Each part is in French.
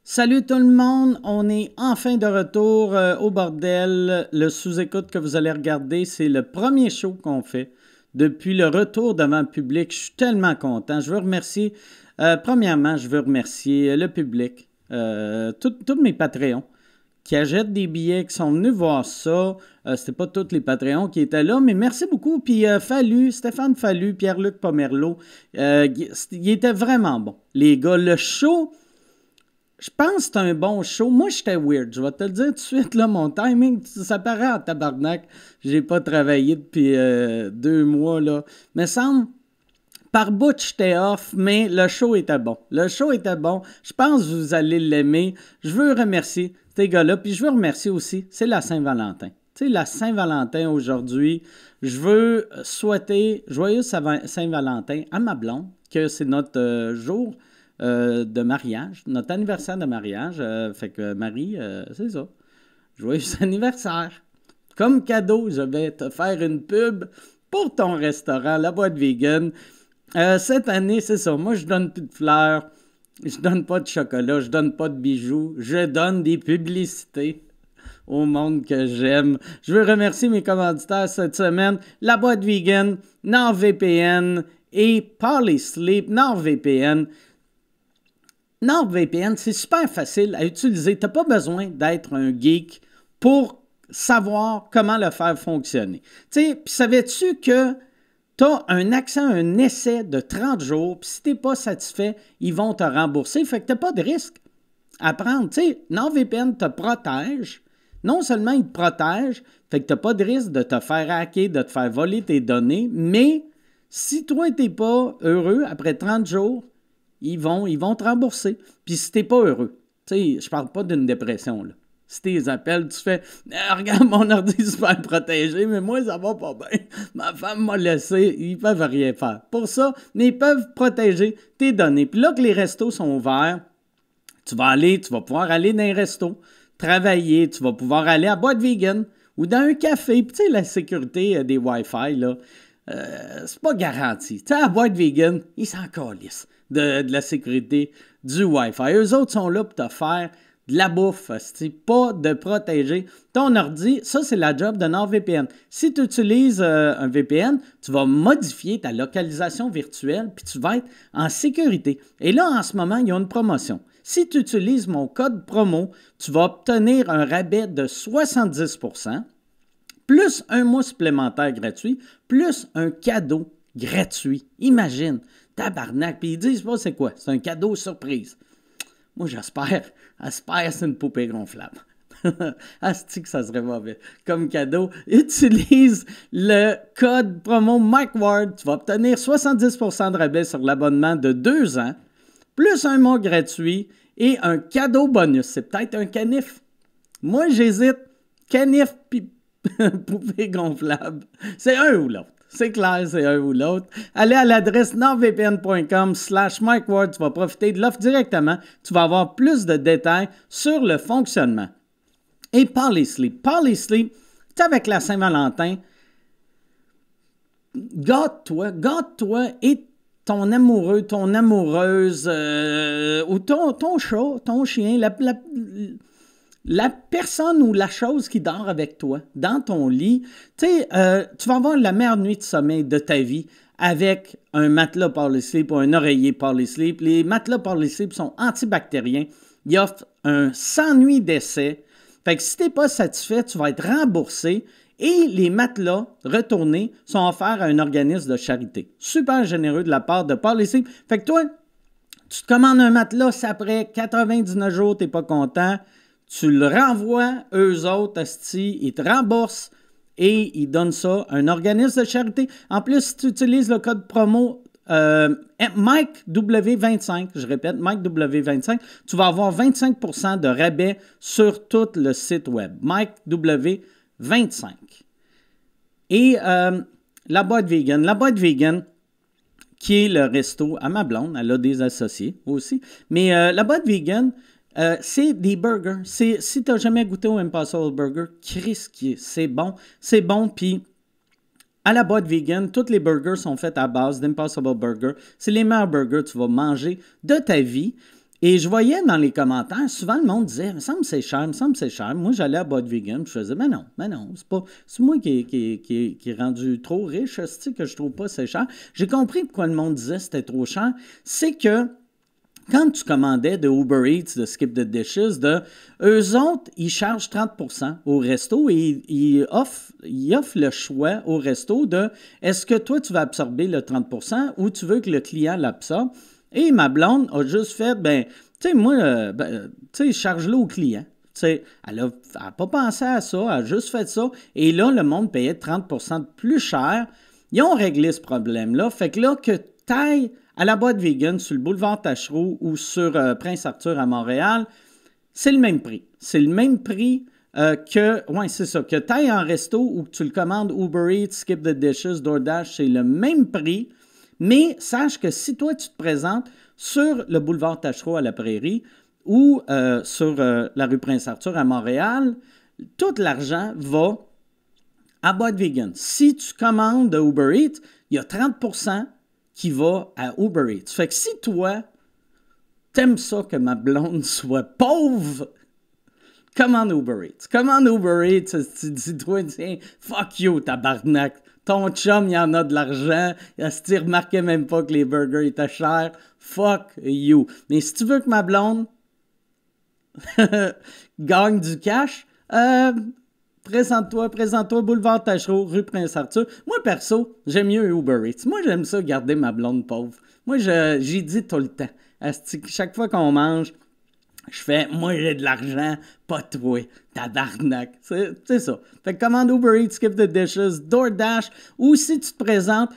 Salut tout le monde, on est enfin de retour au bordel. Le sous-écoute que vous allez regarder, c'est le premier show qu'on fait depuis le retour devant le public. Je suis tellement content. Je veux remercier, premièrement, je veux remercier le public, tous mes Patreons qui achètent des billets, qui sont venus voir ça. C'était pas tous les Patreons qui étaient là, mais merci beaucoup. Puis Fallu, Stéphane Fallu, Pierre-Luc Pomerleau, il était vraiment bon. Les gars, le show... Je pense que c'est un bon show. Moi, j'étais weird. Je vais te le dire tout de suite, là, mon timing, ça paraît en tabarnak. J'ai pas travaillé depuis 2 mois, là. Mais semble, par bout, j'étais off, mais le show était bon. Le show était bon. Je pense que vous allez l'aimer. Je veux remercier ces gars-là. Puis je veux remercier aussi, c'est la Saint-Valentin. Tu sais, la Saint-Valentin aujourd'hui, je veux souhaiter joyeux Saint-Valentin à ma blonde, que c'est notre jour de mariage, notre anniversaire de mariage. Fait que Marie, c'est ça. Joyeux anniversaire. Comme cadeau, je vais te faire une pub pour ton restaurant, La Boîte Vegan. Cette année, c'est ça. Moi, je donne plus de fleurs, je donne pas de chocolat, je donne pas de bijoux, je donne des publicités au monde que j'aime. Je veux remercier mes commanditaires cette semaine, La Boîte Vegan, NordVPN et Parley Sleep. NordVPN, c'est super facile à utiliser. Tu n'as pas besoin d'être un geek pour savoir comment le faire fonctionner. Tu sais, puis savais-tu que tu as un accès à un essai de 30 jours, puis si tu n'es pas satisfait, ils vont te rembourser. Fait que tu n'as pas de risque à prendre. Tu sais, NordVPN te protège. Non seulement il te protège, fait que tu n'as pas de risque de te faire hacker, de te faire voler tes données, mais si toi, tu n'es pas heureux après 30 jours, ils vont te rembourser. Puis si t'es pas heureux, tu sais, je parle pas d'une dépression, là. Si t'es appelles, tu fais regarde, mon ordi est super protégé, mais moi, ça va pas bien. Ma femme m'a laissé. Ils peuvent rien faire. Pour ça, mais ils peuvent protéger tes données. Puis là que les restos sont ouverts, tu vas pouvoir aller dans les restos, travailler, tu vas pouvoir aller à Boîte Vegan ou dans un café. Puis tu sais, la sécurité des Wi-Fi, là, c'est pas garanti. Tu sais, à Boîte Vegan, ils s'en calissent de la sécurité du Wi-Fi. Eux autres sont là pour te faire de la bouffe, pas de protéger ton ordi. Ça, c'est la job de NordVPN. Si tu utilises un VPN, tu vas modifier ta localisation virtuelle puis tu vas être en sécurité. Et là, en ce moment, il y a une promotion. Si tu utilises mon code promo, tu vas obtenir un rabais de 70%, plus un mois supplémentaire gratuit, plus un cadeau gratuit. Imagine, tabarnak. Puis ils disent pas c'est quoi, c'est un cadeau surprise. Moi, j'espère c'est une poupée gonflable. Asti que ça serait mauvais. Comme cadeau, utilise le code promo Mike Ward. Tu vas obtenir 70% de rabais sur l'abonnement de 2 ans, plus un mois gratuit et un cadeau bonus. C'est peut-être un canif. Moi, j'hésite. Canif puis poupée gonflable. C'est un ou l'autre. C'est clair, c'est un ou l'autre. Allez à l'adresse nordvpn.com/MikeWard. Tu vas profiter de l'offre directement. Tu vas avoir plus de détails sur le fonctionnement. Et Parley Sleep. Parley Sleep, tu sais, avec la Saint-Valentin, gâte-toi et ton amoureux, ton amoureuse, ou ton chat, ton chien, la personne ou la chose qui dort avec toi dans ton lit, tu sais, tu vas avoir la meilleure nuit de sommeil de ta vie avec un matelas Parley Sleep ou un oreiller Parley Sleep. Les matelas Parley Sleep sont antibactériens. Ils offrent un 100 nuits d'essai. Fait que si tu n'es pas satisfait, tu vas être remboursé. Et les matelas retournés sont offerts à un organisme de charité. Super généreux de la part de Parley Sleep. Fait que toi, tu te commandes un matelas, c'est après 99 jours, tu n'es pas content. Tu le renvoies, eux autres, asti, ils te remboursent et ils donnent ça à un organisme de charité. En plus, si tu utilises le code promo MikeW25, je répète, MikeW25, tu vas avoir 25% de rabais sur tout le site web. MikeW25. Et la boîte vegan, qui est le resto à ma blonde, elle a des associés aussi, mais la boîte vegan, c'est des burgers. Si tu n'as jamais goûté au Impossible Burger, c'est bon, puis à la boîte vegan, tous les burgers sont faits à base d'Impossible Burger. C'est les meilleurs burgers que tu vas manger de ta vie. Et je voyais dans les commentaires, souvent le monde disait, il me semble que c'est cher, il me semble que c'est cher. Moi, j'allais à Bud Vegan, je faisais, mais non, c'est moi qui est rendu trop riche, c'est que je trouve pas c'est cher. J'ai compris pourquoi le monde disait que c'était trop cher. C'est que quand tu commandais de Uber Eats, de Skip the Dishes, eux autres, ils chargent 30% au resto et ils offrent le choix au resto de est-ce que toi, tu vas absorber le 30% ou tu veux que le client l'absorbe? Et ma blonde a juste fait, tu sais, moi, charge-le au client. Elle n'a pas pensé à ça, elle a juste fait ça. Et là, le monde payait 30% de plus cher. Ils ont réglé ce problème-là. Fait que là, que tu ailles à la Bud Vegan sur le boulevard Tachereau ou sur Prince-Arthur à Montréal, c'est le même prix. C'est le même prix que tu ailles en resto ou que tu le commandes Uber Eats, Skip the Dishes, DoorDash, c'est le même prix. Mais sache que si toi, tu te présentes sur le boulevard Tachereau à la Prairie ou sur la rue Prince-Arthur à Montréal, tout l'argent va à Bud Vegan. Si tu commandes de Uber Eats, il y a 30% qui va à Uber Eats. Fait que si toi, t'aimes ça que ma blonde soit pauvre, commande Uber Eats. Commande Uber Eats, dis-toi, tiens, fuck you, tabarnak. Ton chum, il en a de l'argent. Il remarquait même pas que les burgers étaient chers. Fuck you. Mais si tu veux que ma blonde gagne du cash, présente-toi, boulevard Tachereau, rue Prince-Arthur. Moi, perso, j'aime mieux Uber Eats. Moi, j'aime ça garder ma blonde pauvre. Moi, j'y dis tout le temps. Chaque fois qu'on mange, je fais, moi, j'ai de l'argent, pas toi, tabarnak. C'est ça. Fait que commande Uber Eats, Skip the Dishes, DoorDash, ou si tu te présentes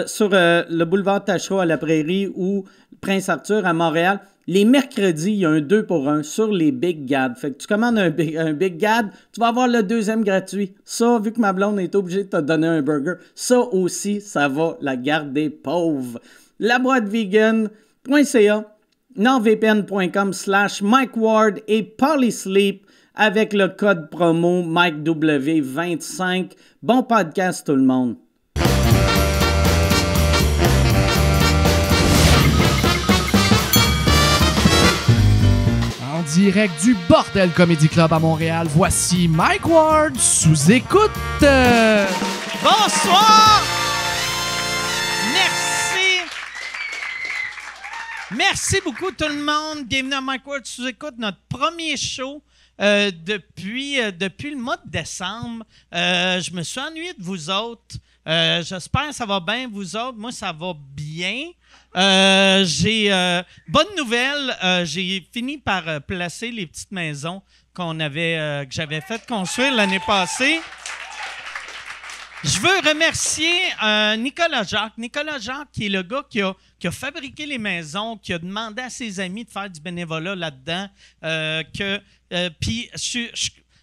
sur le boulevard Tachereau à la Prairie ou Prince-Arthur à Montréal, les mercredis, il y a un 2 pour 1 sur les Big Gad. Fait que tu commandes un Big Gad, tu vas avoir le deuxième gratuit. Ça, vu que ma blonde est obligée de te donner un burger, ça aussi, ça va la garder pauvre. Laboitevegan.ca, nordvpn.com/MikeWard et Polysleep avec le code promo MikeW25. Bon podcast tout le monde. En direct du Bordel Comedy Club à Montréal, voici Mike Ward sous écoute. Bonsoir! Merci! Merci beaucoup tout le monde. Bienvenue à Mike Ward sous écoute, notre premier show depuis le mois de décembre. Je me suis ennuyé de vous autres. J'espère que ça va bien, vous autres. Moi, ça va bien. Bonne nouvelle, j'ai fini par placer les petites maisons que j'avais fait construire l'année passée. Je veux remercier Nicolas Jacques. Nicolas Jacques, qui est le gars qui a fabriqué les maisons, qui a demandé à ses amis de faire du bénévolat là-dedans. Puis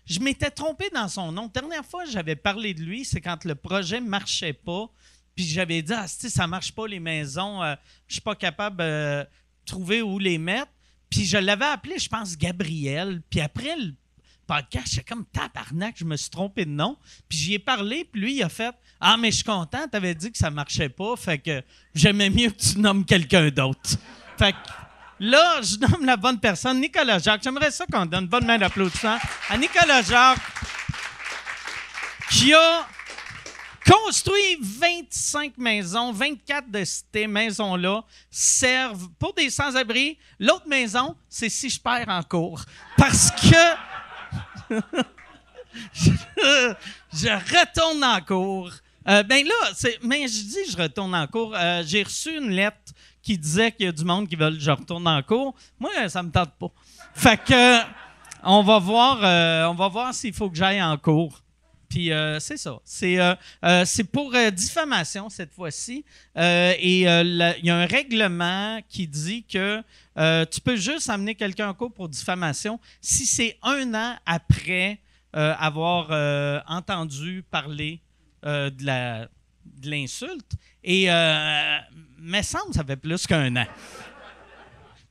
je m'étais trompé dans son nom. La dernière fois que j'avais parlé de lui, c'est quand le projet ne marchait pas. Puis j'avais dit, ça ne marche pas les maisons, je ne suis pas capable de trouver où les mettre. Puis je l'avais appelé, je pense, Gabriel. Puis après le podcast, j'étais comme tabarnak, je me suis trompé de nom. Puis j'y ai parlé, puis lui, il a fait, mais je suis content, tu avais dit que ça ne marchait pas, fait que j'aimais mieux que tu nommes quelqu'un d'autre. Fait que là, je nomme la bonne personne, Nicolas Jacques. J'aimerais ça qu'on donne une bonne main d'applaudissement à Nicolas Jacques, qui a construit 25 maisons, 24 de ces maisons-là servent pour des sans-abri. L'autre maison, c'est si je perds en cours. Parce que je retourne en cours. Mais je dis je retourne en cours. J'ai reçu une lettre qui disait qu'il y a du monde qui veut que je retourne en cours. Moi, ça me tente pas. Fait que on va voir s'il faut que j'aille en cours. Puis c'est ça. C'est pour diffamation cette fois-ci. Il y a un règlement qui dit que tu peux juste amener quelqu'un en cours pour diffamation si c'est 1 an après avoir entendu parler de l'insulte. Et me semble que ça fait plus qu'1 an.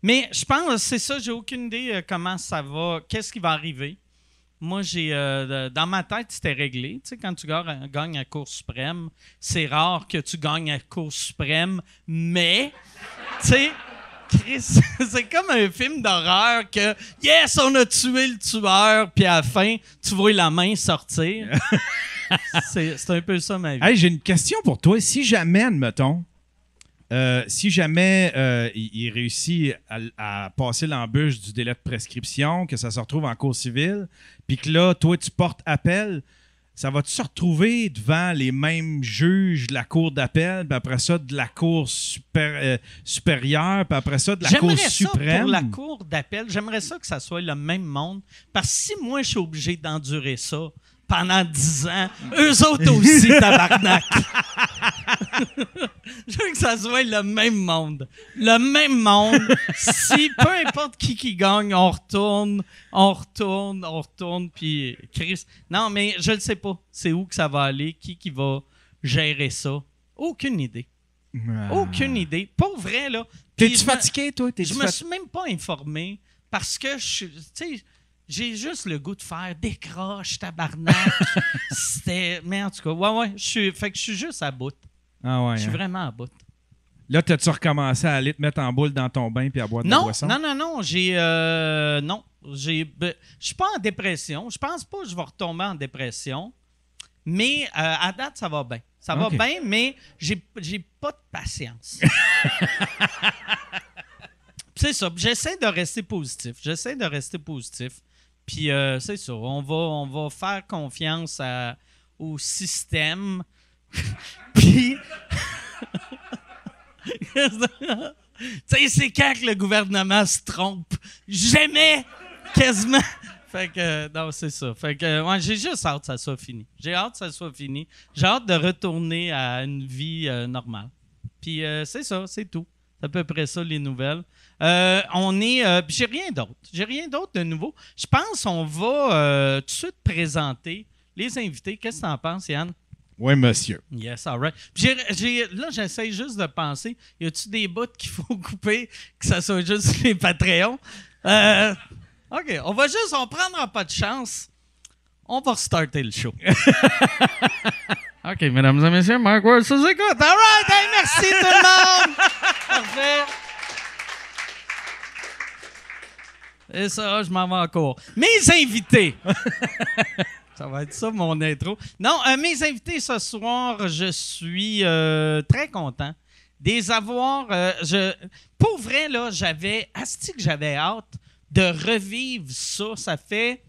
Mais je pense, c'est ça, j'ai aucune idée comment ça va, qu'est-ce qui va arriver. Moi, dans ma tête, c'était réglé. Tu sais, quand tu gagnes à Cour suprême, c'est rare que tu gagnes à Cour suprême, mais, tu sais, Chris, c'est comme un film d'horreur que « Yes, on a tué le tueur », puis à la fin, tu vois la main sortir. C'est un peu ça, ma vie. Hey, j'ai une question pour toi. Si jamais, admettons, il réussit à passer l'embûche du délai de prescription, que ça se retrouve en cour civile, puis que là, toi, tu portes appel, ça va-tu se retrouver devant les mêmes juges de la cour d'appel, puis après ça, de la cour supérieure, puis après ça, de la cour suprême? J'aimerais ça pour la cour d'appel. J'aimerais ça que ça soit le même monde. Parce que si moi, je suis obligé d'endurer ça pendant 10 ans, eux autres aussi, tabarnak. Je veux que ça soit le même monde. Le même monde. Si, peu importe qui gagne, on retourne, puis Chris. Non, mais je ne sais pas. C'est où que ça va aller, qui va gérer ça. Aucune idée. Aucune idée. Pour vrai, là. T'es-tu fatigué, toi? Je me suis même pas informé parce que, tu sais, j'ai juste le goût de faire décroche, tabarnak. Mais en tout cas, ouais, fait que je suis juste à bout. Ah ouais, je suis vraiment à bout. Là, t'as-tu recommencé à aller te mettre en boule dans ton bain puis à boire de la boisson? Non. Non. Je suis pas en dépression. Je pense pas que je vais retomber en dépression. Mais à date, ça va bien. Ça va bien, mais j'ai pas de patience. C'est ça. J'essaie de rester positif. Puis c'est ça. On va faire confiance au système. Puis, tu sais, c'est quand que le gouvernement se trompe? Jamais! Quasiment! Fait que, non, c'est ça. Fait que, ouais, j'ai juste hâte que ça soit fini. J'ai hâte de retourner à une vie normale. Puis, c'est ça, c'est tout. C'est à peu près ça, les nouvelles. J'ai rien d'autre de nouveau. Je pense qu'on va tout de suite présenter les invités. Qu'est-ce que tu en penses, Yann? Oui, monsieur. Yes, all right. Là, j'essaie juste de penser, y a-tu des bouts qu'il faut couper, que ça soit juste les Patreons? OK, on prendra pas de chance. On va restarter le show. OK, mesdames et messieurs, Mike Ward sous écoute. All right, hey, merci tout le monde! Parfait. Et ça, je m'en vais encore. Mes invités! Ça va être ça, mon intro. Non, mes invités ce soir, je suis très content de les avoir. Pour vrai, là, j'avais hâte de revivre ça. Ça fait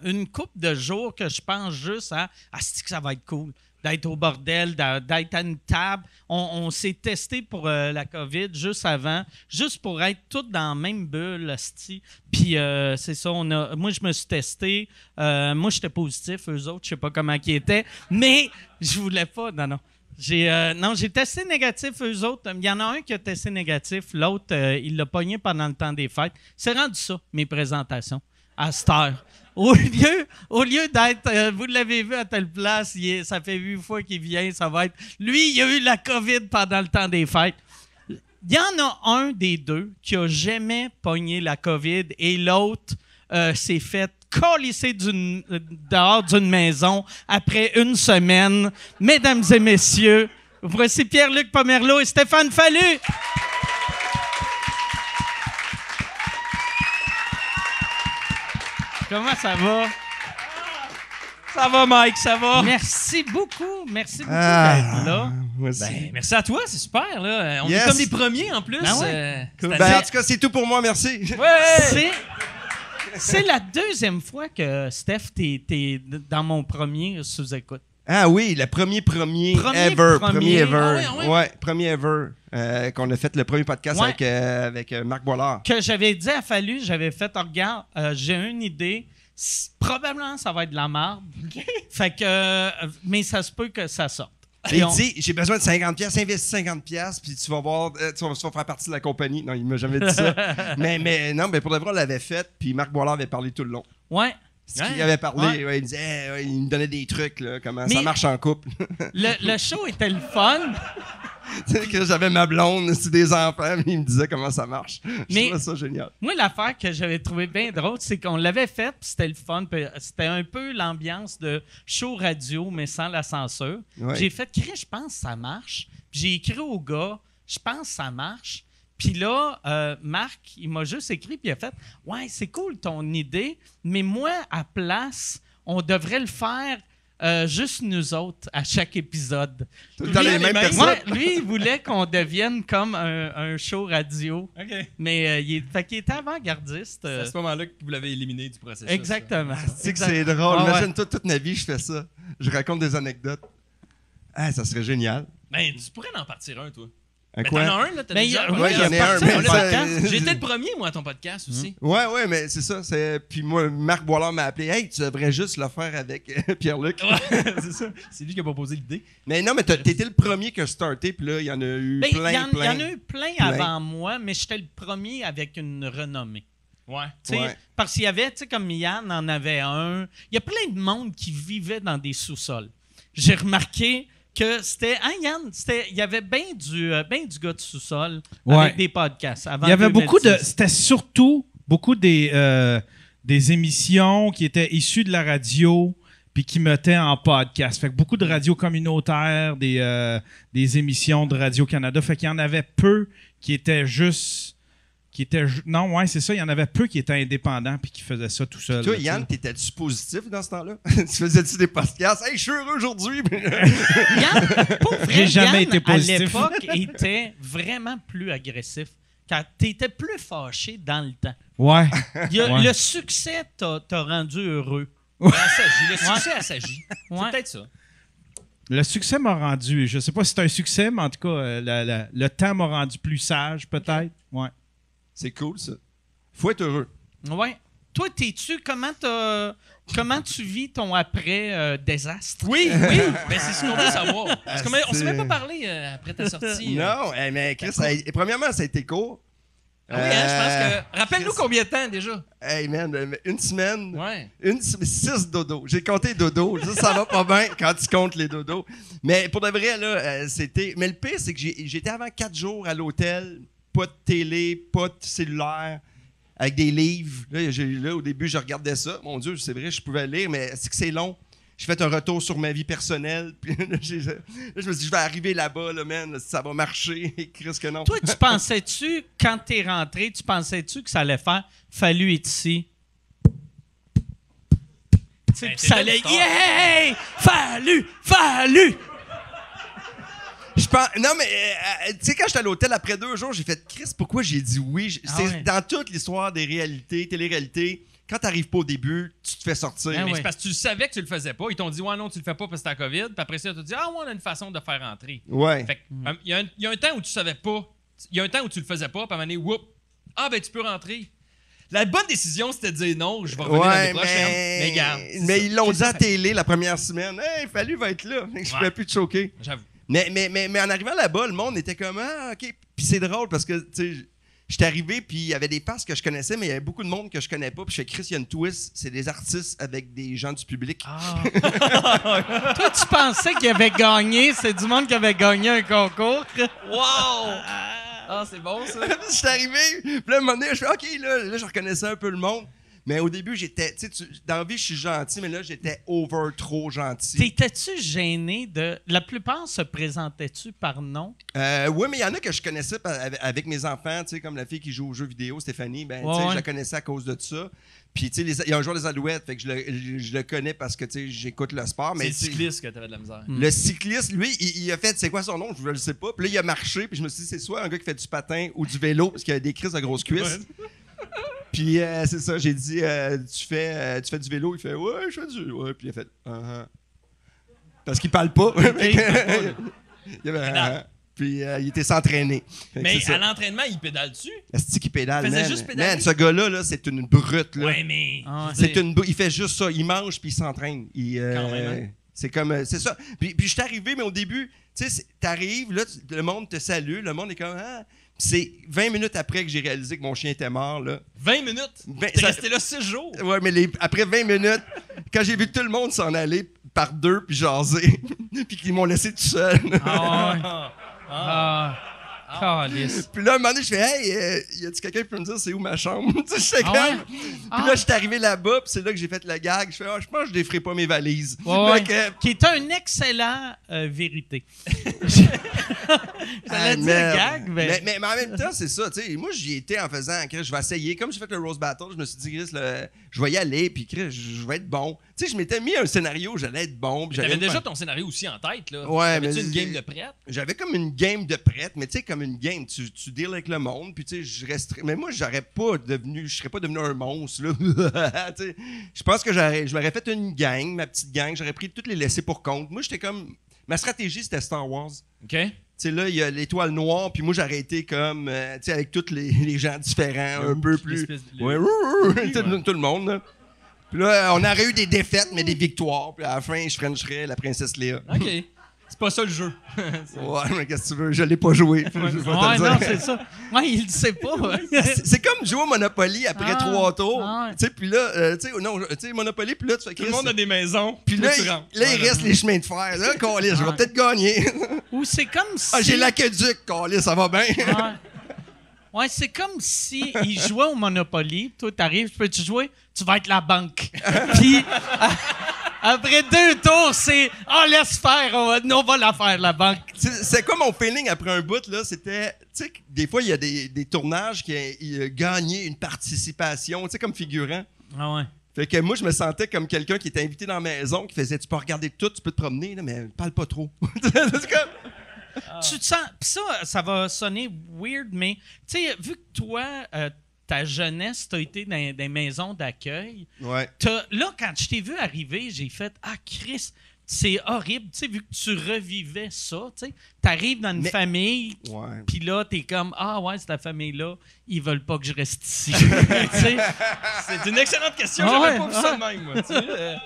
une couple de jours que je pense juste à que ça va être cool d'être au bordel, d'être à une table. On s'est testé pour la COVID juste avant, juste pour être tous dans la même bulle, asti. Puis c'est ça, moi je me suis testé. Moi j'étais positif, eux autres, je sais pas comment ils étaient, mais je voulais pas. Non. J'ai testé négatif, eux autres. Il y en a un qui a testé négatif, l'autre, il l'a pogné pendant le temps des fêtes. C'est rendu ça, mes présentations, à cette heure. Au lieu d'être, vous l'avez vu à telle place, ça fait 8 fois qu'il vient, ça va être... Lui, il a eu la COVID pendant le temps des fêtes. Il y en a un des deux qui a jamais pogné la COVID et l'autre s'est fait câlisser dehors d'une maison après une semaine. Mesdames et messieurs, voici Pierre-Luc Pomerleau et Stéphane Fallu. Comment ça va? Ça va, Mike, ça va? Merci beaucoup d'être là. Merci à toi, c'est super. Là. On Yes. est comme les premiers en plus. Ben ouais. Cool. En tout cas, c'est tout pour moi, merci. C'est la deuxième fois que, Steph, t'es dans mon premier sous-écoute. Ah oui, le premier ever. Premier ever. Qu'on a fait le premier podcast avec Marc Boilard. Que j'avais dit à Fallu, j'avais fait, regarde, j'ai une idée. Probablement, ça va être de la merde. Fait que, mais ça se peut que ça sorte. Il dit, j'ai besoin de 50$, investis 50$, puis tu vas voir, tu vas faire partie de la compagnie. Non, il m'a jamais dit ça. mais pour de vrai, on l'avait fait, puis Marc Boilard avait parlé tout le long. Ouais. Ce qu'il avait parlé, il me disait, il me donnait des trucs, là, comment ça marche en couple. le show était le fun. Tu sais, que j'avais ma blonde, c'est des enfants, mais il me disait comment ça marche. Je trouvais ça génial. Moi, l'affaire que j'avais trouvé bien drôle, c'est qu'on l'avait fait, puis c'était le fun. C'était un peu l'ambiance de show radio, mais sans la censure. Ouais. J'ai fait, je pense que ça marche. Puis j'ai écrit au gars, je pense que ça marche. Puis là, Marc, il m'a juste écrit, puis il a fait « Ouais, c'est cool ton idée, mais moi, à place, on devrait le faire juste nous autres à chaque épisode. » Tout le temps les mêmes personnes. Ouais, lui, il voulait qu'on devienne comme un show radio. OK. Mais fait qu'il était avant-gardiste. C'est à ce moment-là que vous l'avez éliminé du processus. Exactement. C'est que c'est drôle. Ah ouais. Imagine toute ma vie, je fais ça. Je raconte des anecdotes. Ah, ça serait génial. Ben, tu pourrais en partir un, toi. À Ben, quoi? t'en as un, là, t'as Ben, déjà il- un. Ouais, j'en ai un. parti Mais un ça- podcast. J'étais le premier, moi, à ton podcast aussi. Ouais, mais c'est ça. Puis moi, Marc Boilard m'a appelé. Hey, tu devrais juste le faire avec Pierre-Luc. Ouais, c'est ça. C'est lui qui a proposé l'idée. Mais non, mais t'étais le premier qui a starté, puis là, il y en a eu Ben, plein. il y en a eu plein Plein. avant moi, mais j'étais le premier avec une renommée. Ouais. Tu sais, Ouais. Parce qu'il y avait, tu sais, comme Yann en avait un. Il y a plein de monde qui vivait dans des sous-sols. J'ai remarqué que c'était. Hein, Yann? Il y avait bien du gars de sous-sol Ouais. avec des podcasts. Avant Il y avait 2010. beaucoup de. C'était surtout beaucoup des émissions qui étaient issues de la radio puis qui mettaient en podcast. Fait que beaucoup de radios communautaires, des émissions de Radio-Canada. Fait qu'il y en avait peu qui étaient juste. Non, ouais, c'est ça. Il y en avait peu qui étaient indépendants puis qui faisaient ça tout seul. Toi, là, Yann, tu sais. t'étais-tu positif dans ce temps-là? Tu faisais-tu des podcasts? Hey, je suis heureux aujourd'hui! Yann, pour vrai, J'ai jamais Yann, été positif. à l'époque, était vraiment plus agressif. Quand t'étais plus fâché dans le temps. Ouais. Ouais. Le succès t'a rendu heureux. Ça s'agit. Le succès, ça s'agit. Ouais. C'est peut-être ça. Le succès m'a rendu. Je sais pas si c'est un succès, mais en tout cas, le temps m'a rendu plus sage, peut-être. Ouais. C'est cool, ça. Faut être heureux. Ouais. Toi, comment tu vis ton après-désastre? Oui. Ben, c'est ce qu'on veut savoir. Parce qu'on c'est- s'est même pas parlé après ta sortie. Non, mais Chris, premièrement, ça a été court. Ah oui, hein, je pense que. Rappelle-nous combien de temps déjà. Hey, man, une semaine. Ouais. 6 dodos. J'ai compté dodos. Ça va pas bien quand tu comptes les dodos. Mais pour de vrai, là, c'était. Mais le pire, c'est que j'étais avant 4 jours à l'hôtel, pas de télé, pas de cellulaire, avec des livres. Là, au début, je regardais ça. Mon Dieu, c'est vrai, je pouvais lire, mais c'est que c'est long. J'ai fait un retour sur ma vie personnelle. Puis là, je me suis dit, je vais arriver là-bas, là, man. Ça va marcher. Chris, que non. Toi, tu pensais-tu, quand t'es rentré, tu pensais-tu que ça allait faire « Fallu être ici » Tu sais, Ben, puis ça t'étais allait une « star. Yeah! Fallu! » Je pense, non, mais tu sais, quand j'étais à l'hôtel après 2 jours, j'ai fait Chris, pourquoi j'ai dit oui? Ah C'est ouais. dans toute l'histoire des réalités, télé-réalités, quand t'arrives pas au début, tu te fais sortir. Ah Mais ouais. c'est parce que tu savais que tu le faisais pas. Ils t'ont dit, ouais, non, tu le fais pas parce que t'as COVID. Puis après ça, ils t'ont dit, ah, ouais, on a une façon de faire rentrer. Ouais. Fait que, il y a un temps où tu savais pas. Il y a un temps où tu le faisais pas. Puis à un moment donné, whoop, ah, ben, tu peux rentrer. La bonne décision, c'était de dire non, je vais revenir l'année prochaine. Mais regarde. c'est mais ça. ils l'ont dit à la télé la première semaine. Hey, Fallu va être là. Je pouvais plus te choquer. J'avoue. Mais en arrivant là-bas, le monde était comme ah, OK. Puis c'est drôle parce que, tu sais, j'étais arrivé, puis il y avait des passes que je connaissais, mais il y avait beaucoup de monde que je connais pas. Puis je fais Chris, il y a une twist. C'est des artistes avec des gens du public. Ah. Toi, tu pensais qu'il avait gagné, c'est du monde qui avait gagné un concours. Wow! Ah, c'est bon, ça. Je suis arrivé, puis là, à un moment donné, je fais OK, là, je reconnaissais un peu le monde. Mais au début, j'étais, tu sais, dans la vie, je suis gentil, mais là, j'étais trop gentil. T'étais-tu gêné de... La plupart se présentaient-tu par nom? Oui, mais il y en a que je connaissais avec mes enfants, tu sais, comme la fille qui joue aux jeux vidéo, Stéphanie, ben, tu sais, Ouais. je la connaissais à cause de ça. Puis, tu sais, il y a un joueur des Alouettes, fait que je le connais parce que, tu sais, j'écoute le sport. C'est Mais le tu sais, cycliste que t'avais de la misère. le cycliste, lui, il a fait, c'est quoi son nom? Je le sais pas. Puis là, il a marché, puis je me suis dit, c'est soit un gars qui fait du patin ou du vélo, parce qu'il a des crises de grosses cuisses. Puis c'est ça, j'ai dit, tu fais du vélo? Il fait, ouais, je fais du. Ouais, puis il a fait, parce qu'il parle pas. Il avait, puis il était s'entraîner. Fait que Mais c'est ça. à l'entraînement, il pédale-tu? Est-ce qu'il pédale, Il faisait man? juste pédaler? Man, ce gars-là, là, c'est une brute, là. Ouais, mais. Ah ouais. C'est il fait juste ça. Il mange puis il s'entraîne. Quand même, hein? C'est comme, c'est ça. Puis je suis arrivé, mais au début, tu sais, t'arrives, là, le monde te salue, le monde est comme, ah. Puis c'est 20 minutes après que j'ai réalisé que mon chien était mort, là. 20 minutes? Ben, T'es ça- resté là 6 jours? Ouais, mais après 20 minutes, quand j'ai vu tout le monde s'en aller par deux puis jaser, puis qu'ils m'ont laissé tout seul. Ah ouais. Ah. Calice. Puis là, un moment donné, je fais « Hey, y a-tu quelqu'un qui peut me dire c'est où ma chambre? » Tu sais, j'étais Ah comme... ouais? Puis là, j'étais arrivé là-bas, puis c'est là que j'ai fait le gag. Je fais « je pense que je défrais pas mes valises. Ouais. Fait que- Qui est un excellent vérité. J'allais dire merde. gag, mais... Mais en même temps, c'est ça. Tu sais, moi, j'y étais en faisant, Chris, je vais essayer. Comme j'ai fait le Rose Battle, je me suis dit, Chris, je vais y aller, puis Chris, je vais être bon. Tu sais, je m'étais mis un scénario, j'allais être bon. puis T'avais j'allais déjà me- ton scénario aussi en tête, là. Ouais, T'avais-tu mais une game de prête? J'avais comme une game de prête, mais tu sais, comme une game, tu deals avec le monde, puis tu sais, je resterais. Mais moi, je serais pas devenu un monstre, là. Tu sais, je pense que je m'aurais fait une gang, ma petite gang, j'aurais pris toutes les laissés pour compte. Moi, j'étais comme. Ma stratégie, c'était Star Wars. OK. Tu sais, là, il y a l'étoile noire, puis moi, j'aurais été comme, tu sais, avec tous les gens différents, un peu plus. Ouais, tout le monde, là. Puis là, on aurait eu des défaites, mais des victoires. Puis à la fin, je frencherais la princesse Léa. OK. C'est pas ça le jeu. Ouais, mais qu'est-ce que tu veux? Je l'ai pas joué. Je vais te le Ouais, dire. non, c'est ça. Ouais, il le sait pas. C'est comme jouer au Monopoly après 3 tours. Ah ouais. Tu sais, puis là, tu sais, Monopoly, puis là, tu fais Tout le monde a des maisons. Puis là, tu rentres. il reste les chemins de fer. Là, câlisse, je vais peut-être gagner. Ou c'est comme si... Ah, j'ai l'aqueduc, câlisse, ça va bien. Ouais. Ouais, c'est comme si il jouait au Monopoly. Toi, t'arrives, tu peux-tu jouer? Tu vas être la banque. Puis, après 2 tours, c'est « Ah, laisse faire, on va la faire, la banque. » C'est quoi mon feeling après un bout, là? C'était, tu sais, des fois, il y a des tournages qui ont gagné une participation, tu sais, comme figurant. Ah ouais. Fait que moi, je me sentais comme quelqu'un qui était invité dans la maison, qui faisait « Tu peux regarder tout, tu peux te promener, là, mais parle pas trop. » C'est comme... Tu te sens... Puis ça va sonner weird, mais tu sais, vu que toi, ta jeunesse, t'as été dans des maisons d'accueil, Ouais. là, quand je t'ai vu arriver, j'ai fait « Ah, Chris, c'est horrible. » Tu sais, vu que tu revivais ça, tu sais, t'arrives dans une famille, Ouais. puis là, t'es comme « Ah ouais, cette famille-là, ils veulent pas que je reste ici. » Tu sais? C'est une excellente question. Ah J'avais ouais, pas vu ça de même, moi. Tu sais,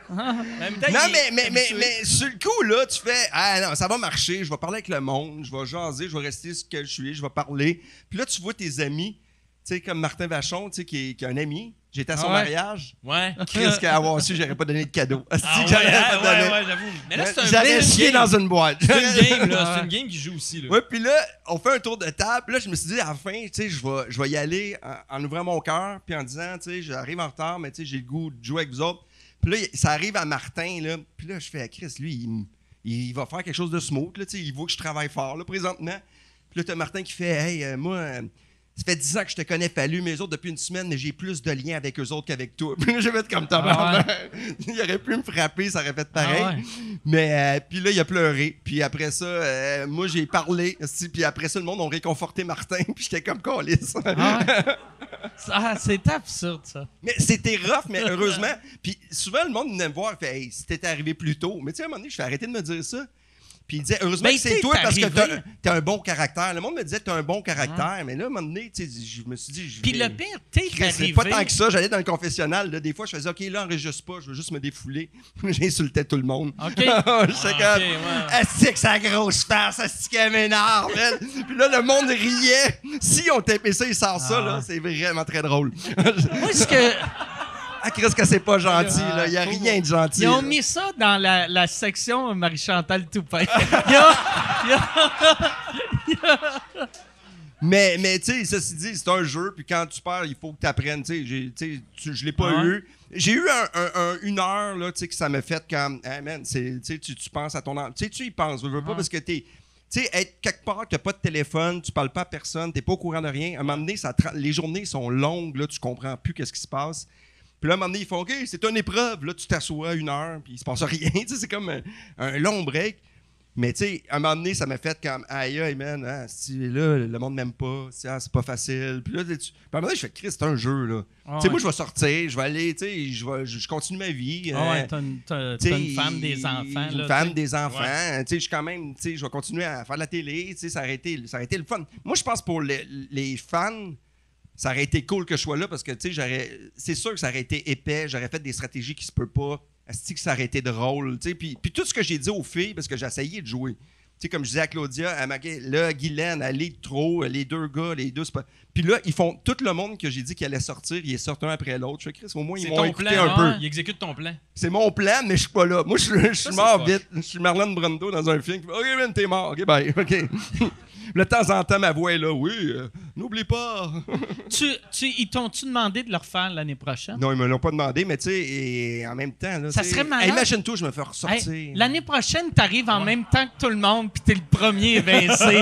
en même temps, Non, il est mais habitué. sur le coup, là, tu fais « Ah non, ça va marcher, je vais parler avec le monde, je vais jaser, je vais rester ce que je suis, je vais parler. » Puis là, tu vois tes amis, tu sais, comme Martin Vachon, tu sais, qui est un ami. J'étais à son mariage. Ouais. Chris, qu'à avoir su, j'aurais pas donné de cadeau. Ah ouais, J'aurais hein, pas donné. ouais, j'avoue. Mais là, c'est un J'aurais vrai chié game. dans une boîte. C'est une game, là. C'est une game qui joue aussi, là. Ouais, puis là, on fait un tour de table. Là, je me suis dit, à la fin, tu sais, je vais y aller en ouvrant mon cœur, puis en disant, tu sais, j'arrive en retard, mais tu sais, j'ai le goût de jouer avec vous autres. Puis là, ça arrive à Martin, là. Puis là, je fais à Chris, lui, il va faire quelque chose de smooth, là, tu sais, il voit que je travaille fort, là, présentement. Puis là, t'as Martin qui fait, hey, moi, ça fait 10 ans que je te connais, Fallu, mais eux autres, depuis une semaine, j'ai plus de liens avec eux autres qu'avec toi. Puis là, j'ai fait comme tabarnak. Il aurait pu me frapper, ça aurait fait pareil. Ah ouais. Mais puis là, il a pleuré. Puis après ça, moi, j'ai parlé. Puis après ça, le monde a réconforté Martin. Puis j'étais comme câlisse. Ah ouais. Ah, c'est absurde, ça. Mais c'était rough, mais heureusement. Puis souvent, le monde venait me voir et fait « Hey, si t'étais arrivé plus tôt. » Mais tu sais, à un moment donné, je fais arrêter de me dire ça. Puis il disait, heureusement Ben, que c'est t'es toi parce que arrivé. t'as un bon caractère. Le monde me disait, t'as un bon caractère. Mais là, à un moment donné, tu sais, je me suis dit, Puis le pire, t'es c'est arrivé... pas tant que ça. J'allais dans le confessionnal. Là, des fois, je faisais, OK, là, enregistre pas, je veux juste me défouler. J'insultais tout le monde. OK. J'étais comme, ouais. est-ce que sa grosse face, est-ce qu'elle m'énerve, elle? Puis là, le monde riait. Si on tapait ça, il sort ça, là, c'est vraiment très drôle. Moi, ce que... Ah, Chris, que c'est pas gentil, là. Il y a rien de gentil. Ils ont là. mis ça dans la section Marie-Chantal Toupin. Mais tu sais, ceci dit, c'est un jeu, puis quand tu perds, il faut que tu apprennes. Je l'ai pas Ouais. eu. J'ai eu une heure là, que ça m'a fait comme, hey man, tu penses à ton... Tu y penses, je veux pas, parce que t'es... Tu sais, être quelque part, t'as pas de téléphone, tu parles pas à personne, t'es pas au courant de rien. À un moment donné, les journées sont longues, là, tu comprends plus qu'est-ce qui se passe. Puis là, à un moment donné, ils font « OK, c'est une épreuve. » Là, tu t'assois 1 heure, puis il se passe rien. Tu sais, c'est comme un long break. Mais tu sais, à un moment donné, ça m'a fait comme « Aïe, aïe, man, là, le monde m'aime pas. C'est pas facile. » Puis là, puis à un moment donné, je fais « Chris, c'est un jeu, là. Ah Tu sais, ouais. moi, je vais sortir, je vais aller, tu sais, je continue ma vie. Ah ouais, t'as une femme, des enfants. Une là, femme, tu sais. des enfants. Tu sais, je suis quand même, tu sais, je vais continuer à faire de la télé. Tu sais, ça aurait été le fun. Moi, je pense pour les fans, ça aurait été cool que je sois là parce que, tu sais, c'est sûr que ça aurait été épais. J'aurais fait des stratégies qui se peuvent pas. Est-ce que ça aurait été drôle? Tu sais, puis tout ce que j'ai dit aux filles, parce que j'ai essayé de jouer. Tu sais, comme je disais à Claudia, elle m'a dit, là, Guylaine, elle est trop, les 2 gars, les 2, c'est pas... Puis là, ils font, tout le monde que j'ai dit qu'il allait sortir, ils sortent un après l'autre. Je fais, Chris, au moins, ils C'est m'ont ton écouté plan, un peu. Il exécute ton plan. C'est mon plan, mais je suis pas là. Moi, je suis c'est mort fuck. vite. Je suis Marlon Brando dans un film. OK, man, t'es mort. OK, bye. OK. De temps en temps, ma voix est là. Oui, n'oublie pas. Ils t'ont-tu demandé de le refaire l'année prochaine? Non, ils me l'ont pas demandé, mais tu sais, et en même temps... Là, Ça serait malade. Imagine-toi, je me fais ressortir. Hey, l'année prochaine, t'arrives en même temps que tout le monde, puis t'es le premier évincé.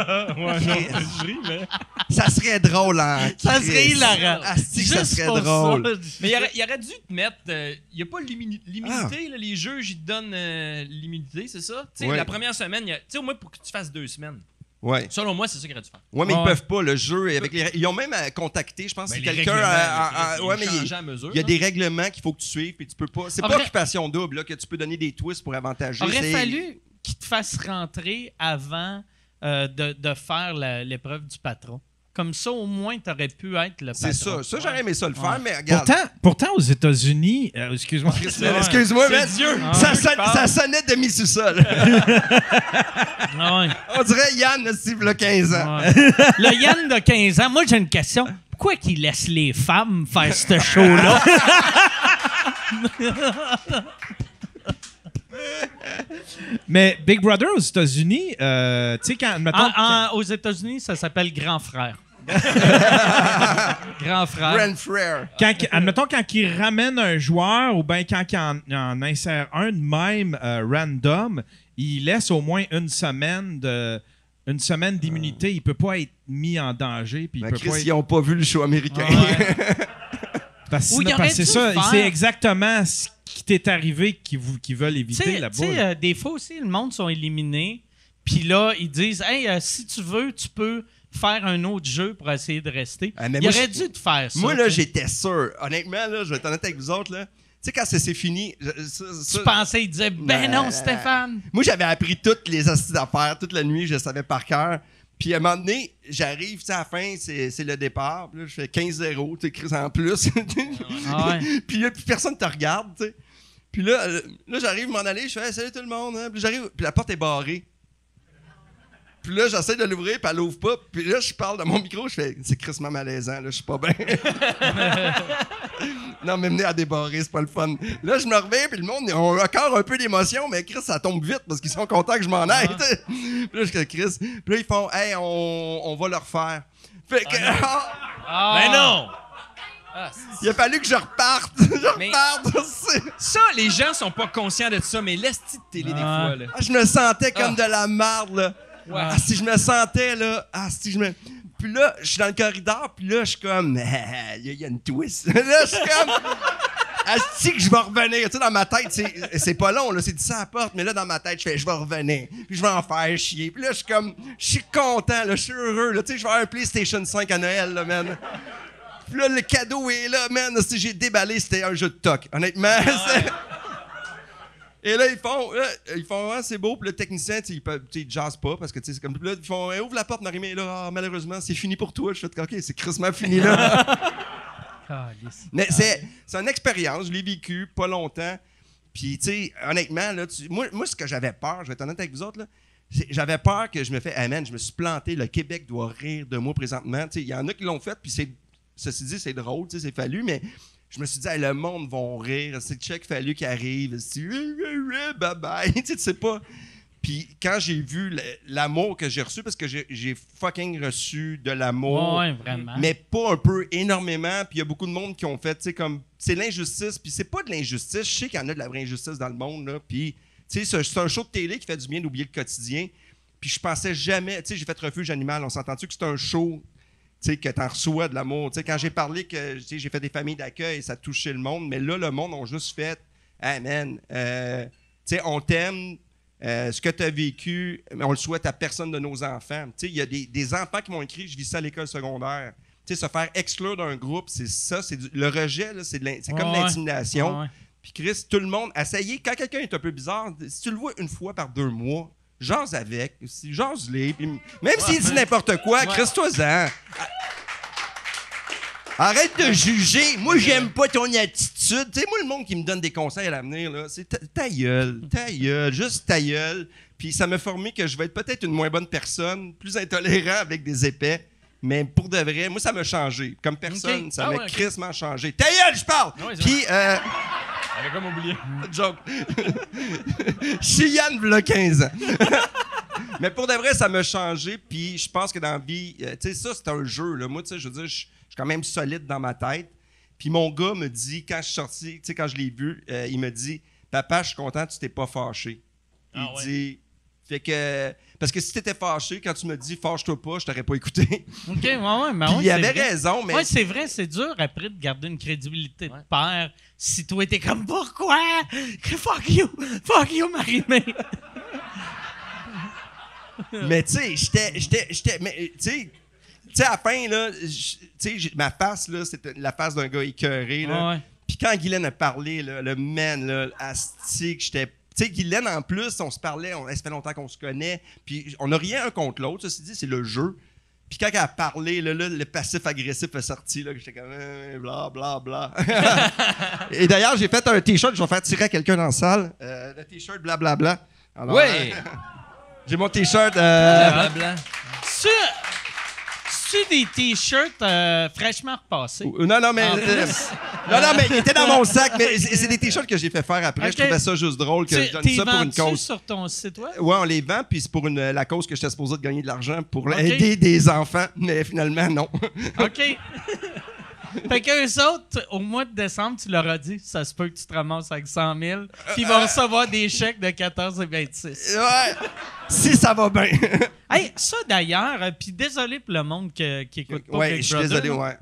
Ça serait drôle, hein? Ça serait hilarant. Asti, ça Juste serait pour drôle. ça. Mais il aurait dû te mettre. Il n'y a pas l'immunité, là, les juges, ils te donnent l'immunité, c'est ça? Tu sais, Ouais. la première semaine, tu sais, au moins pour que tu fasses 2 semaines. Ouais. Selon moi, c'est ça qu'il aurait dû faire. Ouais, mais Ouais. ils peuvent pas, le jeu. Ils ont même contacté, je pense, Ben, si les quelqu'un. règlements, Ouais, mais ils changent à mesure, il y a là. des règlements qu'il faut que tu suives, puis tu peux pas. C'est pas Aurait- occupation double, là, que tu peux donner des twists pour avantager. Aurait c'est- fallu qu'ils te fassent rentrer avant de faire l'épreuve du patron. Comme ça, au moins, t'aurais pu être le patron. C'est ça. Ça, j'aurais aimé ça le faire, mais regarde. Pourtant, aux États-Unis, excuse-moi, Excuse-moi, C'est man. Dieu. Ça sonnait demi-sous-sol. Ah ouais. On dirait Yann, Steve, là, 15 ans. Ouais. Le Yann de 15 ans, moi j'ai une question. Pourquoi qu'il laisse les femmes faire ce show-là? mais Big Brother aux États-Unis, tu sais, quand, mettons, Aux États-Unis, ça s'appelle grand frère. Grand frère. Grand Frère. admettons, quand il ramène un joueur ou bien quand il en insère un de même random, il laisse au moins une semaine d'immunité. Il peut pas être mis en danger. Puis il Ben, peut Chris, pas être... ils ont pas vu le show américain. Ouais. Parce que Ou il sinon- aurait parce que c'est dû ça, le faire. c'est exactement ce qui t'est arrivé qu'ils veulent éviter là-bas. Tu sais, là. des fois aussi, le monde sont éliminés. Puis là, ils disent, hey, si tu veux, tu peux faire un autre jeu pour essayer de rester. Ah, mais Il moi, aurait je- dû te faire ça. Moi, là, tu sais. j'étais sûr. Honnêtement, là, je vais être honnête avec vous autres, là. Tu sais, quand c'est fini. Tu pensais, il disait, ben non, Stéphane. Moi, j'avais appris toutes les astuces d'affaires, toute la nuit, je savais par cœur. Puis à un moment donné, j'arrive, tu sais, à la fin, c'est le départ. Puis là, je fais 15-0, tu écris en plus. Ah ouais. Puis là, puis personne te regarde, tu sais. Puis là, j'arrive m'en aller, je fais hey, salut tout le monde. Hein? Puis j'arrive, puis la porte est barrée. Puis là, j'essaie de l'ouvrir, puis elle l'ouvre pas. Puis là, je parle de mon micro, je fais c'est crissement malaisant, là, je suis pas bien. Non, mais mener à débarrer, c'est pas le fun. Là, je me reviens, puis le monde, ils ont encore un peu d'émotion, mais Chris, ça tombe vite parce qu'ils sont contents que je m'en aille. T'sais. Puis là, je fais Chris. Puis là, ils font hey, on va le refaire. Fait que. Ben non! Ah, Il a fallu que je reparte. Mais- C'est- ça, les gens sont pas conscients de ça, mais l'esti de télé, des fois, là. Ah, je me sentais comme de la marde, là. Ouais. Ah, si je me sentais, là. Ah, si je me. Puis là, je suis dans le corridor, puis là, je suis comme. Il y a une twist. Là, je suis comme. Asti que je vais revenir. Tu sais, dans ma tête, c'est pas long, là. C'est 10 à la porte, mais là, dans ma tête, je fais, je vais revenir. Puis je vais en faire chier. Puis là, je suis comme. Je suis content, là. Je suis heureux, là. Tu sais, je vais avoir un PlayStation 5 à Noël, là, man. Puis là, le cadeau est là, man. Si j'ai déballé, c'était un jeu de toc. Honnêtement, c'est. Et là, ils font ah, c'est beau. Puis le technicien, tu sais, ils jazzent pas parce que, tu sais, c'est comme. Là, ils font, ouvre la porte, Marie-Mé. Et là, ah, malheureusement, c'est fini pour toi. Je fais, OK, c'est crissement fini, là. Mais c'est une expérience. Je l'ai vécu pas longtemps. Puis, tu sais, honnêtement, là, moi, ce que j'avais peur, je vais être honnête avec vous autres, là, j'avais peur que je me fais, hey man, je me suis planté. Le Québec doit rire de moi présentement. Tu sais, il y en a qui l'ont fait, puis ceci dit, c'est drôle, tu sais, c'est fallu, mais. Je me suis dit, hey, le monde va rire. C'est Chuck Fallu qui arrive. C'est bye bye. Tu sais pas. Puis quand j'ai vu l'amour que j'ai reçu, parce que j'ai fucking reçu de l'amour. Ouais, vraiment. Mais pas un peu énormément. Puis il y a beaucoup de monde qui ont fait, tu sais, comme. C'est l'injustice. Puis c'est pas de l'injustice. Je sais qu'il y en a de la vraie injustice dans le monde, là. Puis, tu sais, c'est un show de télé qui fait du bien d'oublier le quotidien. Puis je pensais jamais. Tu sais, j'ai fait Refuge Animal. On s'entend-tu que c'est un show. Tu sais, que t'en reçois de l'amour. Tu sais, quand j'ai parlé que j'ai fait des familles d'accueil, ça touchait le monde, mais là, le monde a juste fait hey man, tu sais, on t'aime, ce que tu as vécu, mais on le souhaite à personne de nos enfants. Tu sais, il y a des enfants qui m'ont écrit, je vis ça à l'école secondaire. Tu sais, se faire exclure d'un groupe, c'est ça, le rejet, là, c'est comme l'intimidation. Ouais. Puis Chris, tout le monde, essayez, quand quelqu'un est un peu bizarre, si tu le vois une fois par 2 mois, jase avec, jase-les, puis même s'il dit n'importe quoi, Chris-toi-en. Arrête de juger. Moi, j'aime pas ton attitude. Tu sais, moi, le monde qui me donne des conseils à l'avenir, là, c'est ta gueule, juste ta gueule. Puis ça m'a formé que je vais être peut-être une moins bonne personne, plus intolérant avec des épais. Mais pour de vrai, moi, ça m'a changé. Comme personne, ça m'a crissement changé. Ta gueule, je parle! Ouais, Puis, J'avais comme oublié. joke. Je suis Yann, v'là 15 ans. Mais pour de vrai, ça m'a changé. Puis je pense que dans la vie, tu sais, ça, c'est un jeu. Là. Moi, tu sais, je veux dire, je suis quand même solide dans ma tête. Puis mon gars me dit, quand je suis sorti, tu sais, quand je l'ai vu, il me dit, papa, je suis content, tu t'es pas fâché. Il dit, fait que, parce que si t'étais fâché, quand tu me dis, fâche-toi pas, je t'aurais pas écouté. OK, mais Puis il avait raison, mais. Oui, c'est vrai, c'est dur après de garder une crédibilité de père si toi, t'es comme, pourquoi? Fuck you, Marie-Mé. Mais tu sais, j'étais, mais tu sais, à la fin, là, ma face, là, c'était la face d'un gars écœuré, là. Ouais. Puis quand Guylaine a parlé, là, le man, là, astique, j'étais... Tu sais, Guylaine, en plus, on se parlait, ça fait longtemps qu'on se connaît, puis on n'a rien un contre l'autre, ceci dit, c'est le jeu. Puis quand elle a parlé, là, le passif-agressif est sorti, là, j'étais comme bla bla bla. Et d'ailleurs, j'ai fait un T-shirt, je vais faire tirer à quelqu'un dans la salle. Le T-shirt bla bla bla. Alors, Oui! J'ai mon T-shirt... Blablabla. C'est des T-shirts fraîchement repassés. Non, mais il était dans mon sac, mais c'est des T-shirts que j'ai fait faire après. Okay. Je trouvais ça juste drôle que je donne ça pour une cause. Sur ton site web? Ouais, on les vend, puis c'est pour la cause que j'étais supposé de gagner de l'argent pour aider des enfants, mais finalement, non. OK. Fait qu'eux autres, au mois de décembre, tu leur as dit, ça se peut que tu te ramasses avec 100 000, puis ils vont recevoir des chèques de 14 et 26. Ouais, si ça va bien. Hey, ça d'ailleurs, puis désolé pour le monde qui écoute pas Ouais, Big je suis Brother. désolé, ouais.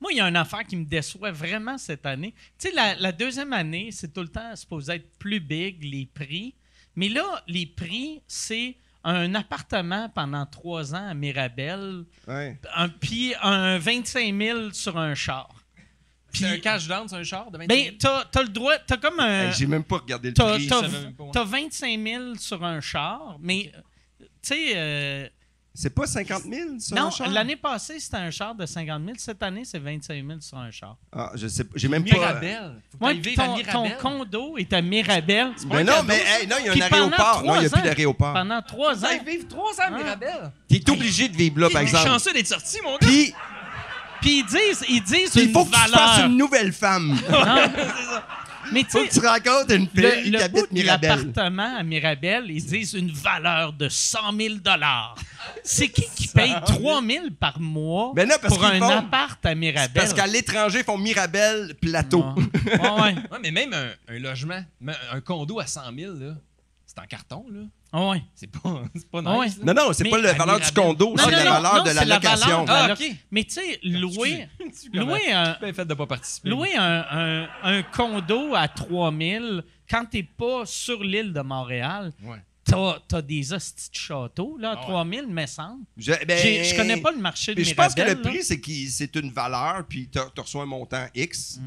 Moi, il y a une affaire qui me déçoit vraiment cette année. Tu sais, la deuxième année, c'est tout le temps supposé être plus big, les prix. Mais là, les prix, c'est un appartement pendant 3 ans à Mirabel, Ouais. puis un 25 000 sur un char. C'est un cash down sur un char de 25 000? Ben, t'as le droit, t'as comme un... J'ai même pas regardé le T'as prix. t'as 25 000 sur un char, mais, tu sais... C'est pas 50 000 sur non, un char? l'année passée, c'était un char de 50 000. Cette année, c'est 25 000 sur un char. Ah, je sais pas. J'ai même pas... Mirabel. Faut que Ouais, t'ailles puis vivre à ton Mirabel. condo est à Mirabel. Ben non, mais hey, non, il y a Puis un pendant aéroport. Non, il n'y a 3 plus ans. d'aéroport. Pendant 3 ans. Vous vivre 3 ans à Mirabel. T'es obligé de vivre là, par Il est exemple. chanceux d'être sorti, mon gars. Puis, Puis ils disent il une faut que tu valeur. fasses une nouvelle femme. Non. Mais tu Faut que sais, tu rencontres une fille qui le bout habite de Mirabel. l'appartement à Mirabel, ils disent une valeur de 100 000 $. C'est qui paye 3 000 par mois Ben non, parce pour un qu'ils font- appart à Mirabel? Parce qu'à l'étranger, ils font Mirabel Plateau. Ouais. Ouais, mais même un logement, un condo à 100 000, là, c'est en carton, là. Ouais. C'est pas nice. Ouais. là. Non, c'est Mais pas la à valeur du Mirabel. condo, Non, c'est non, la non, valeur non, de la c'est la valeur location. de la Ah, lo- OK. Mais tu sais, louer Bien fait de pas participer. un condo à 3 000 quand t'es pas sur l'île de Montréal, Ouais. t'as des hosties de châteaux là, à 3 000, me semble. Je connais pas le marché de Mais je Mirabel. pense que le là. prix, c'est une valeur, puis tu reçois un montant X.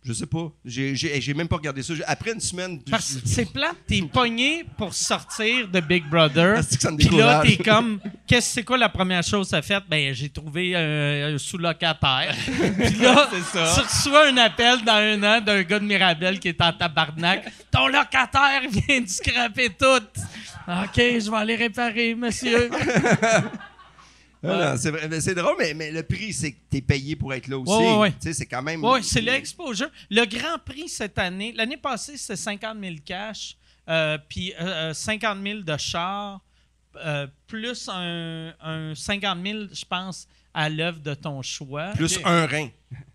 Je sais pas. J'ai même pas regardé ça. Après une semaine... Parce que c'est plate, t'es pogné pour sortir de Big Brother. Ah, c'est que ça me Puis là, décourage. t'es comme, c'est quoi la première chose que t'as faite? Ben, j'ai trouvé un sous-locataire. Puis là, tu reçois un appel dans 1 an d'un gars de Mirabel qui est en tabarnak. Ton locataire vient de scraper tout. OK, je vais aller réparer, monsieur. Non, c'est vrai, mais c'est drôle, mais le prix, c'est que t'es payé pour être là aussi. Ouais. Tu sais, c'est quand même... Oui, c'est l'exposure. Le grand prix cette année, l'année passée, c'était 50 000 cash, puis 50 000 de char, plus un 50 000, je pense, à l'œuvre de ton choix. Plus un rein.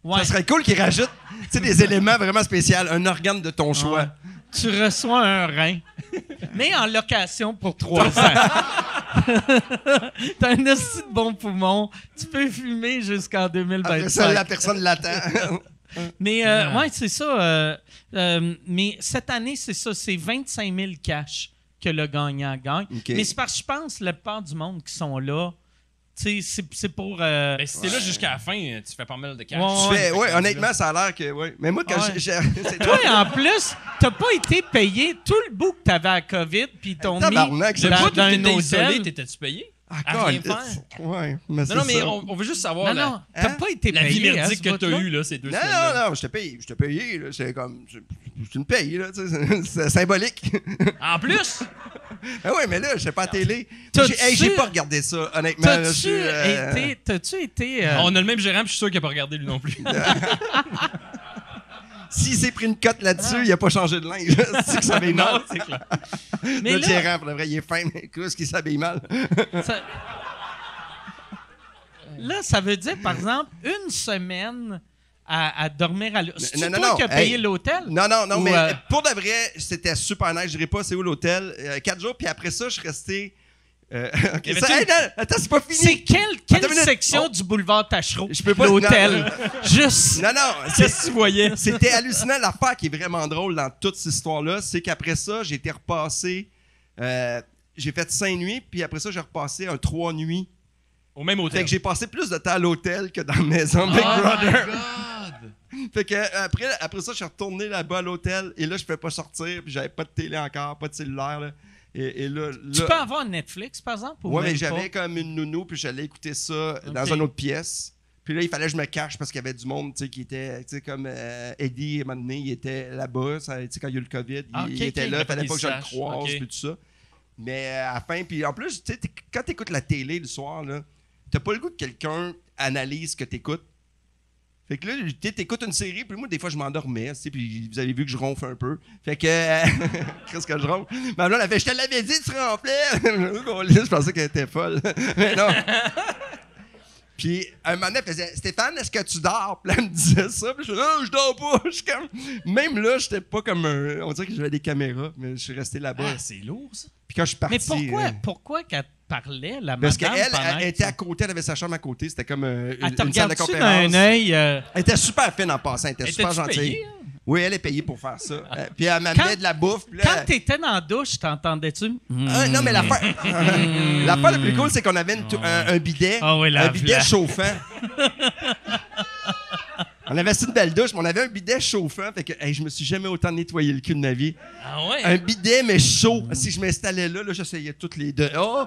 Ouais. Ça serait cool qu'ils rajoutent des éléments vraiment spéciaux. Un organe de ton choix. Tu reçois un rein, mais en location pour 3 ans. T'as un aussi de bon poumon. Tu peux fumer jusqu'en 2025. Après ça, la personne l'attend. Mais ouais, c'est ça. Mais cette année, c'est ça. C'est 25 000 cash que le gagnant gagne. OK. Mais c'est parce que je pense que la plupart du monde qui sont là, tu sais, c'est pour... Ben, si t'es là jusqu'à la fin, tu fais pas mal de cash. Ouais. Honnêtement, ça a l'air que... Ouais. Mais moi, quand Ouais. c'est Toi, en plus, t'as pas été payé tout le bout que t'avais à COVID, puis ils t'ont mis Tabarnak, c'est dans, pas dans un T'étais isolé, hôtel. t'étais-tu payé? Ah, à rien God, faire. Ouais, mais c'est Non, mais ça. on veut juste savoir Non, non, t'as Hein? pas été la payé. vie merdique que à ce t'as bout-là. eue là, ces 2 Non, semaines. non, je t'ai payé. Là. C'est comme... C'est une paye, là. Tu sais, c'est symbolique. En plus, Ah ouais, mais là, je sais pas à télé. T'as-tu- J'ai pas regardé ça, honnêtement. là, je suis, T'as-tu été... on a le même gérant, puis je suis sûr qu'il a pas regardé lui non plus. S'il s'est pris une cote là-dessus, il a pas changé de linge. C'est que ça m'énerve. Non, c'est clair. Mais Le là, tyran, pour de vrai, il est fin, mais qu'est-ce qu'il s'habille mal? ça... Là, ça veut dire, par exemple, une semaine à dormir à l'hôtel. C'est toi qui as payé l'hôtel? Non, Ou, mais pour de vrai, c'était super nice. Je dirais pas c'est où l'hôtel. 4 jours, puis après ça, je suis resté... OK, Y ça, avait-tu- non, attends, c'est pas fini. C'est quelle Attends une minute. section Oh. du boulevard Tachereau? Je peux pas- L'hôtel. Juste. Non, Qu'est-ce que tu voyais? c'était hallucinant. L'affaire qui est vraiment drôle dans toute cette histoire-là, c'est qu'après ça, j'ai été repassé... j'ai fait 5 nuits, puis après ça, j'ai repassé un 3 nuits. Au même Fait hôtel. que j'ai passé plus de temps à l'hôtel que dans la maison Big Brother. God! Fait que après ça, je suis retourné là-bas à l'hôtel, et là, je pouvais pas sortir, puis j'avais pas de télé encore, pas de cellulaire, là. Et là, Tu peux avoir Netflix, par exemple? Ou ouais, mais même j'avais pas? comme une nounou, puis j'allais écouter ça Ok. dans une autre pièce. Puis là, il fallait que je me cache parce qu'il y avait du monde, tu sais, qui était, tu sais, comme Eddie, à un moment donné, il était là-bas, tu sais, quand il y a eu le COVID, Ah, il ok, était ok. là, il fallait Qu'il pas que je le sache, croise, ok. puis tout ça. Mais à la fin, puis en plus, tu sais, quand t'écoutes la télé le soir, là, t'as pas le goût que quelqu'un analyse ce que t'écoutes. Fait que là, t'écoutes une série, puis moi, des fois, je m'endormais, tu sais, puis vous avez vu que je ronfle un peu. Fait que, qu'est-ce que je ronfle? Ma blonde, elle fait, je te l'avais dit, tu ronflais! Je pensais qu'elle était folle. Mais non. Puis, un moment donné, elle faisait, Stéphane, est-ce que tu dors? Puis là, elle me disait ça, puis je faisais, non, je dors pas. Je suis comme, même là, j'étais pas comme un. On dirait que j'avais des caméras, mais je suis resté là-bas. Ah, c'est lourd, ça. Puis quand je suis parti. Mais pourquoi qu'elle te parlait, la Parce madame, qu'elle, pendant elle que était tu- à côté, elle avait sa chambre à côté, c'était comme Elle te une salle de regarde-tu conférence. d'un œil? Elle était super fine en passant, elle était super Étais-tu gentille. payée, hein? Oui, elle est payée pour faire ça. Puis elle m'amenait Quand- de la bouffe. Puis là, Quand t'étais dans la douche, t'entendais-tu? Non, mais l'affaire la plus cool, c'est qu'on avait un bidet. Ah oui, un bidet la- chauffant. On avait assez une belle douche, mais on avait un bidet chauffant. Fait que hey, je me suis jamais autant nettoyé le cul de ma vie. Ah ouais? Un bidet, mais chaud. Si je m'installais là, j'essayais toutes les deux. Oh,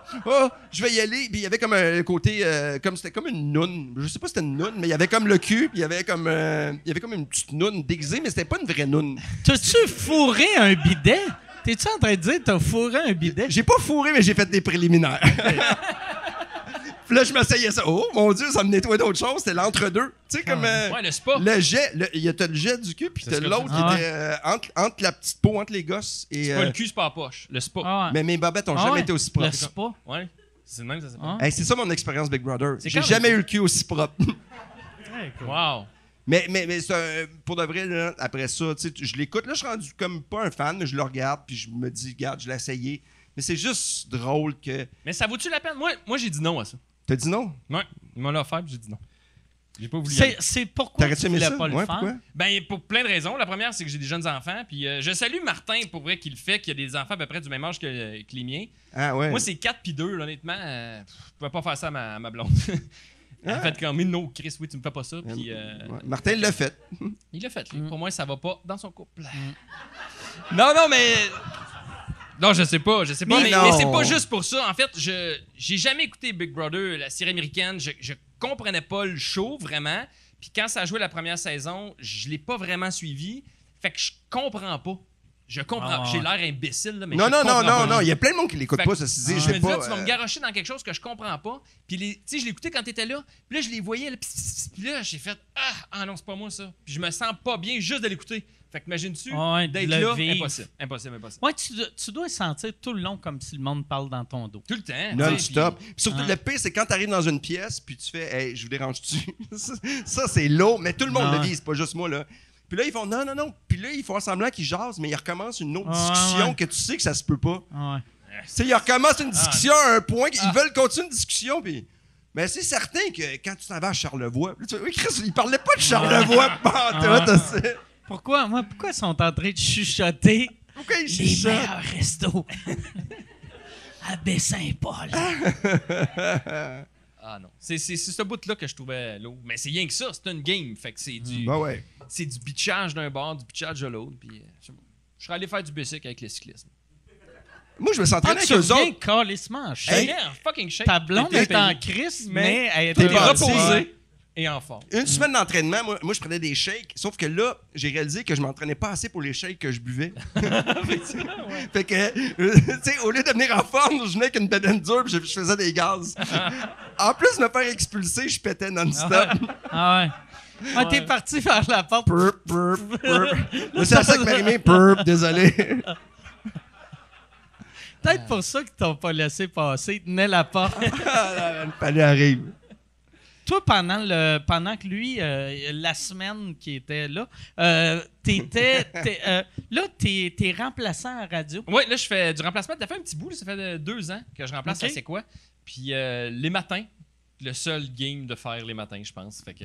je vais y aller. Puis il y avait comme un côté, comme c'était comme une noune. Je sais pas si c'était une noune, mais il y avait comme le cul. Puis il y avait comme une petite noune déguisée, mais c'était pas une vraie noune. T'as-tu fourré un bidet? T'es-tu en train de dire que t'as fourré un bidet? J'ai pas fourré, mais j'ai fait des préliminaires. Puis là, je m'essayais ça. Oh mon Dieu, ça me nettoie d'autres choses. C'était l'entre-deux. Tu sais, comme. Ouais, le spa. Le jet, il y a le jet du cul, puis C'est t'as ce que l'autre tu qui dis. était entre la petite peau, entre les gosses. Et, C'est pas le cul, c'est pas la poche. Le spa. Ah ouais. mais mes bobettes ont Ah jamais ouais. été aussi Le propres. spa. Ouais. C'est le même, ça s'appelle. Ah. Hey, c'est ça mon expérience Big Brother. C'est J'ai quand jamais même- eu le cul aussi propre. Wow. mais c'est pour de vrai, là, après ça, tu sais, je l'écoute. Là, je suis rendu comme pas un fan, mais je le regarde, puis je me dis, regarde, je l'ai essayé. Mais c'est juste drôle que. Mais ça vaut-tu la peine? Moi j'ai dit non à ça. T'as dit non? Ouais. Ils m'ont offert, puis j'ai dit non. J'ai pas voulu y aller. C'est pourquoi T'aurais-tu tu aimé voulais ça? pas le Ouais, faire? pourquoi? Ben, pour plein de raisons. La première, c'est que j'ai des jeunes enfants. Puis je salue Martin, pour vrai, qui le fait, qui a des enfants à peu près du même âge que les miens. Ah ouais. Moi, c'est 4 puis 2, honnêtement. Je pouvais pas faire ça à ma blonde. Elle a fait comme, non, Chris, oui, tu me fais pas ça. Puis Ouais. Martin l'a fait. il l'a fait, lui. Pour moi, ça va pas dans son couple. Non, mais. Non, je sais pas. Mais Mais non. c'est pas juste pour ça. En fait, j'ai jamais écouté Big Brother, la série américaine. Je comprenais pas le show, vraiment. Puis quand ça a joué la première saison, je l'ai pas vraiment suivi. Fait que je comprends pas. Je comprends. Ah, J'ai ouais. l'air imbécile, là, mais Non, je non, comprends non, pas. non. Il y a plein de monde qui l'écoute Fait pas, que ça se dit. je Je me vais disais, pas. tu vas me garocher dans quelque chose que je comprends pas. Puis, tu sais, je l'écoutais quand t'étais là. Puis là, je les voyais. Là, puis là, j'ai fait ah non, c'est pas moi ça. Puis je me sens pas bien juste de l'écouter. Fait que imagine-tu Ouais, de d'être le là. vivre. Impossible. Ouais, tu dois sentir tout le long comme si le monde parle dans ton dos. Tout le temps. Non-stop. tu sais, Puis surtout, Ouais. le pire, c'est quand tu arrives dans une pièce, puis tu fais, hey, je vous dérange-tu? Ça, c'est lourd, mais tout le monde Ouais. le vit, c'est pas juste moi, là. Puis là, ils font, non. Puis là, ils font semblant qu'ils jasent, mais ils recommencent une autre Ouais, discussion ouais. que tu sais que ça se peut pas. Ouais. Tu sais, ils recommencent une discussion à un point qu'ils veulent continuer une discussion, puis. Mais c'est certain que quand tu t'en vas à Charlevoix, là, tu fais, oui, Chris, ils parlaient pas de Charlevoix, pantoute, Pourquoi ils sont en train de chuchoter Pourquoi ils les chuchotent? meilleurs restos à Baie-Saint-Paul? Ah non. C'est ce bout-là que je trouvais lourd. Mais c'est rien que ça. C'est une game. Fait que c'est du. Ben ouais. C'est du bitchage d'un bord, du bitchage de l'autre. Puis je serais allé faire du bicycle avec le cyclisme. Moi, je me sentais Ah, avec tu eux viens autres. calissement en shape. Hey, J'étais en fucking shape. Ta blonde J'étais est en payé. crise, Mais mais elle t'es est T'es bâti. reposé et en forme. Une semaine d'entraînement, moi, je prenais des shakes. Sauf que là, j'ai réalisé que je m'entraînais pas assez pour les shakes que je buvais. Fait que, tu sais, au lieu de venir en forme, je venais avec une bedaine dure puis je faisais des gaz. En plus de me faire expulser, je pétais non-stop. Ah ouais. Ah, t'es parti vers la porte. Burp, burp, burp. Là, c'est à ça que Marimé, burp, désolé. Peut-être pour ça qu'ils t'ont pas laissé passer. Ils tenaient la porte. Le palais arrive. Toi, pendant que lui, la semaine qui était là, t'es remplaçant à radio. Oui, là, je fais du remplacement. Ça fait un petit bout. Là, ça fait 2 ans que je remplace Ok. à C'est quoi. Puis les matins, le seul game de faire les matins, je pense. Fait que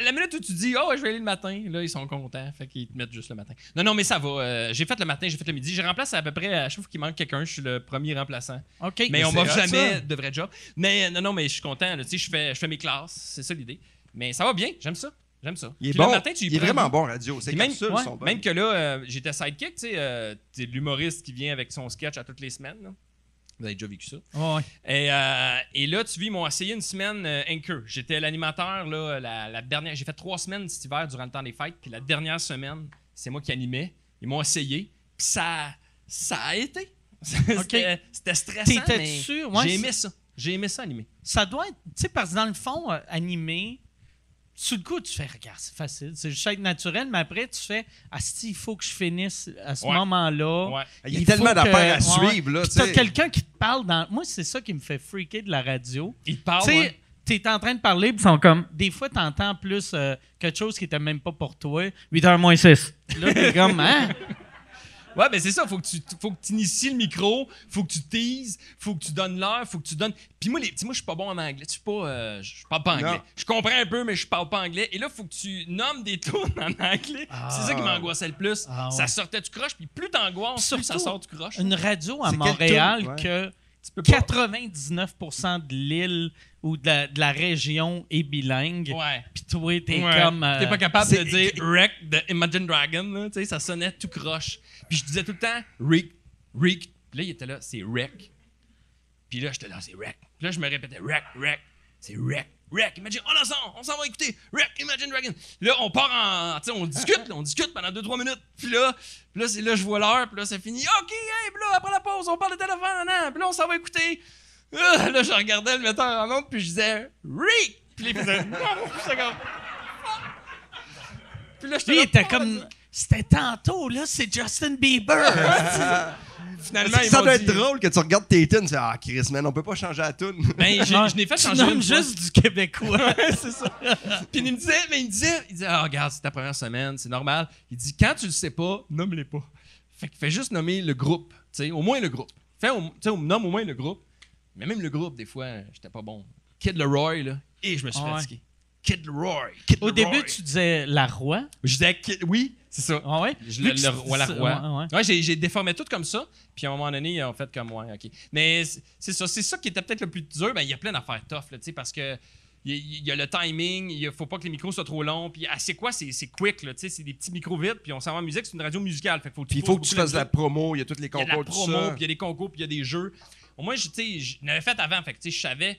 la minute où tu dis « Oh, je vais aller le matin », là, ils sont contents. Fait qu'ils te mettent juste le matin. Non, mais ça va. J'ai fait le matin, j'ai fait le midi. Je remplace à peu près à chaque fois qu'il manque quelqu'un. Je suis le premier remplaçant. OK. Mais on c'est m'offre hot, jamais ça. de vrai job. Mais non, mais je suis content. là. Tu sais, je fais mes classes. C'est ça l'idée. Mais ça va bien. J'aime ça. Il est Puis bon. le matin, tu y Il est prends vraiment goût. bon radio. Ses Puis même, capsules ouais, sont bonnes. Même que là, j'étais sidekick, tu sais, t'es l'humoriste qui vient avec son sketch à toutes les semaines. Là. Vous avez déjà vécu ça. Ouais. Et là, tu vois, ils m'ont essayé une semaine Anchor. J'étais l'animateur, là, la dernière. J'ai fait 3 semaines cet hiver durant le temps des fêtes. Puis la dernière semaine, c'est moi qui animais. Ils m'ont essayé. Puis ça a été. C'était stressant, mais T'étais-tu? Ouais, j'ai aimé ça. J'ai aimé ça animer. Ça doit être... Tu sais, parce que dans le fond, animé, sur le coup, tu fais « Regarde, c'est facile. C'est juste être naturel. » Mais après, tu fais « Asti, il faut que je finisse à ce Ouais. moment-là. Ouais. Il y a Il tellement faut d'affaires à que- ouais. suivre. Là, Puis tu t'as sais. quelqu'un qui te parle dans... Moi, c'est ça qui me fait freaker de la radio. Ils te parlent. Tu sais, ouais. t'es en train de parler, puis ils sont comme... Des fois, t'entends plus quelque chose qui était même pas pour toi. 8h moins 6. Là, t'es comme... Hein? Ouais, ben c'est ça. Faut que tu inities le micro, faut que tu teases, faut que tu donnes l'heure, faut que tu donnes. Puis moi, moi, je suis pas bon en anglais. Je parle pas anglais. Non. Je comprends un peu, mais je parle pas anglais. Et là, faut que tu nommes des tunes en anglais. C'est ça qui m'angoissait le plus. Ah, Ça ouais. sortait du croche, puis plus t'angoisses, plus ça Surtout, sort du croche. Une radio à C'est quel Montréal tune? Ouais. que Tu peux pas. 99% de l'île ou de la région est bilingue. Ouais. Puis toi, t'es Ouais. comme... T'es pas capable c'est- de dire Wreck de Imagine Dragon, là, tu sais, ça sonnait tout croche. Puis je disais tout le temps Rick. Puis là, il était là, c'est Wreck. Puis là, j'étais là, c'est Wreck. Puis là, je me répétais Wreck, c'est Wreck. Imagine, on s'en va écouter Wreck, Imagine Dragon. Là, on part en. Tu sais, on discute pendant 2-3 minutes. Puis là, c'est là, je vois l'heure. Puis là, ça finit. OK, hey, puis là, après la pause, on parle de téléphone. Puis là, on s'en va écouter. Là, je regardais le metteur en ondes, puis je disais Rick. Puis là, il faisait non. J'étais comme. Puis là, j'étais Lui, là, il était comme... C'était tantôt, là, c'est Justin Bieber. Finalement, ils Ça m'ont doit dit- être drôle que tu regardes tes tunes. Tu fais, ah, Chris, man, on peut pas changer la tune. Ben, je n'ai fait Tu changer nommes une fois. juste du québécois. C'est ça. Puis il me disait, ah, regarde, c'est ta première semaine, c'est normal. Il dit, quand tu le sais pas, nomme-les pas. Fait que fais juste nommer le groupe, tu sais, au moins le groupe. Nomme au moins le groupe. Mais même le groupe, des fois, j'étais pas bon. Kid Leroy, là, et je me suis Ah ouais. fatigué. Kid Leroy. Au début, tu disais la roi. Je disais, oui, c'est ça. Ah ouais? Le roi, la roi. Ouais, ouais. Ouais, j'ai déformé tout comme ça. Puis à un moment donné, ils ont fait comme, ouais, OK. Mais c'est ça qui était peut-être le plus dur. Ben, il y a plein d'affaires tough, là, tu sais, parce que il y a le timing, il faut pas que les micros soient trop longs. Puis c'est quoi? C'est quick, là, tu sais, c'est des petits micros vides. Puis on s'en va en musique, c'est une radio musicale. Fait que Puis il faut que tu fasses de la musique. promo. Il y a tous les Il y a de la concours, tout promo, ça. puis il y a des concours, puis il y a des jeux. Au moins, tu sais, je l'avais fait avant. Fait que, tu sais, je savais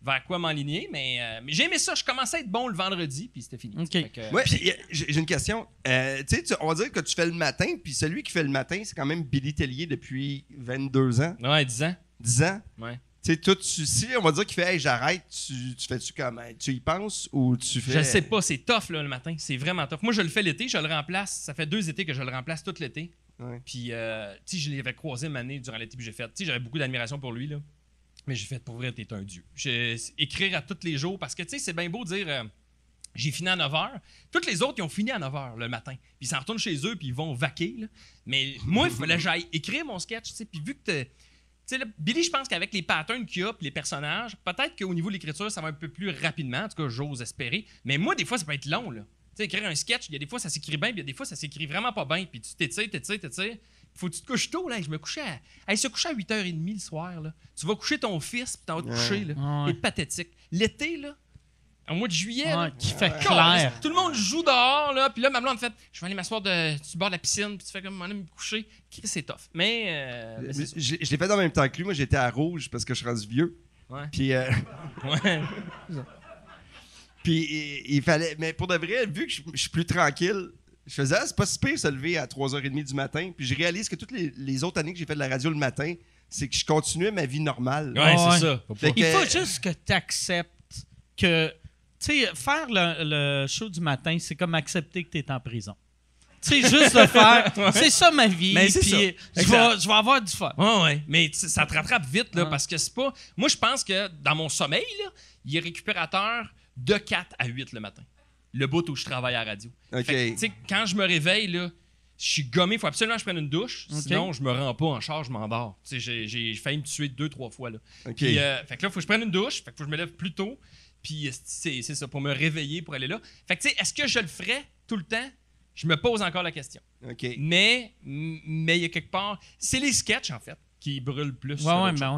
vers quoi m'enligner. Mais j'ai aimé ça. Je commençais à être bon le vendredi, puis c'était fini. OK. Fait que, Ouais, puis j'ai une question. Tu sais, on va dire que tu fais le matin, puis celui qui fait le matin, c'est quand même Billy Tellier depuis 22 ans, ouais, 10 ans. 10 ans. Ouais. Tu sais, toi, si on va dire qu'il fait, hey, j'arrête, tu fais-tu comment? Tu y penses ou tu fais. Je sais pas, c'est tough là, le matin. C'est vraiment tough. Moi, je le fais l'été, je le remplace. Ça fait 2 étés que je le remplace tout l'été. Ouais. Puis, tu sais, je l'avais croisé une année durant l'été, puis j'ai fait. Tu sais, j'avais beaucoup d'admiration pour lui, là. Mais j'ai fait, pour vrai, t'es un dieu. Écrire à tous les jours, parce que, tu sais, c'est bien beau de dire. J'ai fini à 9h. Toutes les autres, ils ont fini à 9h le matin. Puis ils s'en retournent chez eux, puis ils vont vaquer. Là. Mais moi, il fallait que j'aille écrire mon sketch. Tu sais, puis vu que tu sais, là, Billy, je pense qu'avec les patterns qu'il y a, puis les personnages, peut-être qu'au niveau de l'écriture, ça va un peu plus rapidement. En tout cas, j'ose espérer. Mais moi, des fois, ça peut être long. Là. Tu sais, écrire un sketch, il y a des fois, ça s'écrit bien, puis il y a des fois, ça s'écrit vraiment pas bien. Puis tu t'étires. Faut que tu te couches tôt. Là. Je me couchais il se couchait à 8h30 le soir. Là. Tu vas coucher ton fils, puis t'en vas te coucher. Là. Ouais. C'est pathétique. L'été, là, au mois de juillet, là, Ouais, qui fait Caliste, clair. tout le monde joue dehors, là. Puis là, ma blonde fait, je vais aller m'asseoir du bord de la piscine, puis tu fais comme, m'en aller me coucher. C'est tough. Mais c'est ça. Je l'ai fait en même temps que lui. Moi, j'étais à Rouge parce que je suis rendu vieux. Ouais. Puis, Ouais. puis il fallait. Mais pour de vrai, vu que je suis plus tranquille, je faisais, c'est pas si pire se lever à 3h30 du matin. Puis je réalise que toutes les autres années que j'ai fait de la radio le matin, c'est que je continuais ma vie normale. Ouais, Ouais. c'est ça. Fait que- Il faut juste que tu acceptes que, tu sais, faire le show du matin, c'est comme accepter que tu es en prison. Tu Tu sais, juste de faire, c'est ça ma vie, Mais c'est puis ça. je vais avoir du fun. Ouais. Mais ça te rattrape vite, là, parce que c'est pas... Moi, je pense que dans mon sommeil, là, il est récupérateur de 4 à 8 le matin. Le bout où je travaille à la radio. OK. Fait que, tu sais, quand je me réveille, là, je suis gommé. Il faut absolument que je prenne une douche. OK. Sinon, je me rends pas en charge, je m'endors. Tu sais, j'ai failli me tuer 2-3 fois, là. OK. Puis, fait que là, il faut que je prenne une douche. Fait que faut que je me lève plus tôt. Puis, c'est ça, pour me réveiller, pour aller là. Fait que, tu sais, est-ce que je le ferais tout le temps? Je me pose encore la question. OK. Mais il y a quelque part... C'est les sketchs, en fait, qui brûlent plus. Ouais, ouais, que mais d'autres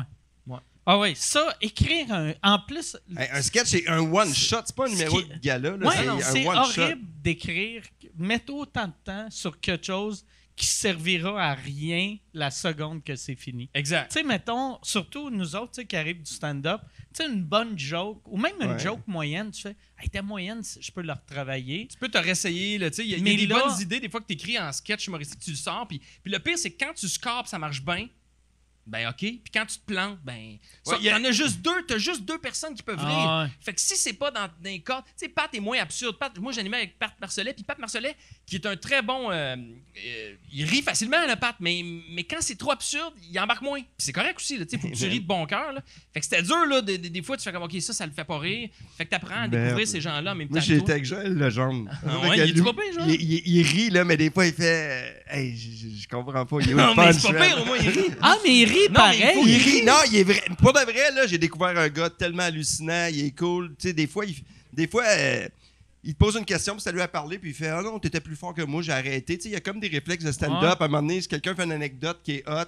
ouais. Ouais. Ah ouais, ça, écrire en plus... Hey, un sketch, c'est un one-shot. C'est pas un numéro de gala. Là, Ouais, c'est c'est un one-shot. horrible d'écrire, mettre autant de temps sur quelque chose qui servira à rien la seconde que c'est fini. Exact. Tu sais, mettons, surtout nous autres tu sais, qui arrivent du stand-up, tu sais, une bonne joke, ou même une Ouais. joke moyenne, tu fais « Hey, ta moyenne, je peux la retravailler. Tu peux te réessayer, là, tu sais, il y a Mais des là- bonnes idées, des fois que tu écris en sketch humoristique, tu le sors, puis le pire, c'est que quand tu scores ça marche bien, ben OK, puis quand tu te plantes, ben... Ouais, t'en as juste deux, t'as juste 2 personnes qui peuvent rire. Ah ouais. Fait que si c'est pas dans les cordes... Tu sais, Pat est moins absurde. Moi, j'animais avec Pat Marcelet, puis Pat Marcelet, qui est un très bon... il rit facilement, le Pat, mais quand c'est trop absurde, il embarque moins. Puis c'est correct aussi, là, tu sais, faut que tu ris de bon cœur, là. Fait que c'était dur, là, des fois, tu fais comme, OK, ça le fait pas rire. Fait que t'apprends à découvrir ces gens-là en même temps Moi, que j'ai toi. été avec Joël Legendre. Ah Fait ouais, que il est-tu pas pire, Joël? il rit, là, mais des fois, il fait Hey, je comprends pas. Il est où Non, le mais punch, c'est pas man? pire, au moins, il rit. Ah, mais il rit Non, mais pareil. il faut- Il rit. Non, il est vrai. Pour de vrai, là, j'ai découvert un gars tellement hallucinant. Il est cool. Tu sais, des fois, il te pose une question, puis ça lui a parlé, puis il fait « Ah non, t'étais plus fort que moi, j'ai arrêté. » Tu sais, il y a comme des réflexes de stand-up. Ouais. À un moment donné, si quelqu'un fait une anecdote qui est hot,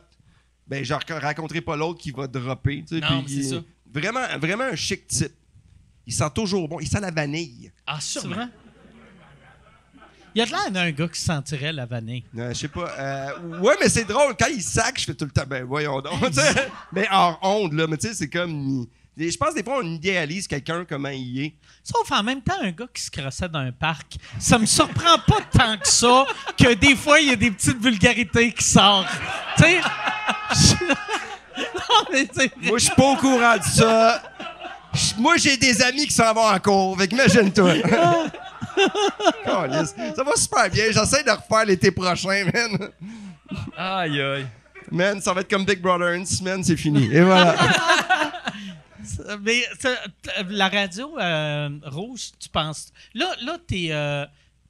ben, je raconterai pas l'autre qui va dropper. Tu sais, Non, puis mais c'est il est ça. Vraiment un chic type. Il sent toujours bon. Il sent la vanille. Ah, C'est sûrement. vrai? Il y a de l'air d'un gars qui sentirait la vanille. Je sais pas. Ouais, mais c'est drôle. Quand il sac, je fais tout le temps, ben voyons donc. Tu sais. Mais hors onde, là. Mais tu sais, c'est comme... Je pense des fois, on idéalise quelqu'un comment il est. Sauf en même temps, un gars qui se crossait dans un parc. Ça me surprend pas tant que ça que des fois, il y a des petites vulgarités qui sortent. Tu sais? Non, mais tu sais... Moi, je suis pas au courant de ça. Moi, j'ai des amis qui s'en vont en cours. Fait qu'imagine-toi. Calisse. Ça va super bien. J'essaie de refaire l'été prochain, man. Aïe, aïe. Man, ça va être comme Big Brother. Une semaine, c'est fini. Et voilà. Mais la radio rouge, tu penses... Là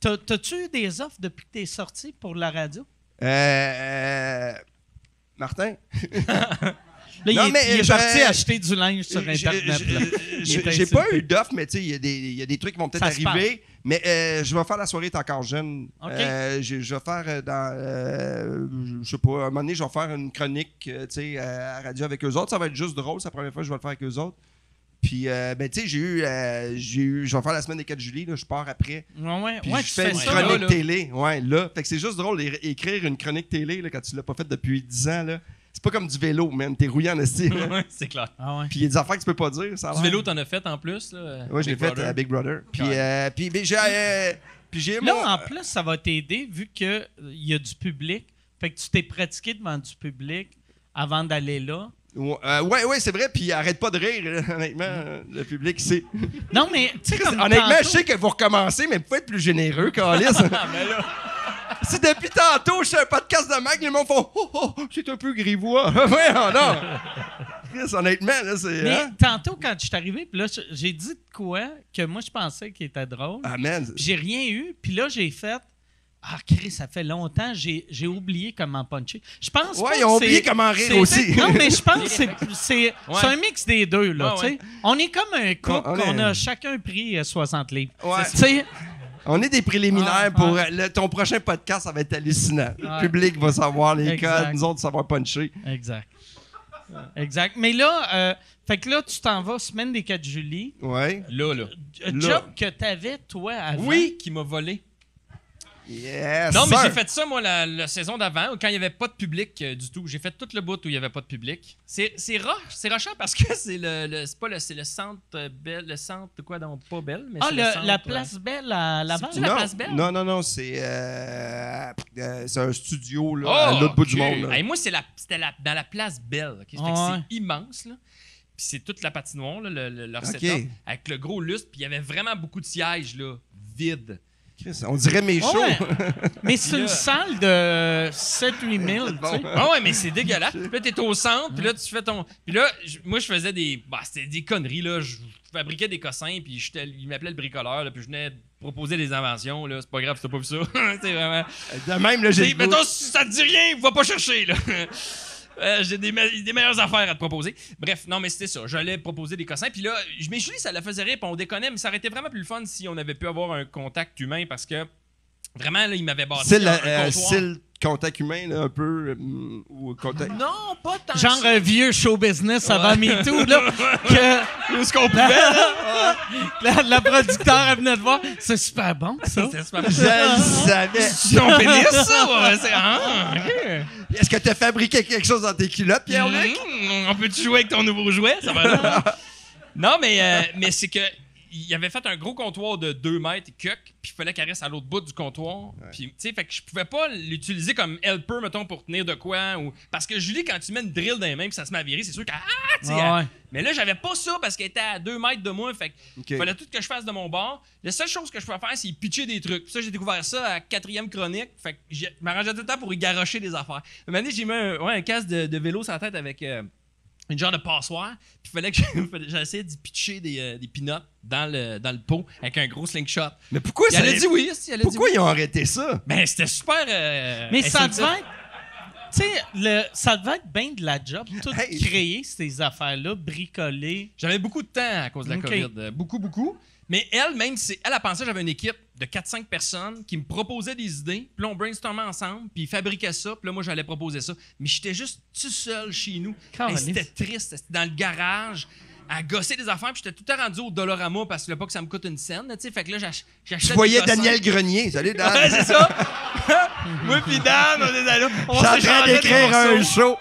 t'as-tu eu des offres depuis que t'es sorti pour la radio? Martin? Là, Non, il mais est je- parti acheter du linge sur Internet. là. Il est J'ai pas insulté. eu d'offre, mais tu sais, il y a des trucs qui vont peut-être Ça se arriver. Mais je vais faire la soirée T'es encore jeune. OK. Je vais faire je sais pas, à un moment donné, je vais faire une chronique tu sais, à radio avec eux autres. Ça va être juste drôle. C'est la première fois que je vais le faire avec eux autres. Puis, ben, tu sais, je vais faire la semaine des 4 juillet. Là, je pars après. Ouais, Puis ouais, je tu fais fais une ça, chronique là. télé. Ouais, là. Fait que c'est juste drôle d'écrire une chronique télé là, quand tu l'as pas faite depuis 10 ans. Là. C'est pas comme du vélo, man. T'es rouillant en esti. là. Ouais, c'est clair. Ah ouais. Puis il y a des affaires que tu peux pas dire. Ça a Du l'air. vélo, t'en as fait en plus, là? Ouais, je l'ai Big fait Brother. à Big Brother. Puis, Ouais. puis j'ai Là, mon- en plus, ça va t'aider vu qu'il y a du public. Fait que tu t'es pratiqué devant du public avant d'aller là. Ouais, c'est vrai. Puis arrête pas de rire, là, honnêtement. Le public, c'est. Non, mais tu sais, comme Honnêtement, tantôt- je sais que vous recommencez, mais vous pouvez être plus généreux, Calis. Ah, mais là... Si depuis tantôt, je fais un podcast de Mac, les gens font oh, c'est un peu grivois. Ouais, non. Chris, honnêtement, là, c'est. Mais hein? tantôt, quand je suis arrivé, puis là, j'ai dit de quoi que moi, je pensais qu'il était drôle. Ah, man. Puis j'ai rien eu. Puis là, j'ai fait... Ah, Chris, ça fait longtemps, j'ai oublié comment puncher. Je pense Ouais, pas ils ont que oublié c'est- comment rire c'est- aussi. Non, mais je pense que c'est Ouais. un mix des deux, là, Ouais, tu sais. ouais. On est comme un couple On est- qu'on a chacun pris 60 livres. Ouais. Tu sais, On est des préliminaires Ah, pour. ouais. Ton prochain podcast, ça va être hallucinant. Le Ouais. public va savoir les Exact. codes, nous autres, savoir puncher. exact. Exact. Mais là, fait que là, tu t'en vas semaine des 4 juillet. Ouais. Là. Un Là. job que t'avais, toi, avant. Oui, qui m'a volé. Yes. Non, mais sir. j'ai fait ça, moi, la saison d'avant, quand il n'y avait pas de public du tout. J'ai fait tout le bout où il n'y avait pas de public. C'est rochant parce que c'est c'est le centre Belle, le centre de quoi donc pas Belle, mais Ah, c'est le centre, la place Belle à Laval? C'est-tu la place Belle? Non, c'est un studio là, à l'autre bout du ok. monde. là. Hey, moi, c'était dans la place Belle. ok? Fait que Ouais. c'est immense, là. Puis c'est toute la patinoire, là, leur Ok. setup, avec le gros lustre. Puis il y avait vraiment beaucoup de sièges, là, vides. Chris, on dirait mes shows. Ouais. Mais c'est une salle de 7-8 000, tu sais. Ah ouais, mais c'est dégueulasse. Puis là, t'es au centre, puis là, tu fais ton... Puis là, moi, je faisais des... Bah, c'était des conneries, là. Je fabriquais des cossins, puis il m'appelait le bricoleur, là, puis je venais proposer des inventions, là. C'est pas grave si t'as pas vu ça. C'est vraiment... De même, là, j'ai... Mettons, si ça te dit rien, va pas chercher, là. J'ai des meilleures affaires à te proposer. Bref, non, mais c'était ça. J'allais proposer des cossins. Puis là, mais Julie, ça la faisait rire, puis on déconnait, mais ça aurait été vraiment plus le fun si on avait pu avoir un contact humain, parce que vraiment, là, il m'avait bâti C'est un comptoir. le contact humain, là, un peu. Ou contact... Non, pas tant. Genre un vieux show business avant MeToo, là. Que Où est-ce qu'on pouvait, là? la producteur elle venait de voir. C'est super bon, ça. C'était super. Je le savais. C'est ton pénis, ça? Ouais, OK. Est-ce que tu as fabriqué quelque chose dans tes culottes, Pierre-Luc? On peut-tu jouer avec ton nouveau jouet? Ça va là? Non, mais c'est que il avait fait un gros comptoir de 2 mètres et puis il fallait qu'elle reste à l'autre bout du comptoir. Puis, tu sais, fait que je pouvais pas l'utiliser comme helper, mettons, pour tenir de quoi. Parce que Julie, quand tu mets une drill dans les mains puis ça se met à virer, c'est sûr qu'elle... tu sais, Ouais. Mais là, j'avais pas ça parce qu'elle était à 2 mètres de moi. Fait que Ok. fallait tout que je fasse de mon bord. La seule chose que je pouvais faire, c'est pitcher des trucs. Puis ça, j'ai découvert ça à 4e chronique. Fait que je m'arrangeais tout le temps pour y garrocher des affaires. Un moment donné, j'ai mis un casque de vélo sur la tête avec... une genre de passoire, puis fallait que j'essayais d'y pitcher des pinottes dans le pot avec un gros slingshot. Mais pourquoi Elle a dit oui. Pourquoi ils ont arrêté ça? Ben, c'était super. Mais ça insultant. devait être. Tu sais, ça devait être bien de la job, tout Hey. créer ces affaires-là, bricoler. J'avais beaucoup de temps à cause de la Ok. COVID. Beaucoup. Mais elle, même si elle a pensé que j'avais une équipe de 4-5 personnes qui me proposaient des idées, puis là, on brainstormait ensemble, puis ils fabriquaient ça, puis là, moi, j'allais proposer ça. Mais j'étais juste tout seul chez nous. Calme. Hey, c'était triste. C'était dans le garage, à gosser des affaires, puis j'étais tout le temps rendu au Dollarama parce que là, pas que ça me coûte une scène, tu sais. Fait que là, j'achetais Tu des voyais cossins. Daniel Grenier. Salut, Dan. Ouais, c'est ça. Moi puis Dan, on est là. Je suis en train d'écrire un show.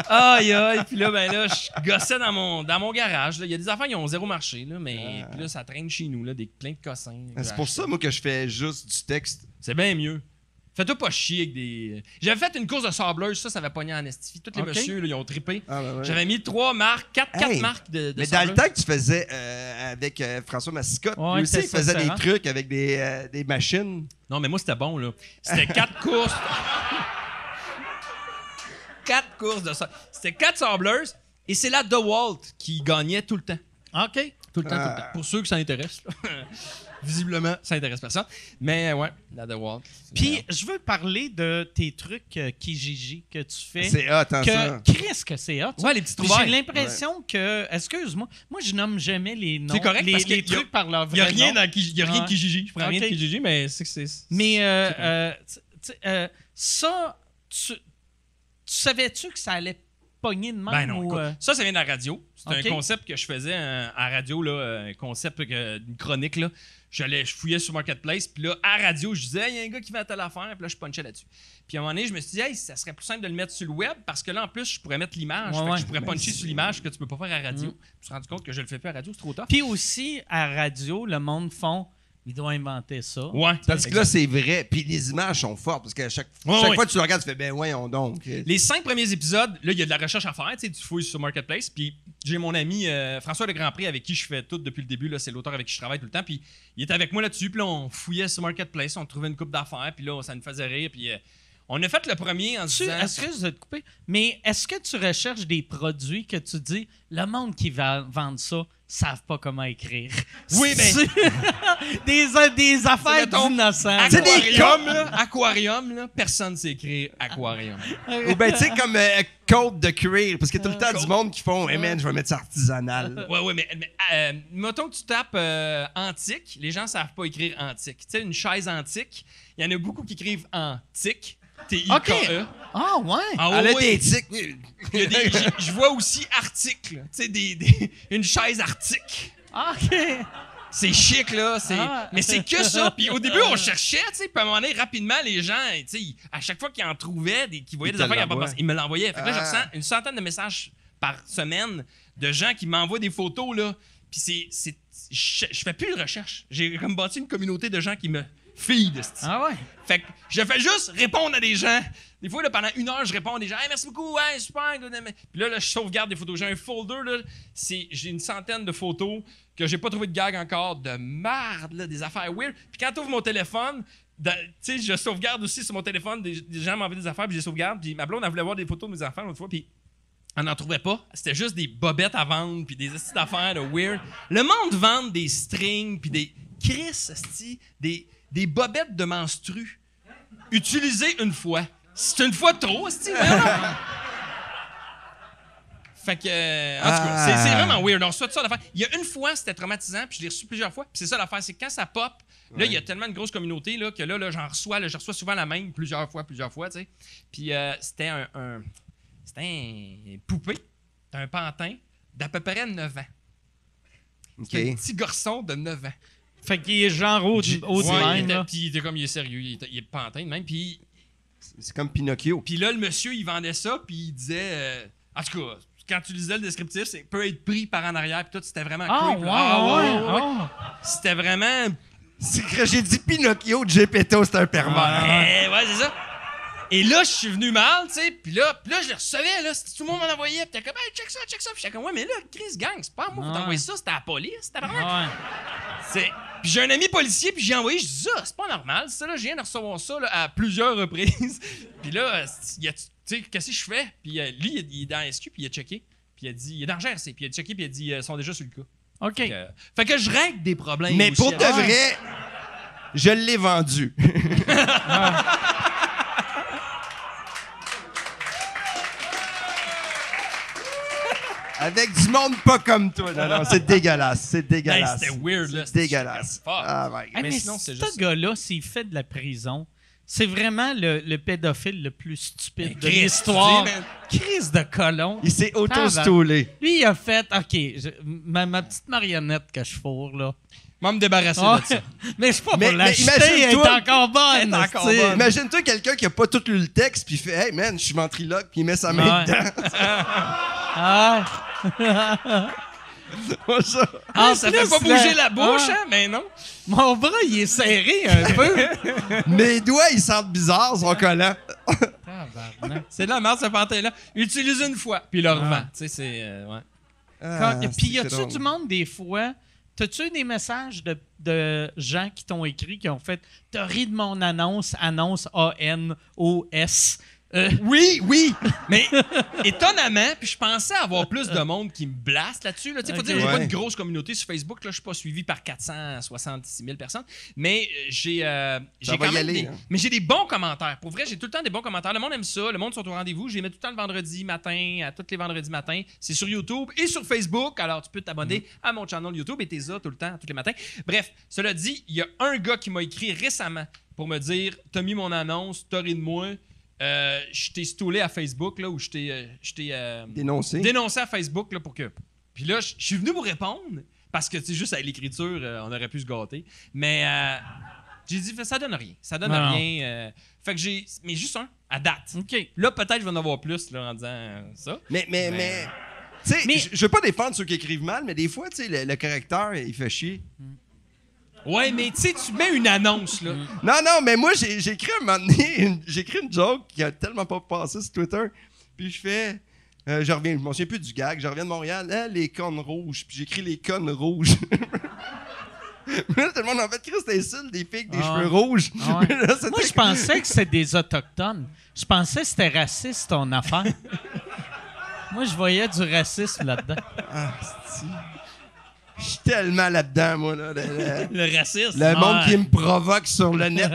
Aïe, puis là, ben là, je gossais dans mon garage. Là. Il y a des affaires qui ont zéro marché, là, mais puis là, ça traîne chez nous, là, plein de cossins. C'est pour ça, moi, que je fais juste du texte. C'est bien mieux. Fais-toi pas chier avec des... J'avais fait une course de sableuse, ça avait pogné en estifie. Tous les Ok. messieurs, là, ils ont trippé. Ah, ben ouais. J'avais mis 3 marques, 4 Hey, marques de Mais dans le sableuse. temps que tu faisais avec François Massicotte, Ouais, lui aussi, il c'était faisait des différent. trucs avec des machines. Non, mais moi, c'était bon, là. C'était 4 courses. 4 courses de ça. C'était 4 sableuses et c'est la DeWalt qui gagnait tout le temps. OK. Tout le temps. Pour ceux que ça intéresse. là. Visiblement, ça intéresse personne. Mais ouais, la DeWalt. Puis, je veux parler de tes trucs Kijiji que tu fais. C'est hot, hein, ça. Qu'est-ce que c'est hot? ça? Ouais, les petites Puis trouvailles. j'ai l'impression que... Excuse-moi, moi, je nomme jamais les noms. C'est correct, les, parce que les y a- trucs par leur Il n'y a vrai rien nom. y a rien de Ouais. Kijiji. Je prends rien de Ok. Kijiji, mais c'est que c'est. Mais c'est correct. ça, tu savais-tu que ça allait pogner de même? Ben non, ou, écoute, ça vient de la radio. C'est Ok. un concept que je faisais à radio, là, un concept, une chronique. Là. Je fouillais sur Marketplace, puis là, à radio, je disais, il y a un gars qui va à telle affaire, puis là, je punchais là-dessus. Puis à un moment donné, je me suis dit, hey, ça serait plus simple de le mettre sur le web, parce que là, en plus, je pourrais mettre l'image. Ouais, Fait que ouais. je pourrais puncher sur l'image que tu peux pas faire à radio. Je me suis rendu compte que je le fais plus à radio, c'est trop tard. Puis aussi, à radio, le monde font... Il doit inventer ça. Ouais. Parce que là, c'est vrai. Puis les images sont fortes. Parce que chaque Ouais. fois que tu le regardes, tu fais, ben voyons donc. Les 5 premiers épisodes, là, il y a de la recherche à faire. Tu sais, tu fouilles sur Marketplace. Puis j'ai mon ami François Le Grand Prix avec qui je fais tout depuis le début. Là, c'est l'auteur avec qui je travaille tout le temps. Puis il était avec moi là-dessus. Puis là, on fouillait sur Marketplace. On trouvait une coupe d'affaires. Puis là, ça nous faisait rire. Puis on a fait le premier en se disant. Excuse de te couper, mais est-ce que tu recherches des produits que tu dis, le monde qui va vendre ça, savent pas comment écrire? Oui, ben- des affaires mettons, d'innocents. C'est des Aquarium, là, aquarium, là, personne sait écrire aquarium. Ou ben, tu sais, comme côte de cuir. Parce qu'il y a tout le temps du monde qui font, hey man, je vais mettre ça artisanal. Ouais, mais mettons que tu tapes antique, les gens savent pas écrire antique. Tu sais, une chaise antique, il y en a beaucoup qui écrivent antique. T-I-K-E. Ah, ouais. Ah, Elle a ouais. des tics. Il y a je vois aussi article. Tu sais, une chaise arctique. Ah, OK. C'est chic, là. Ah. Mais c'est que ça. Puis au début, on cherchait, tu sais. Puis à un moment donné, rapidement, les gens, tu sais, à chaque fois qu'ils en trouvaient, qu'ils voyaient Ils des te affaires qui n'avaient pas l'envoient. passé, ils me l'envoyaient. Fait que là, je Ah. ressens une centaine de messages par semaine de gens qui m'envoient des photos, là. Puis je fais plus de recherche. J'ai comme bâti une communauté de gens qui me feed. esti. Ah ouais? Fait que je fais juste répondre à des gens. Des fois, là, pendant 1 heure, je réponds à des gens. Hey, merci beaucoup, ouais, super. Puis là, je sauvegarde des photos. J'ai un folder, là. J'ai une centaine de photos que j'ai pas trouvé de gag encore, de marde, là, des affaires weird. Puis quand tu ouvres mon téléphone, tu sais, je sauvegarde aussi sur mon téléphone. Des gens m'envoient des affaires, puis je les sauvegarde. Puis ma blonde, elle voulait voir des photos de mes enfants l'autre fois, puis on n'en trouvait pas. C'était juste des bobettes à vendre, puis des petites affaires de weird. Le monde vend des strings, puis des Chris, esti, des bobettes de menstrues utilisées une fois. C'est une fois de trop, esti. Fait que, en tout cas, c'est vraiment weird. On reçoit tout ça d'affaires. Il y a une fois, c'était traumatisant, puis je l'ai reçu plusieurs fois. Puis c'est ça l'affaire, c'est que quand ça pop, là, il y a tellement une grosse communauté là, que là, je reçois souvent la même plusieurs fois, tu sais. Puis c'était un poupée, un pantin d'à peu près 9 ans. OK. Un petit garçon de 9 ans. Fait qu'il est genre au Ouais, même, là. puis il était comme, il est sérieux, il est pantin de même. Puis C'est comme Pinocchio. là, le monsieur, il vendait ça, puis il disait... en tout cas, quand tu lisais le descriptif, c'est peut être pris par en arrière, puis tout, c'était vraiment creep. Ouais. C'était vraiment... C'est que j'ai dit Pinocchio, Gepetto, c'est un pervers. Ouais, c'est ça. Et là, je suis venu mal, tu sais, puis là, je le recevais, là, tout le monde m'en envoyait, puis t'es comme, hey, check ça, puis j'étais comme, ouais, mais là, Chris Gang, c'est pas à moi, vous t'envoyer ça, c'était à la police, c'était vraiment... Ouais. Puis j'ai un ami policier, puis j'ai envoyé, je dis ça, c'est pas normal, ça, là, je viens de recevoir ça, là, à plusieurs reprises. Puis là, tu sais, qu'est-ce que je fais? Puis lui, il est dans la SQ, puis il a checké, puis il a dit, il est dans GRC, puis il a checké, puis il a dit, ils sont déjà sur le cas. OK. Fait que je règle des problèmes. Mais aussi, pour de vrai, je l'ai vendu. Avec du monde pas comme toi. Non, c'est dégueulasse. C'est dégueulasse. C'était weird, là. C'est dégueulasse. Fuck. Ah, my God. Hey, mais sinon, c'est ce juste- gars-là, s'il fait de la prison, c'est vraiment le pédophile le plus stupide de Chris, l'histoire. tu dis, man. Chris de colon. Il s'est auto-stoulé. Lui, il a fait, OK, ma petite marionnette que je fourre, là. Moi, me débarrasser Ah, de ça. mais c'est pas Mais- pour mais l'acheter, elle est imagine-toi- encore bonne. Elle est encore tu sais. bonne. Imagine-toi quelqu'un qui a pas tout lu le texte puis il fait Hey man, je suis ventriloque puis il met sa main Ouais. dedans. Ah, Pas ça. en Ça plus, fait pas bouger là, la bouche, ah, hein, mais non. Mon bras, il est serré un peu. Mes doigts, ils sentent bizarre, ils sont collants. Tabarnak. C'est de la merde, ce pantin-là. Utilise une fois, puis le revend. Tu sais, c'est... ouais. Puis y a-tu du monde, des fois... T'as-tu eu des messages de gens qui t'ont écrit, qui ont fait « T'as ri de mon annonce A-N-O-S. Oui, mais étonnamment, puis je pensais avoir plus de monde qui me blaste là-dessus. Là. Faut Ok. dire que j'ai pas Ouais. une grosse communauté sur Facebook. Là, je suis pas suivi par 466 000 personnes, mais j'ai Ça va quand y même aller, des, hein. mais j'ai des bons commentaires. Pour vrai, j'ai tout le temps des bons commentaires. Le monde aime ça. Le monde sont au rendez-vous. Je les mets tout le temps le vendredi matin, à tous les vendredis matin. C'est sur YouTube et sur Facebook. Alors, tu peux t'abonner à mon channel YouTube et t'es là tout le temps, tous les matins. Bref, cela dit, il y a un gars qui m'a écrit récemment pour me dire « T'as mis mon annonce, t'as ri de moi. Je t'ai stoulé à Facebook, là, ou je t'ai Dénoncé. dénoncé à Facebook là, pour que... Puis là, je suis venu vous répondre, parce que, tu sais, juste avec l'écriture, on aurait pu se gâter. Mais j'ai dit, ça donne rien. Ça donne Non. rien. Fait que j'ai... Mais juste un, à date. OK. Là, peut-être je vais en avoir plus là, en disant ça. Mais tu sais, Mais- je veux pas défendre ceux qui écrivent mal, mais des fois, tu sais, le correcteur, il fait chier. Ouais, mais tu sais, tu mets une annonce, là. Non, mais moi, j'ai écrit un moment donné, j'ai écrit une joke qui a tellement pas passé sur Twitter. Puis je fais, je m'en souviens plus du gag, je reviens de Montréal, les connes rouges. Puis j'écris les connes rouges. Mais là, tout le monde, en fait, Chris, c'était insulte des filles avec des Ah cheveux ouais. rouges. Ah ouais. Mais là, c'était Moi, je pensais que c'était des Autochtones. Je pensais que c'était raciste, ton affaire. Moi, je voyais du racisme là-dedans. Ah, c'est-tu. Je suis tellement là-dedans, moi. Là, Le racisme. le monde Ouais. qui me provoque sur le net.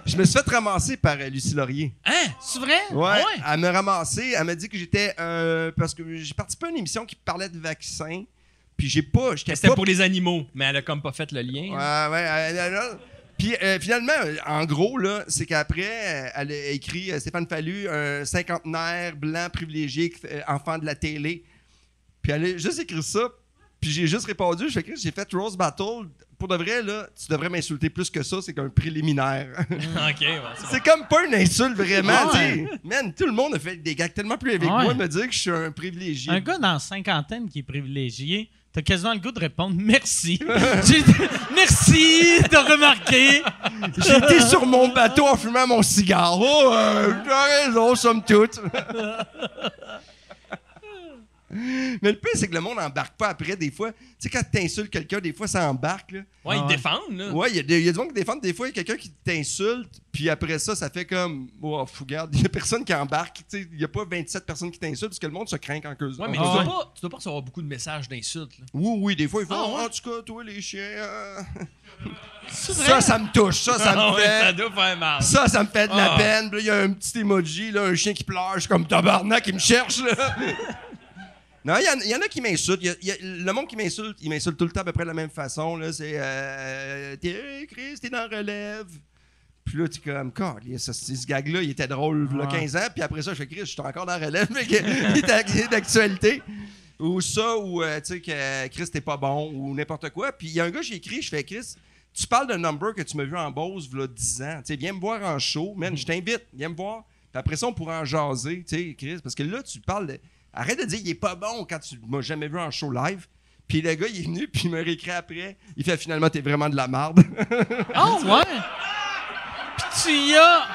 Je me suis fait ramasser par Lucie Laurier. Hein? C'est vrai? Ouais, elle m'a ramassé. Elle m'a dit que j'étais... parce que j'ai participé à une émission qui parlait de vaccins. Puis j'étais C'était pas... pour les animaux, mais elle a comme pas fait le lien. Ouais. Puis finalement, en gros, là, c'est qu'après, elle a écrit Stéphane Fallu, un cinquantenaire blanc privilégié, enfant de la télé. Puis elle a juste écrit ça. Puis j'ai juste répondu, j'ai fait Rose Battle. Pour de vrai, là, tu devrais m'insulter plus que ça, c'est qu'un préliminaire. OK, ouais, c'est C'est comme pas une insulte vraiment, Ouais. tu sais. Man, tout le monde a fait des gags tellement plus avec Ouais. moi de me dire que je suis un privilégié. Un gars dans la cinquantaine qui est privilégié, T'as quasiment le goût de répondre merci. Merci de remarquer. J'étais sur mon bateau en fumant mon cigare. Oh, t'as raison, somme toute. Mais le pire, c'est que le monde n'embarque pas après, des fois. Tu sais, quand t'insultes quelqu'un, des fois, ça embarque, là. Ouais, ils défendent, là. Ouais, il y a du monde qui défendent. Des fois, il y a quelqu'un qui t'insulte, puis après ça fait comme... Oh, regarde, il y a personne qui embarque. Tu sais, il n'y a pas 27 personnes qui t'insultent, parce que le monde se craint quand eux. Ouais, mais tu dois pas recevoir beaucoup de messages d'insultes, là. Oui, des fois, ils font... ouais? En tout cas, toi, les chiens... C'est vrai? Ça me touche. Ça me fait... Ça doit faire mal. Ça me fait de la peine. Puis là, il y a un petit emoji, là, un chien qui pleure. Je suis comme tabarnak, il me cherche, là. Non, il y en a qui m'insultent. Le monde qui m'insulte, il m'insulte tout le temps à peu près de la même façon. Là. C'est Chris, t'es dans la relève. Puis là, tu es comme, ce gag-là, il était drôle il y a 15 ans. Puis après ça, je fais Chris, je suis encore dans la relève, mais il est d'actualité. Ou ça, ou tu sais, que Chris, t'es pas bon, ou n'importe quoi. Puis il y a un gars, j'ai écrit, je fais Chris, tu parles d'un number que tu m'as vu en Beauce, il y a 10 ans. Tu sais, viens me voir en show, man, je t'invite, viens me voir. Puis après ça, on pourra en jaser, tu sais, Chris. Parce que là, tu parles de. Arrête de dire il est pas bon quand tu m'as jamais vu en show live. Puis le gars, il est venu, puis il m'a réécrit après. Il fait finalement, t'es vraiment de la marde. Oh, ouais! Puis tu y as...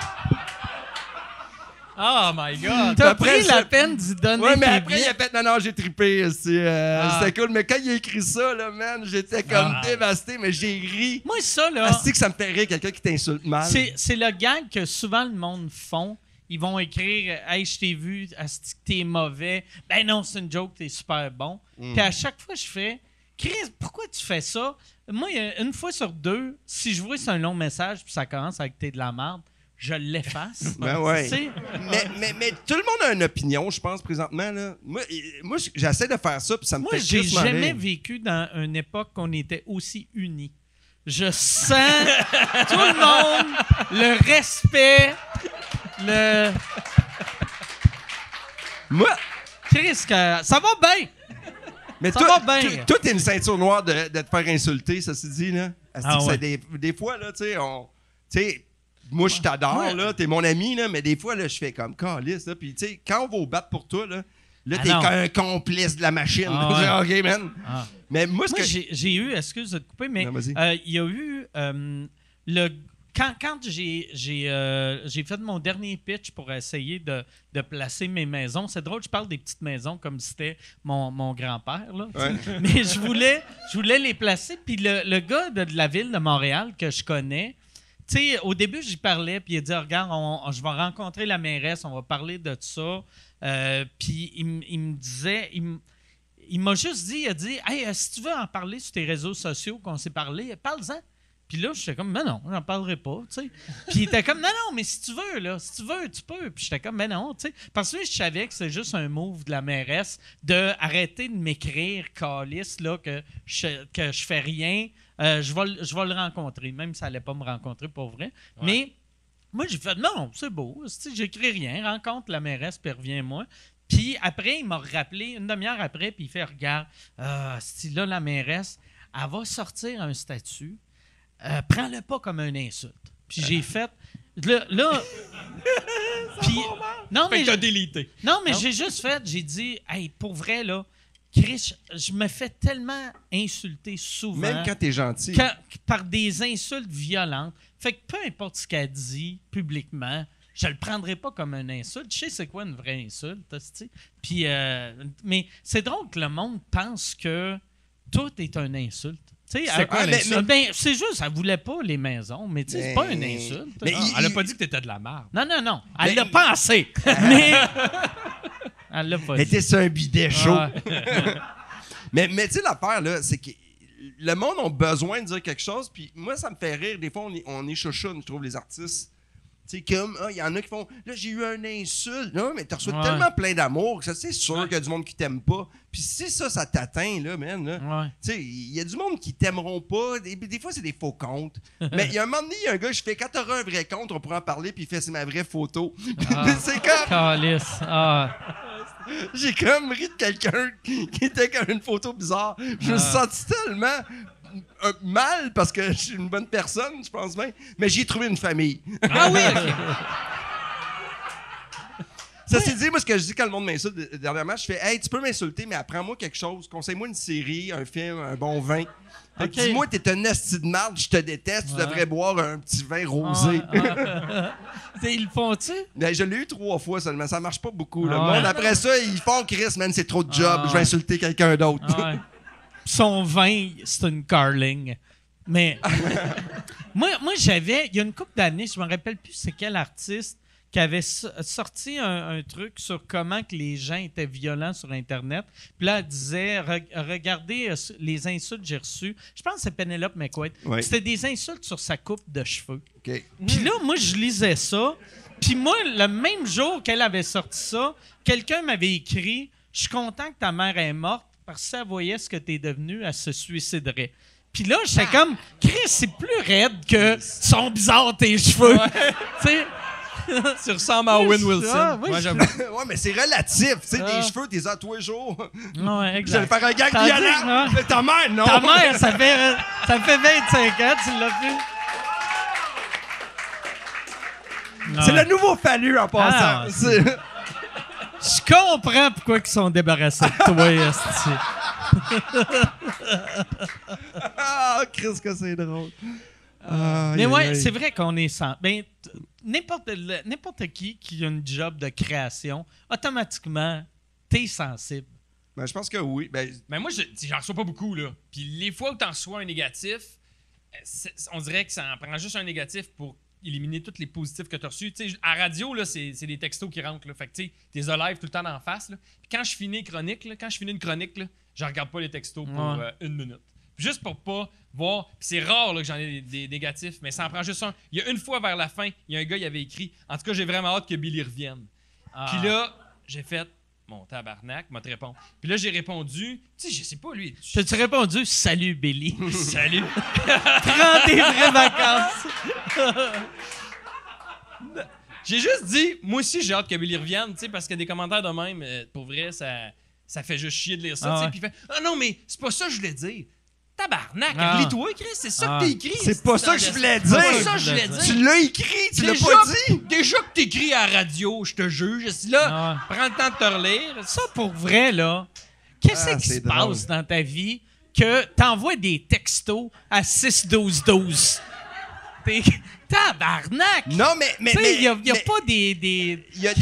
Oh my God! T'as Après pris ça- la peine d'y donner Ouais, mais tes après, il billets. a fait non, j'ai trippé. C'était cool. Mais quand il a écrit ça, là, man, j'étais comme dévasté, mais j'ai ri. Moi, ça, là, Asti que ça me fait rire, quelqu'un qui t'insulte mal. c'est le gag que souvent le monde font. Ils vont écrire « Hey, je t'ai vu, asti que t'es mauvais. » Ben non, c'est une joke, t'es super bon. Puis à chaque fois, je fais « Chris, pourquoi tu fais ça? » Moi, une fois sur deux, si je vois que c'est un long message puis ça commence avec « T'es de la merde », je l'efface. Ben ouais. Tu sais? Mais tout le monde a une opinion, je pense, présentement. Là. Moi, j'essaie de faire ça, puis ça me Moi, fait j'ai crissement jamais rire. vécu dans une époque qu'on était aussi unis. Je sens tout le monde, le respect, le... Moi, Chris, que ça va bien! mais Ça toi, va bien. toi, t'es une ceinture noire de te faire insulter, ça se dit, là. Asti Ah que ouais. des fois, là, tu sais, moi, je t'adore, là, t'es mon ami, là, mais des fois, là, je fais comme calice, là, puis tu sais, quand on va au battre pour toi, là, Ah t'es non. un complice de la machine. Ah ouais. OK, man. Ah. Mais moi, Moi, j'ai eu, excuse de te couper, mais Non, vas-y. il y a eu quand j'ai fait mon dernier pitch pour essayer de placer mes maisons, c'est drôle, je parle des petites maisons comme si c'était mon grand-père, là, tu sais. Ouais. Mais je voulais les placer, puis le gars de la ville de Montréal que je connais, tu sais, au début, j'y parlais, puis il a dit, regarde, je vais rencontrer la mairesse, on va parler de ça. Puis il me disait, il m'a juste dit, il a dit, hey, si tu veux en parler sur tes réseaux sociaux qu'on s'est parlé, parle-en. Puis là, j'étais comme, mais non, j'en parlerai pas, tu sais. Puis il était comme, non, mais si tu veux, là, si tu veux, tu peux. Puis j'étais comme, mais non, tu sais. Parce que je savais que c'est juste un move de la mairesse de arrêter de m'écrire, calice, là, que je fais rien. Je vais le rencontrer, même si ça allait pas me rencontrer pour vrai. Ouais. Mais moi, j'ai fait, non, c'est beau, j'écris rien, rencontre la mairesse, puis reviens-moi. Puis après, il m'a rappelé, une demi-heure après, puis il fait, regarde, là, la mairesse, elle va sortir un statut. Prends-le pas comme une insulte. Puis j'ai fait. Là. Puis. Non, mais. T'as délité. Non, mais j'ai juste fait. J'ai dit, hey, pour vrai, là, Chris, je me fais tellement insulter souvent. Même quand t'es gentil. Par des insultes violentes. Fait que peu importe ce qu'elle dit publiquement, je le prendrai pas comme une insulte. Je sais c'est quoi une vraie insulte, tu sais. Puis. Mais c'est drôle que le monde pense que tout est une insulte. C'est quoi l'insulte? C'est juste, elle voulait pas les maisons, mais c'est pas une insulte. Mais elle a pas dit que t'étais de la merde. Non. Elle l'a pensé. Mais. Elle l'a pas dit. était sur un bidet chaud. Ouais. mais tu sais, l'affaire, là, c'est que le monde a besoin de dire quelque chose, puis moi, ça me fait rire. Des fois, on est chouchoune, je trouve, les artistes. Tu sais, comme, il y en a qui font, là, j'ai eu un insulte. Non, mais t'as reçu tellement plein d'amour que ça, c'est sûr qu'il y a du monde qui t'aime pas. Puis si ça t'atteint, là, man, là, tu sais, il y a du monde qui t'aimeront pas. Des fois, c'est des faux comptes. Mais il y a un moment donné, il y a un gars, je fais, quand t'auras un vrai compte, on pourra en parler, puis il fait, c'est ma vraie photo. C'est comme... Calice. J'ai comme ri de quelqu'un qui était comme une photo bizarre. Je me suis senti tellement... mal parce que je suis une bonne personne, je pense bien. Mais j'ai trouvé une famille. Ah oui, OK. Ça s'est dit, moi, ce que je dis quand le monde m'insulte dernièrement, je fais « Hey, tu peux m'insulter, mais apprends-moi quelque chose. Conseille-moi une série, un film, un bon vin. » Fait que dis-moi, t'es un esti de marde, je te déteste, tu devrais boire un petit vin rosé. Ils le font-tu? Ben, je l'ai eu 3 fois seulement, ça marche pas beaucoup. Le monde, après ça, ils font « Chris, man, c'est trop de job, je vais insulter quelqu'un d'autre. » Son vin, c'est une Carling. Mais moi j'avais, il y a une couple d'années, je me rappelle plus c'est quel artiste qui avait sorti un truc sur comment que les gens étaient violents sur Internet. Puis là, elle disait, regardez les insultes que j'ai reçues. Je pense que c'est Penelope McQuaid. Oui. C'était des insultes sur sa coupe de cheveux. OK. Puis là, moi, je lisais ça. Puis moi, le même jour qu'elle avait sorti ça, quelqu'un m'avait écrit « Je suis content que ta mère est morte parce que si elle voyait ce que t'es devenu, elle se suiciderait. » Puis là, j'étais comme « Chris, c'est plus raide que « sont bizarres tes cheveux. » Tu sais? Tu ressembles à Owen Wilson. Oui, Moi, j'aime. Ouais, mais c'est relatif. Tu sais, des cheveux, t'es à tous les jours. Ouais, exact. J'allais faire un gag violent. Mais ta mère, non. Ta mère, ça fait 25 ans, tu l'as vu. C'est le nouveau Fallu en passant. Ah, je comprends pourquoi ils sont débarrassés de toi, esti. Ah, Chris, que c'est drôle. Mais ouais, c'est vrai qu'on est sans. Ben, n'importe qui a une job de création, automatiquement, t'es sensible. Ben, je pense que oui. Ben, Mais moi, j'en reçois pas beaucoup, là. Puis les fois où t'en reçois un négatif, on dirait que ça en prend juste un négatif pour éliminer tous les positifs que tu as reçus. Tu sais, à radio, là, c'est des textos qui rentrent. Là. Fait que tu sais, t'es live tout le temps d'en face. Là. Puis quand je finis une chronique, là, je regarde pas les textos pour 1 minute. Juste pour pas voir. Puis c'est rare là, que j'en ai des négatifs, mais ça en prend juste un. Il y a une fois vers la fin, il y a un gars qui avait écrit « En tout cas, j'ai vraiment hâte que Billy revienne. » Puis là, j'ai fait « Mon tabarnak, m'a te répondre. » Puis là, j'ai répondu, tu sais, je sais pas, lui. T'as-tu répondu « Salut, Billy. » Salut. Prends tes vraies vacances. J'ai juste dit, moi aussi, j'ai hâte que Billy revienne, tu sais, parce que des commentaires de même, pour vrai, ça fait juste chier de lire ça, tu sais. Puis il fait « Ah non, mais c'est pas ça que je voulais dire. » Tabarnak, lis-toi, Chris, c'est ça que t'as écrit. c'est pas ça que je voulais dire. C'est pas ça que je voulais dire. Tu l'as écrit, tu l'as pas dit. Déjà que t'écris à la radio, je te juge. Là, prends le temps de te relire. Ça, pour vrai, là, qu'est-ce qui se passe dans ta vie que t'envoies des textos à 6-12-12? T'es tabarnak! Non, mais il y a pas des il y a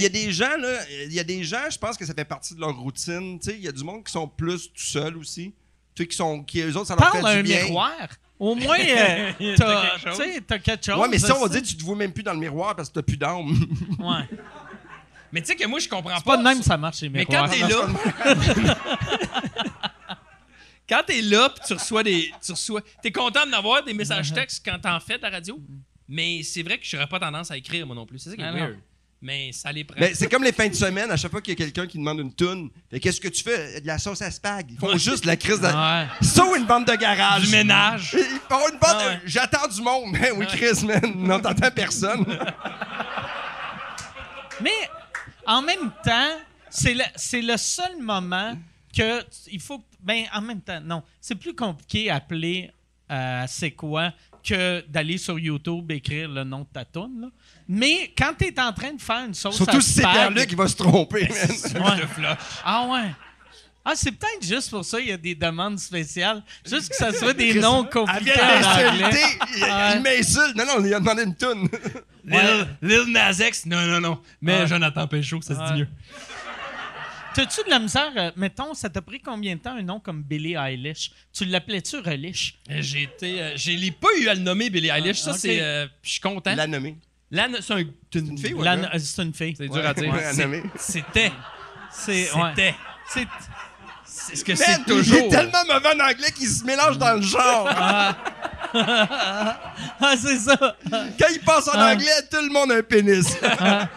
des gens là, je pense que ça fait partie de leur routine, tu sais, il y a du monde qui sont plus tout seuls aussi. Tu sais qui eux autres ça leur fait parle du un bien. miroir. Au moins t'as quelque chose. Ouais, mais ça on va dire tu te vois même plus dans le miroir parce que t'as plus d'âme. Ouais. Mais tu sais que moi je comprends pas. C'est pas de même ça marche les miroirs. Mais quand t'es là quand t'es là pis tu reçois t'es content d'avoir des messages textes quand t'en fais de la radio, mais c'est vrai que j'aurais pas tendance à écrire moi non plus. C'est ça qui est weird. Mais ça les prend. Ben, c'est comme les fins de semaine, à chaque fois qu'il y a quelqu'un qui demande une toune. Qu'est-ce que tu fais? De la sauce à spag. Ils font juste la crise de. So, une bande de garage. Du ménage. Ils font une bande de. J'attends du monde. Ben oui, Chris, man. Non, t'entends personne. Mais en même temps, c'est le seul moment que il faut. Ben, en même temps, non. C'est plus compliqué à appeler c'est quoi que d'aller sur YouTube écrire le nom de ta toune, là. Mais quand tu es en train de faire une sauce surtout à si c'est spag... Pierre-Luc qui va se tromper, man. Ah ouais. Ah, c'est peut-être juste pour ça qu'il y a des demandes spéciales. Juste que ça soit des noms compliqués en anglais. Il m'insulte. Non, il a demandé une toune. Lil Nas X, non. Mais Jonathan Péchaud, ça se dit mieux. T'as-tu de la misère? Mettons, ça t'a pris combien de temps un nom comme Billie Eilish? Tu l'appelais-tu Relish? Je l'ai pas eu à le nommer Billie Eilish. Ça, c'est... je suis content. La nommer. C'est une fille ou c'est une fille. C'est dur à dire. C'était. C'est ce que c'est toujours. Il est tellement mauvais en anglais qu'il se mélange dans le genre. C'est ça. Quand il passe en anglais, tout le monde a un pénis.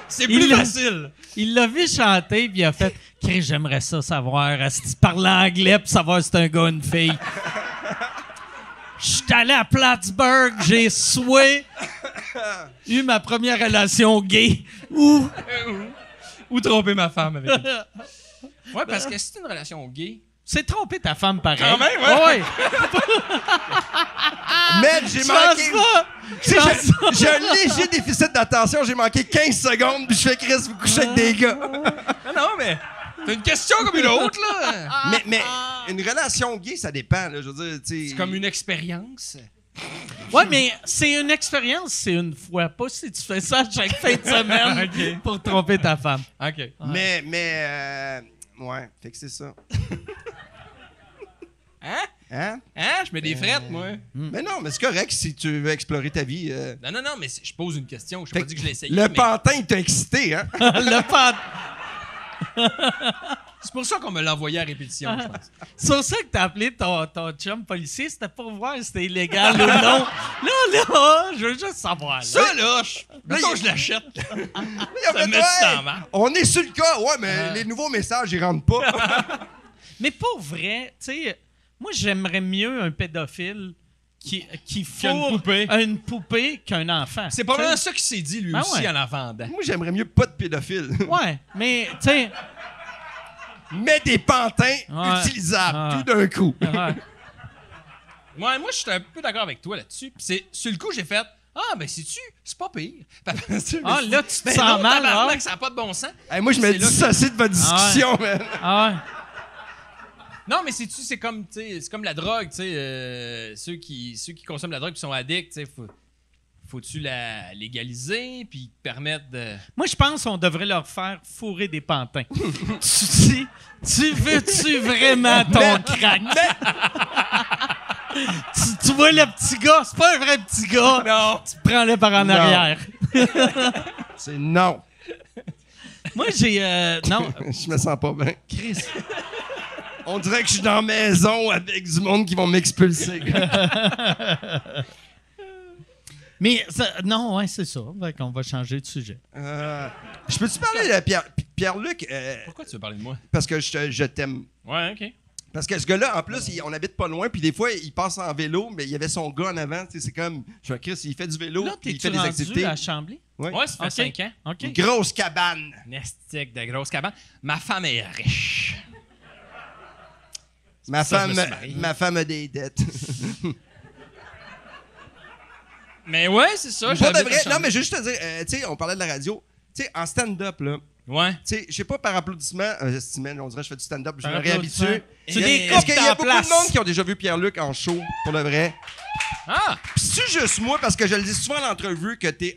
C'est plus facile. Il l'a vu chanter puis il a fait « Chris, j'aimerais ça savoir si tu parles anglais pour savoir si c'est un gars ou une fille. » Je suis allé à Plattsburgh, j'ai eu ma première relation gay. Ou tromper ma femme avec lui. Ouais, parce que si c'est une relation gay, C'est tromper ta femme pareil. Quand même, ouais. Ouais. Mais j'ai manqué. Tu sais, Chance pas. j'ai un léger déficit d'attention. J'ai manqué 15 secondes, puis je fais Chris, vous couchez avec des gars. Non, mais c'est une question comme une autre, là. Mais une relation gay, ça dépend. Là, je veux dire, tu sais. C'est comme une expérience. Ouais, mais c'est une expérience, c'est une fois. Pas si tu fais ça chaque fin de semaine pour tromper ta femme. OK. Mais ouais, fait que c'est ça. Hein? Hein? Hein? Je mets des frettes, moi. Mais non, mais c'est correct si tu veux explorer ta vie. Non, mais je pose une question. Je Fait pas dit que je l'ai essayé. Le mais pantin, il t'a excité, hein? Le pan... c'est pour ça qu'on me l'a envoyé à répétition, je pense. C'est pour ça que t'as appelé ton chum policier, c'était pour voir si c'était illégal ou non. Là, je veux juste savoir. Là. Ça, là, mettons, je l'achète. Ça me met du temps, man. On est sur le cas, ouais, mais les nouveaux messages, ils rentrent pas. Mais pour vrai, tu sais, moi, j'aimerais mieux un pédophile qui Qu'une fourre poupée. une poupée qu'un enfant. C'est pas Tu sais. vraiment ça qu'il s'est dit, lui Ben aussi, ouais. en la vendant. Moi, j'aimerais mieux pas de pédophile. Ouais, mais, tu sais... Mais des pantins Ouais. utilisables, Ouais. tout d'un coup. ouais. Ouais, moi, je suis un peu d'accord avec toi là-dessus. Puis c'est sur le coup, j'ai fait ben, c'est pas pire. Puis après ça, je me Ah, suis dit, là, tu te ben sens non, mal, tabarnak, hein? ça n'a pas de bon sens. Hey, moi, je me C'est là que- dissocie de votre discussion, man. Ah ouais. Non, mais c'est comme, tu sais, c'est comme la drogue, tu sais. Ceux qui consomment la drogue et sont addicts, tu sais, faut-tu la légaliser puis permettre de. Moi, je pense qu'on devrait leur faire fourrer des pantins. tu veux-tu vraiment ton crack? tu vois le petit gars, c'est pas un vrai petit gars. Non! Tu prends-le par en Non. arrière. C'est non. Moi, j'ai... non, Je me sens pas bien. Chris. On dirait que je suis dans la maison avec du monde qui vont m'expulser. Mais, non, ouais, c'est ça. Fait qu'on va changer de sujet. Je peux-tu parler de Pierre-Luc? Pourquoi tu veux parler de moi? Parce que je t'aime. Ouais, OK. Parce que ce gars-là, en plus, on habite pas loin, puis des fois, il passe en vélo, mais il y avait son gars en avant. Tu sais, c'est comme, je vois Chris, il fait du vélo, Là, puis il t'es-tu fait des rendu activités. à Chambly? Ouais. Ouais, ça fait 5 ans. OK. Une grosse cabane. Nestique de grosse cabane. Ma femme est riche. Ma Ça, je femme, me suis marié. ma femme a des dettes. Mais ouais, c'est ça. Pas de j'habite vrai. à Chambly. Non, mais je veux juste te dire, tu sais, on parlait de la radio. Tu sais, en stand-up, là, Ouais. tu sais, je sais pas par applaudissement, on dirait que je fais du stand-up, je Par me applaudissement. réhabitue. Tu Et- découpes Est-ce qu'il y a ta beaucoup place. de monde qui ont déjà vu Pierre-Luc en show, pour le vrai? Ah! Pis c'est juste moi, parce que je le dis souvent à l'entrevue, que t'es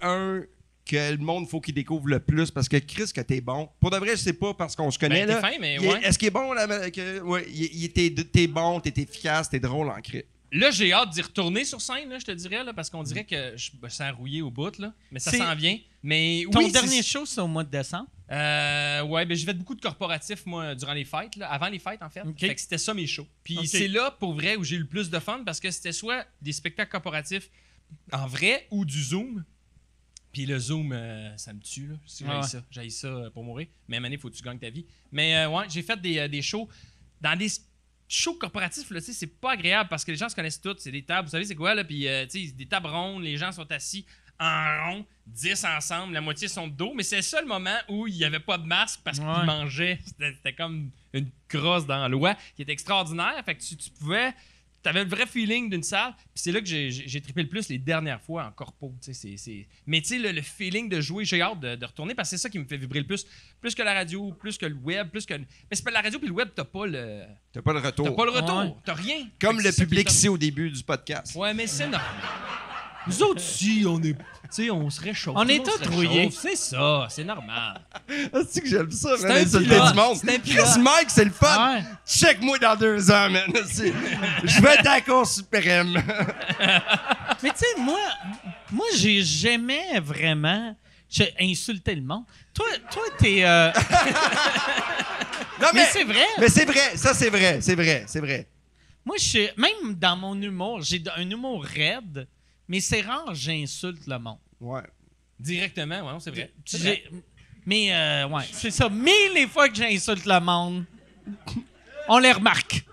que le monde faut qu'il découvre le plus, parce que Chris, que t'es bon. Pour de vrai, je sais pas parce qu'on se connaît, Ben, là. t'es fin, mais Il est- ouais. Est-ce qu'il est bon, là? Ouais, t'es bon, t'es efficace, t'es drôle en cri. Là, j'ai hâte d'y retourner sur scène, là, je te dirais, là, parce qu'on dirait que je me sens rouillé au bout, là. Mais ça C'est- s'en vient. Mais Ton oui, dernier show, c'est au mois de décembre. Ouais, ben j'ai fait beaucoup de corporatifs, moi, durant les fêtes, là, avant les fêtes, en fait. Ok. Fait que c'était ça mes shows. Puis Ok. c'est là, pour vrai, où j'ai eu le plus de fun, parce que c'était soit des spectacles corporatifs en vrai ou du Zoom. Puis le Zoom, ça me tue, là. Si Ah ouais. j'haïs ça pour mourir. Mais à un moment donné, faut que tu gagnes ta vie. Mais ouais, j'ai fait des shows dans des shows corporatifs, là, tu sais, c'est pas agréable parce que les gens se connaissent tous. C'est des tables, vous savez, c'est quoi, là? Puis, tu sais, des tables rondes, les gens sont assis en rond, 10 ensemble, la moitié sont de dos. Mais c'est le seul moment où il n'y avait pas de masque parce qu'ils Ouais. mangeaient. C'était comme une crosse dans l'oie qui était extraordinaire. Fait que tu pouvais. T'avais le vrai feeling d'une salle. Puis c'est là que j'ai trippé le plus les dernières fois en corpo. Tu sais, Mais tu sais, le feeling de jouer, j'ai hâte de retourner parce que c'est ça qui me fait vibrer le plus. Plus que la radio, plus que le web, plus que. Mais c'est pas la radio puis le web, t'as pas le. T'as pas le retour. T'as pas le retour. Ouais. T'as rien. Comme Fait que le c'est ça qui public est ici au début du podcast. Ouais, mais c'est normal. Nous autres, si, on est. Tu sais, on se réchauffe. On est Tout le monde tous se rouillés. réchauffe. C'est ça, c'est normal. C'est que j'aime ça, C'est man, un insulter pilote. du monde. C'est un pilote. Chris Mike, c'est le fun. Ouais. Check-moi dans 2 ans, man. Je vais être à la Cour suprême. Mais tu sais, moi, j'ai jamais vraiment insulté le monde. Toi, t'es... Non, mais c'est vrai. Mais c'est vrai. Ça, c'est vrai. C'est vrai. C'est vrai. Moi, même dans mon humour, j'ai un humour raide, mais c'est rare que j'insulte le monde. Ouais. Directement, ouais, non, c'est vrai. C'est J'ai- vrai. Mais, ouais, c'est ça. Mais les fois que j'insulte le monde, on les remarque.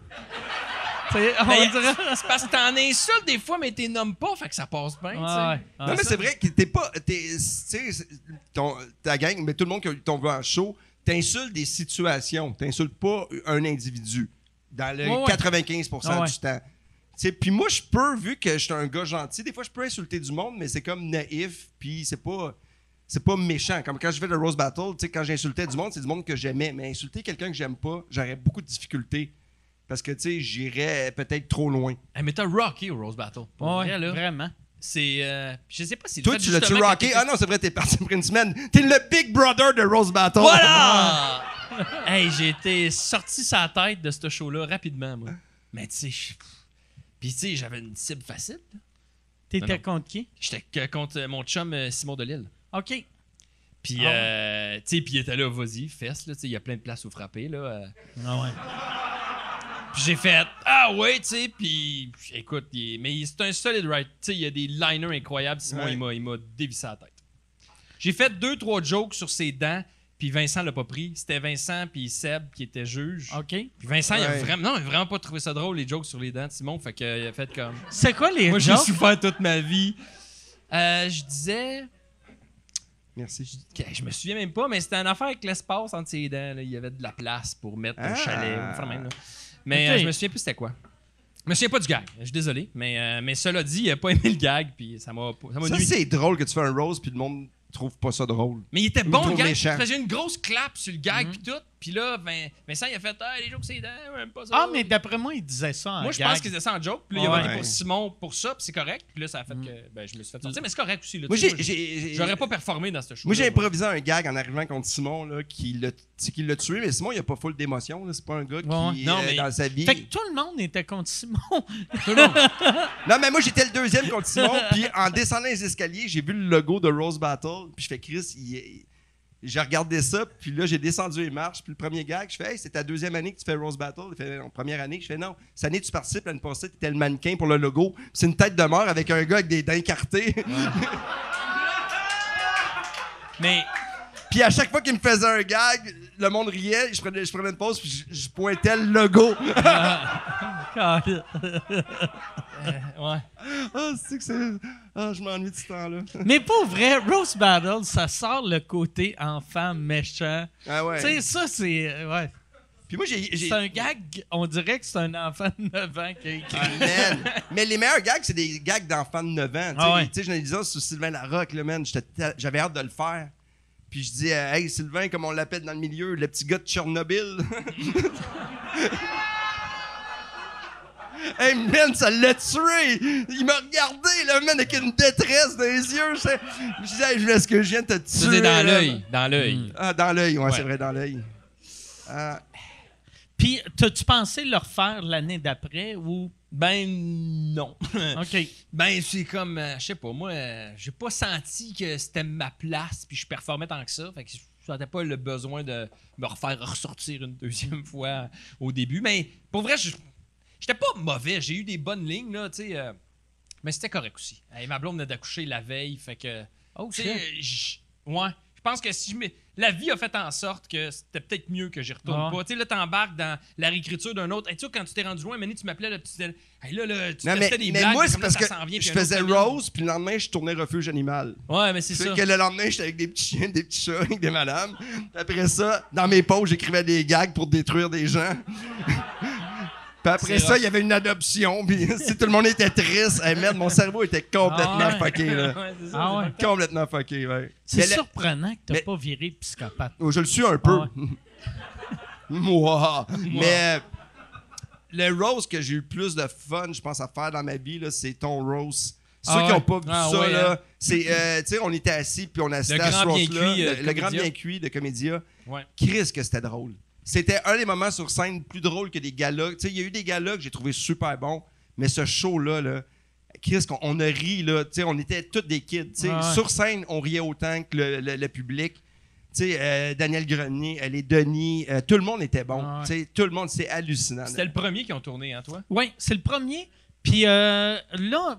T'sais, on Mais dirait... c'est parce que t'en insultes des fois, mais t'es nommes pas, fait que ça passe bien. tu sais. Ouais. Non, mais c'est vrai que t'es pas. Tu sais, ta gang, mais tout le monde qui t'ont vu en show, t'insultes des situations. T'insultes pas un individu. dans le Ouais. 95% Ouais. du temps. Puis moi, je peux, vu que je suis un gars gentil, des fois, je peux insulter du monde, mais c'est comme naïf, puis c'est pas méchant. Comme quand je fais le Rose Battle, quand j'insultais du monde, c'est du monde que j'aimais. Mais insulter quelqu'un que j'aime pas, j'aurais beaucoup de difficultés. Parce que, j'irais peut-être trop loin. Hey, mais t'as rocké au Rose Battle. Pour Ouais, vrai, là. vraiment. C'est. Je sais pas si. Toi, le fait tu l'as-tu justement que rocké? t'étais- Ah non, c'est vrai, t'es parti après une semaine. T'es le Big Brother de Rose Battle. Voilà! Hey, j'ai été sorti sa tête de ce show-là rapidement, moi. Mais tu sais, puis tu sais, j'avais une cible facile. là. T'étais Non. contre qui? J'étais contre mon chum Simon Delille. OK. Puis, Ah tu sais, puis il était là, vas-y, fesse, là, tu sais, il y a plein de places où frapper, là. Ah ouais. Puis j'ai fait, ah ouais, tu sais, puis écoute, mais c'est un solid right. Tu sais, il y a des liners incroyables. Simon, Ouais. il m'a dévissé la tête. J'ai fait 2-3 jokes sur ses dents, puis Vincent l'a pas pris. C'était Vincent puis Seb qui étaient juges. OK. Puis Vincent, il a Ouais. vraiment pas trouvé ça drôle, les jokes sur les dents de Simon. Fait qu'il a fait comme. C'est quoi les Moi, j'ai jokes? souffert toute ma vie. Je disais. Merci. Je me souviens même pas, mais c'était une affaire avec l'espace entre ses dents. Là. Il y avait de la place pour mettre un Ah. chalet. Ou faire même, là. Mais Ok. je me souviens plus c'était quoi. Je me souviens pas du gag. Je suis désolé. Mais cela dit, il a pas aimé le gag, puis ça m'a Ça, nuit. c'est drôle que tu fais un Rose, puis le monde trouve pas ça drôle. Mais il était Il bon, me le trouve gag. méchant. J'ai une grosse clap sur le gag, puis tout. Puis là, Vincent, il a fait les jokes, c'est dents, j'aime pas ça. Ah, mais d'après moi, il disait ça en Moi, je gag. pense qu'il disait ça en joke. Puis là, il a Ouais. voté pour Simon pour ça, puis c'est correct. Puis là, ça a fait que je me suis fait sortir. Mais c'est correct aussi. Là, Moi, tu sais, j'ai- j'aurais pas performé dans ce show. Moi, j'ai improvisé un gag en arrivant contre Simon, là, qui l'a tué, mais Simon, il a pas full d'émotion. là. C'est pas un gars qui, Ouais. Non, mais- dans sa vie... Fait que tout le monde était contre Simon. Non, mais moi, j'étais le deuxième contre Simon, puis en descendant les escaliers, j'ai vu le logo de Rose Battle, puis je fais Chris, j'ai regardé ça, puis là, j'ai descendu les marches, puis le premier gag, je fais « Hey, c'est ta deuxième année que tu fais Rose Battle? » Il fait « En première année. » Je fais « Non, cette année, tu participes, l'année passée, t'étais le mannequin pour le logo. Puis c'est une tête de mort avec un gars avec des dents écartées. Mais Puis à chaque fois qu'il me faisait un gag, le monde riait, je prenais une pause, puis je pointais le logo. ouais. Ah, c'est que c'est... Ah, je m'ennuie de ce temps-là. Mais pour vrai, Roast Battle, ça sort le côté enfant méchant. Ah ouais. Tu sais, ça, c'est... Ouais. Puis moi, j'ai... C'est un gag, on dirait que c'est un enfant de 9 ans qui a écrit. Ah, man. Mais les meilleurs gags, c'est des gags d'enfants de 9 ans. Ah ouais. Tu sais, je l'ai dit ça sur Sylvain Larocque, là, man. J'avais hâte de le faire. Puis je dis, hey, Sylvain, comme on l'appelle dans le milieu, le petit gars de Tchernobyl. Hey, man, ça l'a tué! Il m'a regardé, là, man, avec une détresse dans les yeux. Je disais, hey, est-ce que je viens de te tuer? C'était dans là? l'œil. Dans l'œil. Ah, dans l'œil, ouais, Ouais. c'est vrai, dans l'œil. Ah, Puis, t'as-tu pensé le refaire l'année d'après ou... Ben non. OK. Ben c'est comme, je sais pas, moi, j'ai pas senti que c'était ma place puis je performais tant que ça. Fait que je sentais pas le besoin de me refaire ressortir une deuxième fois au début. Mais pour vrai, j'étais pas mauvais. J'ai eu des bonnes lignes, là, tu sais. Mais c'était correct aussi. Hey, ma blonde venait d'accoucher la veille, fait que... Oh, tu sais, ouais. Je pense que si la vie a fait en sorte que c'était peut-être mieux que j'y retourne Ouais. pas. Tu sais, là, t'embarques dans la réécriture d'un autre. Hey, tu sais, quand tu t'es rendu loin, Manu, tu m'appelais, là, tu disais, hey, là, tu non, testais des mais blagues, moi, puis c'est comme parce là, que ça s'en vient, je puis un faisais autre commune. Rose, puis le lendemain, je tournais Refuge Animal. Ouais, mais c'est Fait ça. que le lendemain, j'étais avec des petits chiens, des petits chats, avec des madames. Puis après ça, dans mes pauses, j'écrivais des gags pour détruire des gens. Puis après C'est ça, rough. il y avait une adoption. Puis si tout le monde était triste, hey, merde, mon cerveau était complètement Ah ouais. fucké. Là. Ouais, c'est ça. Ah ouais. Complètement fucké, ouais. C'est Mais le- surprenant que t'as mais- pas viré psychopathe. Oh, je le suis un peu. Ah Moi. Mais le rose que j'ai eu le plus de fun, je pense, à faire dans ma vie, là, c'est ton rose. Ceux Ah qui n'ont ouais. pas vu Ah ça, ouais, là, hein. c'est, tu sais, on était assis puis on assistait Le à ce grand bien roast-là, cuit, le grand Comédia. bien cuit de Comédia. Ouais. Chris, que c'était drôle. C'était un des moments sur scène plus drôles que des galas. Tu sais, il y a eu des galas que j'ai trouvé super bons, mais ce show-là, là, Chris, on a ri, là. Tu sais, on était tous des kids. Tu sais, Ouais. sur scène, on riait autant que le public. Tu sais, Daniel Grenier, les Denis, tout le monde était bon. Ouais. Tu sais, tout le monde, c'est hallucinant. C'était le premier qui ont tourné, hein, toi? Oui, c'est le premier. Puis là,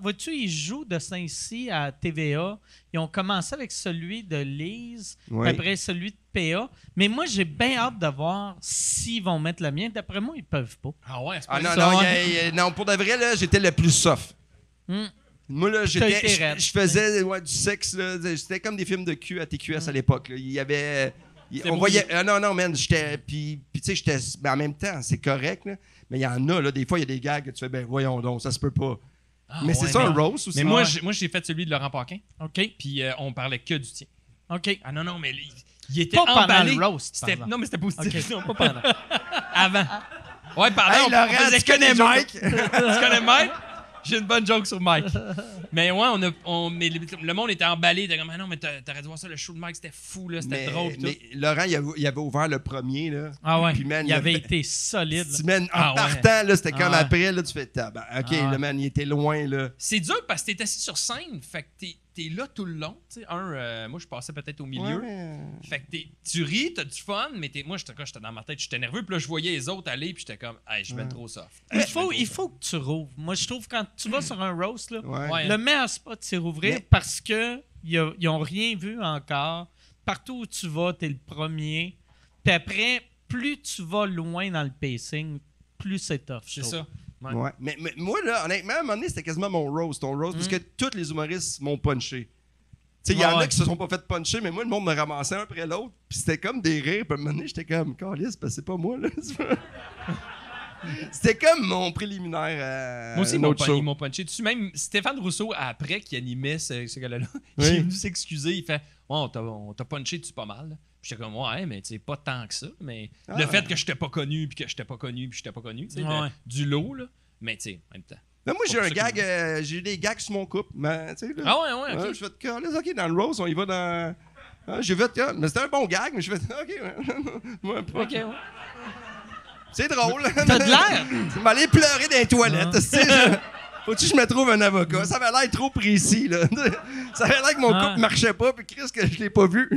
vois-tu, ils jouent de Saint-Cy à TVA. Ils ont commencé avec celui de Lise, Oui. après celui de PA. Mais moi, j'ai bien hâte de voir s'ils vont mettre le mien. D'après moi, ils peuvent pas. Ah ouais, c'est Ah non, ça, non, ouais. non, pour de vrai, là, j'étais le plus soft. Hmm. Moi, là, T'as été je raide. faisais du sexe, là. C'était comme des films de cul à TQS à l'époque. Là. Il y avait. On voyait... non, man, j'étais... Puis tu sais, j'étais... Ben, en même temps, c'est correct, là. Mais il y en a, là, des fois, il y a des gags que tu fais, ben voyons donc, ça se peut pas. Mais c'est ça, un roast aussi. Mais moi, j'ai fait celui de Laurent Paquin. OK. Puis on parlait que du tien. OK. Ah non, mais il était Pas pendant emballé. le roast, par C'était- exemple. non, mais c'était positif. Non, pas pendant. Avant. Ouais, pendant. Hey, on Laurent, faisait tu que connais des jokes. Mike? Tu connais Mike? J'ai une bonne joke sur Mike. Mais ouais, mais le monde était emballé. Il était comme, ah non, mais t'aurais dû voir ça, le show de Mike, c'était fou, là, c'était drôle. Mais Laurent, il avait ouvert le premier, là. Ah ouais. Puis, man, il avait fait- été solide. là. Man, en Ah ouais. partant, là, c'était comme ouais. après, là, tu fais, OK, Ah ouais. le man, il était loin, là. C'est dur parce que t'es assis sur scène, fait que t'es là tout le long. Tu sais, moi, je passais peut-être au milieu. Ouais. Fait que tu ris, t'as du fun, mais moi, j'étais dans ma tête, j'étais nerveux. Puis là, je voyais les autres aller, puis j'étais comme, hey, je vais être trop soft. Il faut que tu rouvres. Moi, je trouve que quand tu vas sur un roast, là, Ouais. le meilleur spot, c'est rouvrir Mais- parce que ils n'ont rien vu encore. Partout où tu vas, tu es le premier. Puis après, plus tu vas loin dans le pacing, plus c'est tough. je C'est trouve. ça. Ouais. Ouais. Mais moi, là, honnêtement, à un moment donné, c'était quasiment mon roast, ton roast, parce que tous les humoristes m'ont punché. Tu sais, il y en Ouais. a qui se sont pas fait puncher, mais moi, le monde me ramassait un après l'autre, puis c'était comme des rires, puis à un moment donné, j'étais comme, calisse, parce que c'est pas moi, là. C'était comme mon préliminaire à Moi aussi, un autre show. ils m'ont punché dessus. Même Stéphane Rousseau, après, qui animait ce gars-là, Oui. il est venu s'excuser. Il fait, ouais, on t'a punché dessus pas mal. Puis j'étais comme, ouais, mais tu sais, pas tant que ça. Mais le fait que j'étais pas connu, puis que j'étais pas connu, puis j'étais pas connu, tu sais, Ouais. du lot, là. Mais tu sais, en même temps. Mais moi, j'ai Pas un pour ça que gag, j'ai eu des gags sur mon couple, mais tu sais, là. Ah ouais, ok. Je fais, calisse, OK, dans le roast, on y va dans... J'ai fait, mais c'était un bon gag, mais je fais, OK, ouais. Moi, pas- Ok, ouais. C'est drôle. T'as de l'air. Je vais aller pleurer dans les toilettes. tu sais, faut-tu que je me trouve un avocat? Ça avait l'air trop précis, là. Ça avait l'air que mon couple marchait pas, puis Chris, que je l'ai pas vu.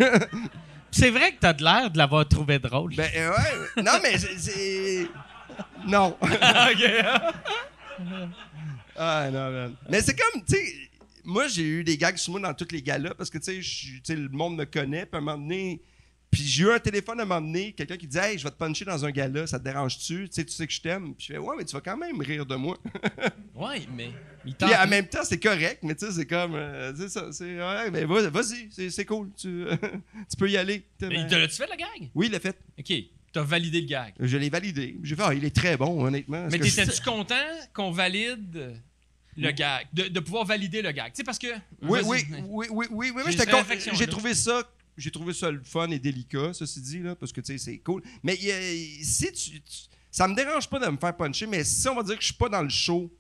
C'est vrai que tu as de l'air de l'avoir trouvé drôle. Ben, ouais. Non, mais c'est... Non. Ah, non, man. Mais c'est comme, tu sais... Moi, j'ai eu des gags sur moi dans tous les galas, parce que, tu sais, le monde me connaît, puis à un moment donné... Puis j'ai eu un téléphone à un moment donné, quelqu'un qui dit « Hey, je vais te puncher dans un gala, ça te dérange-tu? Tu sais que je t'aime. » Puis je fais « Ouais, mais tu vas quand même rire de moi. » Ouais, mais il Puis en même temps, c'est correct, mais tu sais, c'est comme... c'est ça, c'est... Ouais, mais vas-y, c'est cool. Tu peux y aller. Mais l'as-tu fait, le gag? Oui, il l'a fait. OK, t'as validé le gag. Je l'ai validé. J'ai fait « il est très bon, honnêtement. » Mais t'étais-tu content qu'on valide le gag? De pouvoir valider le gag? Tu sais, parce que... Oui, Vas-y. mais J'ai j'étais cette réflexion, j'ai là. trouvé ça le fun et délicat, ceci dit, là, parce que, tu sais, c'est cool. Mais si ça me dérange pas de me faire puncher, mais si on va dire que je suis pas dans le show,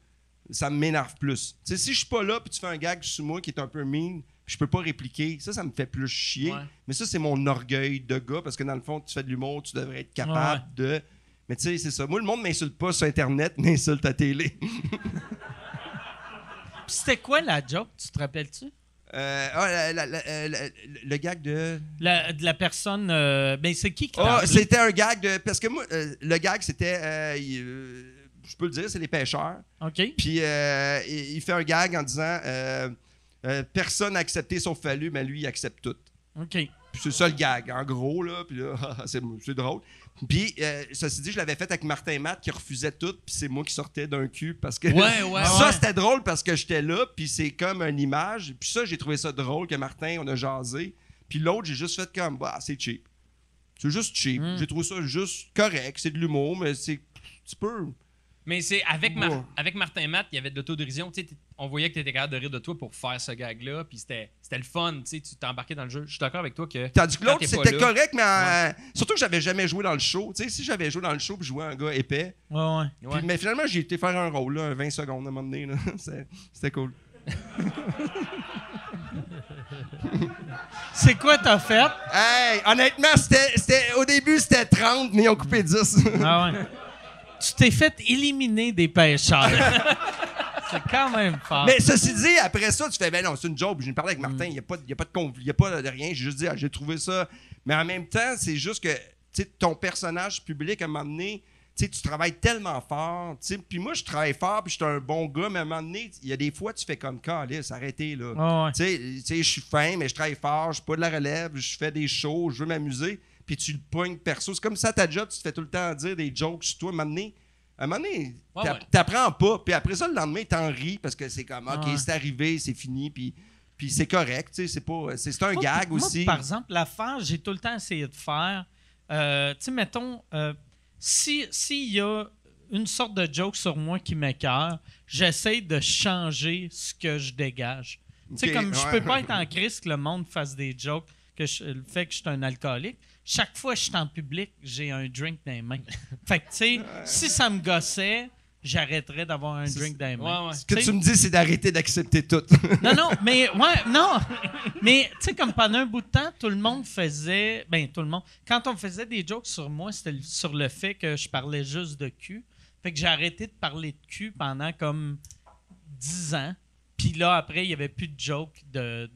ça m'énerve plus. Tu sais, si je suis pas là, puis tu fais un gag sur moi qui est un peu mean, puis je peux pas répliquer, ça me fait plus chier. Ouais. Mais ça, c'est mon orgueil de gars, parce que dans le fond, tu fais de l'humour, tu devrais être capable de... Mais tu sais, c'est ça. Moi, le monde m'insulte pas sur Internet, m'insulte à télé. Puis c'était quoi la joke, tu te rappelles-tu? Le gag de... De la personne... ben, c'est qui t'a appelé? C'était un gag de... Parce que moi, le gag, c'était... je peux le dire, c'est les pêcheurs. OK. Puis il fait un gag en disant personne n'a accepté sauf Fallu, mais lui, il accepte tout. OK. Puis c'est ça le gag, en gros, là. Puis là, c'est drôle. Puis, ceci dit, je l'avais fait avec Martin Matt qui refusait tout, puis c'est moi qui sortais d'un cul parce que. Ça, c'était drôle parce que j'étais là, puis c'est comme une image. Puis ça, j'ai trouvé ça drôle que Martin, on a jasé. Puis l'autre, j'ai juste fait comme, bah, c'est cheap. C'est juste cheap. J'ai trouvé ça juste correct. C'est de l'humour, mais c'est. Tu peux. Mais c'est avec, Ouais. avec Martin Matt, il y avait de l'autodérision. Tu sais, on voyait que tu étais capable de rire de toi pour faire ce gag-là. Puis c'était le fun. Tu sais, tu t'es embarqué dans le jeu. Je suis d'accord avec toi que. Tandis que quand l'autre, t'es pas c'était là- correct, mais surtout que j'avais jamais joué dans le show. Tu sais, si j'avais joué dans le show puis joué un gars épais. Ouais. Ouais. Puis, mais finalement, j'ai été faire un rôle, là, un 20 secondes à un moment donné. Là. C'était cool. C'est quoi t'as fait? Hey, honnêtement, au début, c'était 30, mais ils ont coupé 10. Ah ouais. Tu t'es fait éliminer des pêcheurs. C'est quand même fort. Mais ceci dit, après ça, tu fais, ben non, c'est une joke. J'ai parlé avec Martin, il n'y a pas de conflit, il n'y a pas de rien. J'ai juste dit, j'ai trouvé ça. Mais en même temps, c'est juste que, tu sais, ton personnage public, à un moment donné, tu sais, tu travailles tellement fort. Tu sais, puis moi, je travaille fort, puis je suis un bon gars, mais à un moment donné, il y a des fois, tu fais comme, calisse, arrêtez, là. Ouais. Tu sais, je suis fin, mais je travaille fort, je suis pas de la relève, je fais des shows, je veux m'amuser, puis tu le pognes perso. C'est comme ça, ta job, tu te fais tout le temps dire des jokes sur toi. À un moment donné, t'apprends pas, puis après ça, le lendemain, t'en ris, parce que c'est comme, OK, Ouais. c'est arrivé, c'est fini, puis Puis c'est correct, tu sais, c'est un gag moi, aussi. Par exemple, l'affaire, j'ai tout le temps essayé de faire, tu sais, mettons, s'il y a une sorte de joke sur moi qui m'écoeure, j'essaie de changer ce que je dégage. Tu sais, comme je peux pas être en crise que le monde fasse des jokes, le fait que je suis un alcoolique. Chaque fois que je suis en public, j'ai un drink dans les mains. Fait que, tu sais, si ça me gossait, j'arrêterais d'avoir un drink dans les mains. Ce que tu me dis, c'est d'arrêter d'accepter tout. Non, mais mais tu sais, comme pendant un bout de temps, tout le monde faisait, tout le monde, quand on faisait des jokes sur moi, c'était sur le fait que je parlais juste de cul. Fait que j'ai arrêté de parler de cul pendant comme 10 ans. Puis là, après, il n'y avait plus de jokes de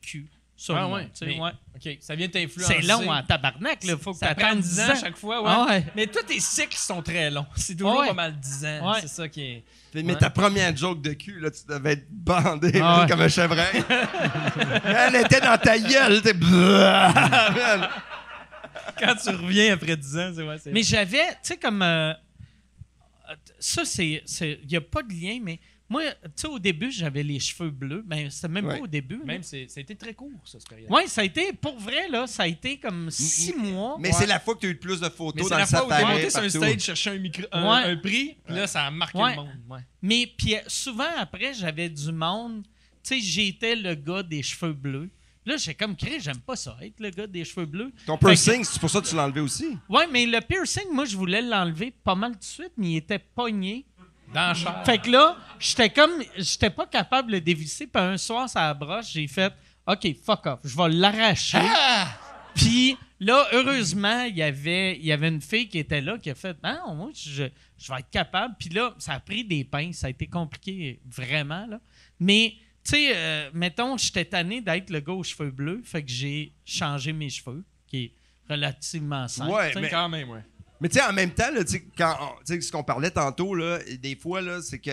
cul sur moi. OK, ça vient de t'influencer. C'est long en tabarnak, là. Faut que tu attendes 10 ans à chaque fois, Mais tous tes cycles sont très longs. C'est toujours pas mal 10 ans. Ouais. C'est ça qui est... Mais ta première joke de cul, là, tu devais être bandé comme un chevreuil. Elle était dans ta gueule. Quand tu reviens après 10 ans, c'est... Mais j'avais, tu sais, comme... ça, il n'y a pas de lien, mais moi, tu sais, au début, j'avais les cheveux bleus. Mais c'était même pas au début. Même, ça a été très court, ça, cette période. Oui, ça a été, pour vrai, là, ça a été comme 6 mois. Mais c'est la fois que tu as eu le plus de photos dans le safari. C'est la fois où tu es monté sur un partout. stage chercher un prix, puis là, ça a marqué le monde. Ouais. Mais puis souvent, après, j'avais du monde. Tu sais, j'étais le gars des cheveux bleus. Là, j'ai comme crié, j'aime pas ça, être le gars des cheveux bleus. Ton piercing, c'est pour ça que tu l'as enlevé aussi? Oui, mais le piercing, moi, je voulais l'enlever pas mal tout de suite, mais il était pogné. Dans le chair. Fait que là, j'étais pas capable de le dévisser. Puis un soir, ça broche, j'ai fait OK, fuck off, je vais l'arracher. Puis là, heureusement, il y avait une fille qui était là qui a fait non, moi, je vais être capable. Puis là, ça a pris des pinces, ça a été compliqué, vraiment. Là. Mais, tu sais, mettons, j'étais tanné d'être le gars aux cheveux bleus, fait que j'ai changé mes cheveux, qui est relativement simple. Ouais, t'sais. mais Quand même, ouais. Mais tu sais, en même temps, là, ce qu'on parlait tantôt, là, des fois, là, c'est que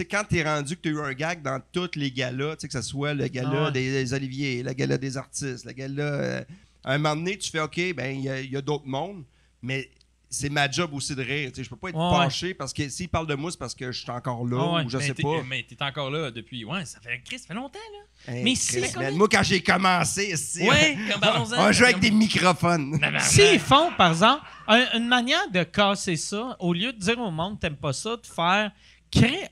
quand t'es rendu que t'as eu un gag dans tous les galas, que ce soit le gala des Oliviers, le gala des artistes, le gala... à un moment donné, tu fais OK, ben il y a d'autres mondes, mais c'est ma job aussi de rire. Je peux pas être fâché parce que s'ils parlent de moi, c'est parce que je suis encore là ou je sais pas. Mais t'es encore là depuis... Ouais, ça fait longtemps, là. Hey, mais Chris, si... man, moi, quand j'ai commencé, on jouait avec des microphones. S'ils font, par exemple, une manière de casser ça, au lieu de dire au monde t'aimes pas ça, de faire ils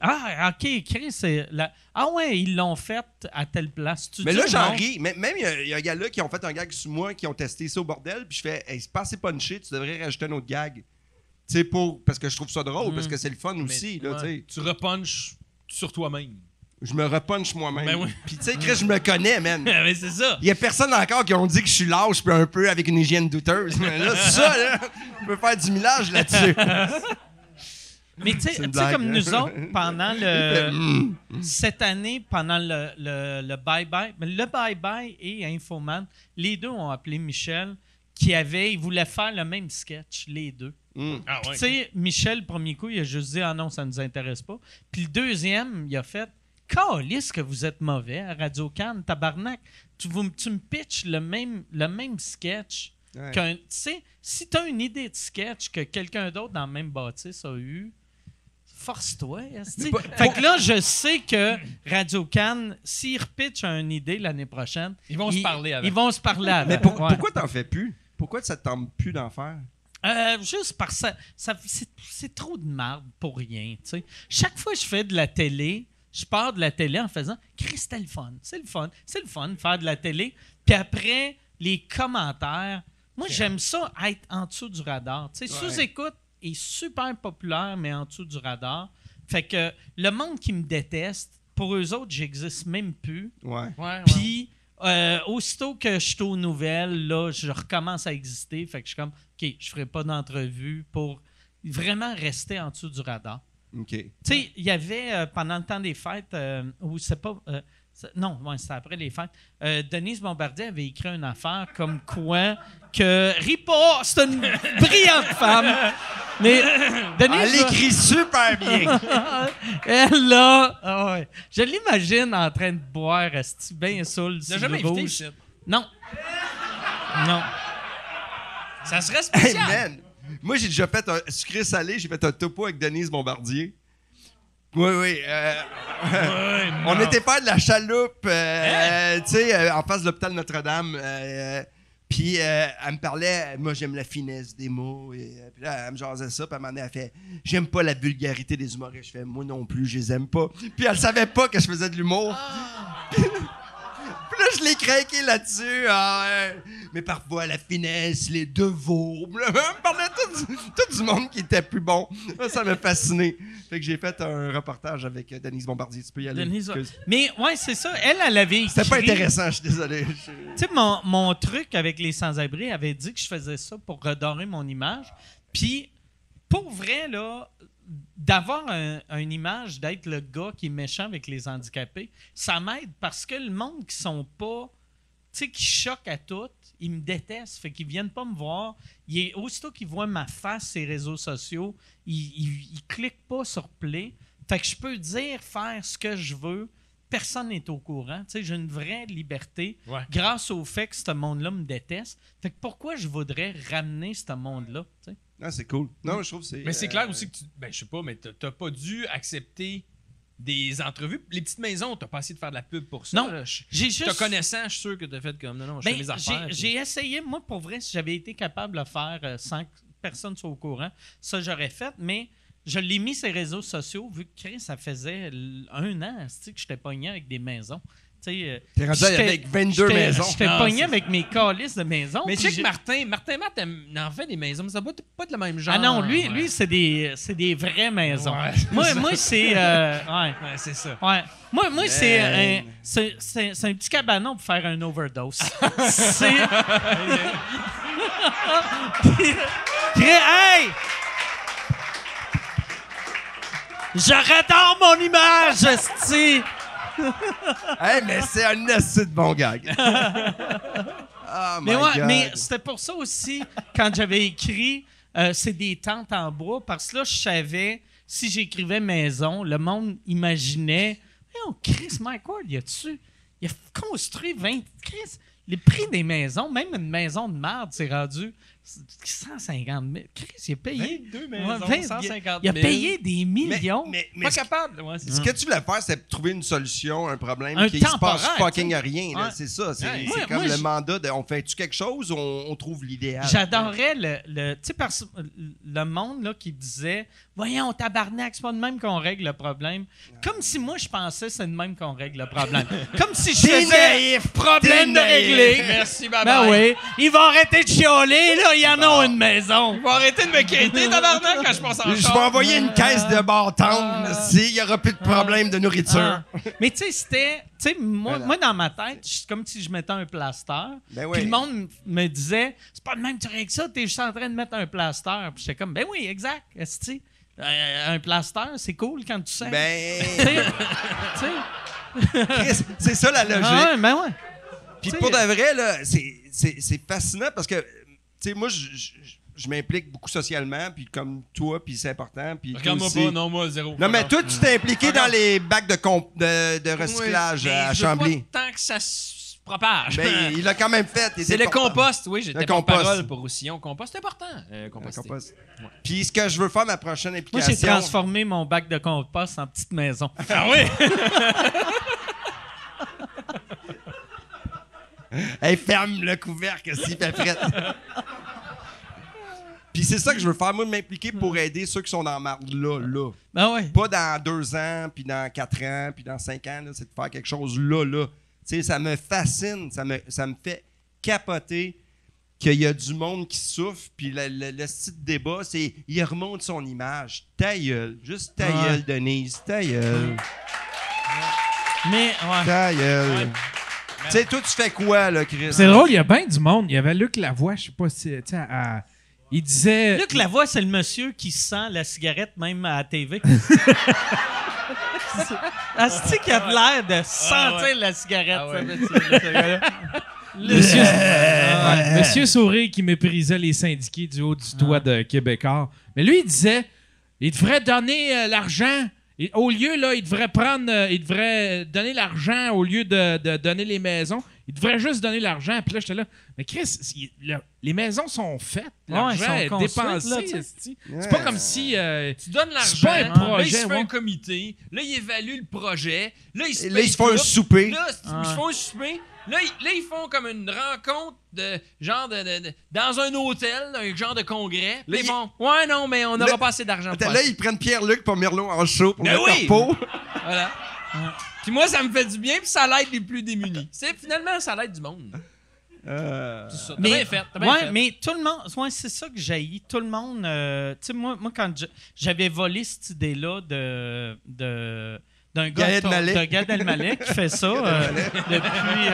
l'ont fait à telle place. Mais là, j'en ris. Même, il y a un gars là qui ont fait un gag sur moi, qui ont testé ça au bordel, puis je fais, hey, c'est pas assez punché, tu devrais rajouter un autre gag. Tu sais, parce que je trouve ça drôle, parce que c'est le fun aussi. Là, tu repunches sur toi-même. Je me repunche moi-même. Ben oui. Puis tu sais, Chris, je me connais, man. Mais c'est ça. Il y a personne encore qui ont dit que je suis lâche puis un peu avec une hygiène douteuse. Mais là, ça, là, je peux faire du millage là-dessus. Mais tu sais, comme nous autres, pendant cette année, pendant le bye-bye, le bye-bye et Infoman, les deux ont appelé Michel, il voulait faire le même sketch, les deux. Ah, ouais. Tu sais, Michel, le premier coup, il a juste dit « Ah non, ça ne nous intéresse pas ». Puis le deuxième, il a fait « Calisse que vous êtes mauvais à Radio-Can, tabarnak. Tu me pitches le même sketch. Ouais. Tu sais, si tu as une idée de sketch que quelqu'un d'autre dans le même bâtisse a eu, force-toi. Fait que là, je sais que Radio-Can, s'ils repitchent une idée l'année prochaine, ils vont se parler avec. Ils vont se parler avec. Mais pourquoi t'en fais plus? Pourquoi ça te tente plus d'en faire? Juste parce que c'est trop de marde pour rien. T'sais. Chaque fois que je fais de la télé, je pars de la télé en faisant « Chris, c'était le fun. C'est le fun de faire de la télé. » Puis après, les commentaires, moi, j'aime ça être en dessous du radar. Sous-écoute est super populaire, mais en dessous du radar. Fait que le monde qui me déteste, pour eux autres, j'existe même plus. Puis, aussitôt que je suis aux nouvelles, là, je recommence à exister. Fait que je suis comme, OK, je ferai pas d'entrevue pour vraiment rester en dessous du radar. OK. Tu sais, il y avait, pendant le temps des fêtes, ou c'est pas... c'était après les fêtes. Denise Bombardier avait écrit une affaire comme quoi que ris pas, c'est une brillante femme. Mais Denise, elle écrit super bien. Elle là, je l'imagine en train de boire, bien saoul. Tu l'as jamais invité ici? Non. Ça serait spécial. Hey, man. Moi, j'ai déjà fait un sucré-salé, j'ai fait un topo avec Denise Bombardier. Oui. On était faire de la chaloupe, tu sais, en face de l'hôpital Notre-Dame. Puis elle me parlait, moi j'aime la finesse des mots. Puis là, elle me jasait ça, puis à un moment donné, elle fait « J'aime pas la vulgarité des humoristes. » Je fais « Moi non plus, je les aime pas. » Puis elle savait pas que je faisais de l'humour. Puis là, je l'ai craqué là-dessus. Ah, ouais. Mais parfois, la finesse, les devoirs. Elle me parlait tout du monde qui était plus bon. Ça m'a fasciné. Fait que j'ai fait un reportage avec Denise Bombardier. Tu peux y aller. Mais ouais, c'est ça. Elle avait écrit... C'était pas intéressant, je suis désolé. Tu sais, mon truc avec les sans-abri avait dit que je faisais ça pour redorer mon image. Puis, pour vrai, là... d'avoir une image d'être le gars qui est méchant avec les handicapés, ça m'aide parce que le monde qui sont pas, tu sais, qui choquent à tout, ils me détestent, fait qu'ils viennent pas me voir. Aussitôt qu'ils voient ma face sur les réseaux sociaux, ils cliquent pas sur play. Fait que je peux dire, faire ce que je veux, personne n'est au courant. Tu sais, j'ai une vraie liberté grâce au fait que ce monde-là me déteste. Fait que pourquoi je voudrais ramener ce monde-là, tu sais? Ah, c'est cool. Non, je trouve que c'est... Mais c'est clair aussi que je sais pas, mais t'as pas dû accepter des entrevues. Les petites maisons, t'as pas essayé de faire de la pub pour ça. Non, là. j'ai juste... Te connaissant, je suis sûr que t'as fait comme, non, je fais mes affaires. J'ai essayé, moi, pour vrai, si j'avais été capable de le faire sans que personne soit au courant, ça, j'aurais fait, mais je l'ai mis sur les réseaux sociaux, vu que Chris, ça faisait 1 an que j'étais pogné avec des maisons. T'es rendu avec 22 maisons. J'étais pogné avec mes calices de maisons. Mais check Martin Matt en fait des maisons, mais ça va pas de la même genre. Ah non, lui c'est des vraies maisons. Ouais. Moi c'est... ouais, c'est ça. Ouais. Moi c'est un petit cabanon pour faire un overdose. C'est... Hey! Je redore mon image, esti! Hey, mais c'est un assez de bon gag. Oh my God. Mais c'était pour ça aussi, quand j'avais écrit c'est des tentes en bois, parce que là, je savais, si j'écrivais maison, le monde imaginait oh, Chris Mike Ward, il a construit 20... Chris, les prix des maisons, même une maison de merde, c'est rendu 150 000. Chris, il a payé... 22 maisons, 150 000. Il a payé des millions. Mais pas capable. Ouais, ce que tu voulais faire, c'est trouver une solution, un problème qui se passe fucking rien. Là, c'est ça. C'est comme le mandat de on fait-tu quelque chose ou on trouve l'idéal? J'adorais tu sais, parce le monde là, qui disait voyons, tabarnak, c'est pas de même qu'on règle le problème. Comme si moi, je pensais que c'est de même qu'on règle le problème. Comme si je faisais problème de régler. Merci, bye Ben bye. oui. Ils vont arrêter de chialer, là. Il y en a une maison. Ils vont arrêter de me quitter, tabarnak, quand je passe en Je char. vais envoyer une caisse de bâton s'il n'y aura plus de problème de nourriture. Mais tu sais, c'était... Tu sais, moi, dans ma tête, c'est comme si je mettais un plaster. Ben oui. Puis le monde me disait c'est pas de même que tu règles ça, t'es juste en train de mettre un plaster. Puis j'étais comme ben oui, exact. Esti. Un plaster, c'est cool quand tu sais. Ben... Chris, c'est ça la logique. Ah ouais, ben ouais. Puis pour de vrai, là, c'est fascinant parce que, tu sais, moi, je m'implique beaucoup socialement, puis comme toi, puis c'est important. Puis Regarde-moi pas, non, moi, zéro. Non, mais toi, tu t'es impliqué dans les bacs de recyclage à Chambly. Je veux pas tant que ça se propage. Ben, il l'a quand même fait. C'est le compost, oui, j'étais porte-parole pour Roussillon. Compost, c'est important. Compost. Puis ce que je veux faire, ma prochaine implication... Moi, j'ai transformé mon bac de compost en petite maison. Ah oui? Hey, ferme le couvercle s'il fait frette. Puis c'est ça que je veux faire, moi, m'impliquer pour aider ceux qui sont dans la marde là. Ben ouais. Pas dans 2 ans, puis dans 4 ans, puis dans 5 ans, là, c'est de faire quelque chose là. Tu sais, ça me fascine, ça me fait capoter qu'il y a du monde qui souffre, puis le petit débat, c'est il remonte son image. Ta gueule, juste ta gueule, Denise, ta gueule. Mais, ouais. Ta gueule. Ouais. Tu sais, toi, tu fais quoi, là, Chris? C'est drôle, il y a bien du monde. Il y avait Luc Lavoie, je sais pas si... il disait... Luc Lavoie, c'est le monsieur qui sent la cigarette même à la TV. C'est qui a de l'air de sentir la cigarette. Monsieur Souré qui méprisait les syndiqués du haut du toit de Québécois. Mais lui, il disait, il devrait donner l'argent Et au lieu, là, il devrait donner l'argent au lieu de donner les maisons. Il devrait juste donner l'argent. Puis là, j'étais là, mais Chris, les maisons sont faites. L'argent est dépensé. Là, c'est pas comme si... Tu donnes c'est pas l'argent, un projet, là, il se fait ouais. un comité, là, il évalue le projet, là, ils se Et là, ils se font un tout. souper. Là, ils se font un souper. Là, ils font comme une rencontre de genre dans un hôtel, un genre de congrès. Puis Là, ils font ouais, non, mais on n'aura pas assez d'argent pour Attends, faire là, ils prennent Pierre-Luc pour Merlot en show pour Ben mettre oui! leur peau. ça. Voilà. Puis moi, ça me fait du bien, puis ça l'aide les plus démunis. Finalement, ça l'aide du monde. C'est ça. T'as bien fait. T'as bien fait. Mais tout le monde, ouais, c'est ça que j'ai. Tout le monde, tu sais, moi, quand j'avais volé cette idée-là d'un gars de Gad Elmaleh qui fait ça depuis.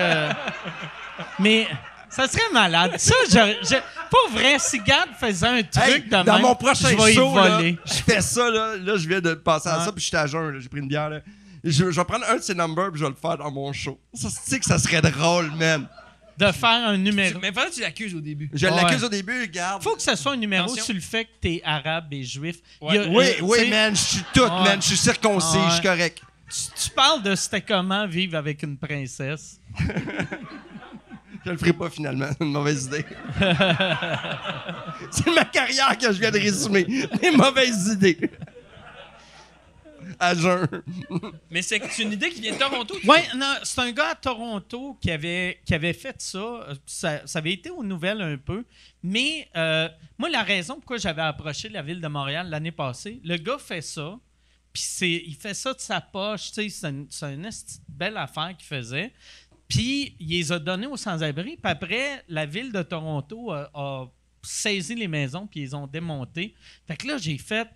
Mais ça serait malade. Ça, pour vrai, si Gad faisait un truc Hey, de dans même, mon prochain je vais y show, là, voler. je fais ça, là, je viens de passer à Ouais. ça, puis j'étais à jeun, là, j'ai pris une bière. Là. Je vais prendre un de ces numbers, puis je vais le faire dans mon show. Ça, tu sais que ça serait drôle, man. De faire un numéro. Mais pendant que tu l'accuses au début. Je Ouais. l'accuse au début, regarde. Faut que ça soit un numéro Attention. sur le fait que t'es arabe et juif. Ouais. Il y a- Oui, tu oui, sais, man, je suis tout, Ouais. man. Je suis circoncis, Ouais. je suis correct. Tu parles de c'était comment vivre avec une princesse. Je le ferai pas finalement, c'est une mauvaise idée. C'est ma carrière que je viens de résumer. Les mauvaises idées. À jeun. Mais c'est une idée qui vient de Toronto. Oui, non, c'est un gars à Toronto qui avait fait ça. Ça avait été aux nouvelles un peu. Mais moi, la raison pourquoi j'avais approché la ville de Montréal l'année passée, le gars fait ça. Puis il fait ça de sa poche. Tu sais, c'est une belle affaire qu'il faisait. Puis il les a donnés aux sans-abri. Puis après, la ville de Toronto a saisi les maisons puis ils les ont démontées. Fait que là, j'ai fait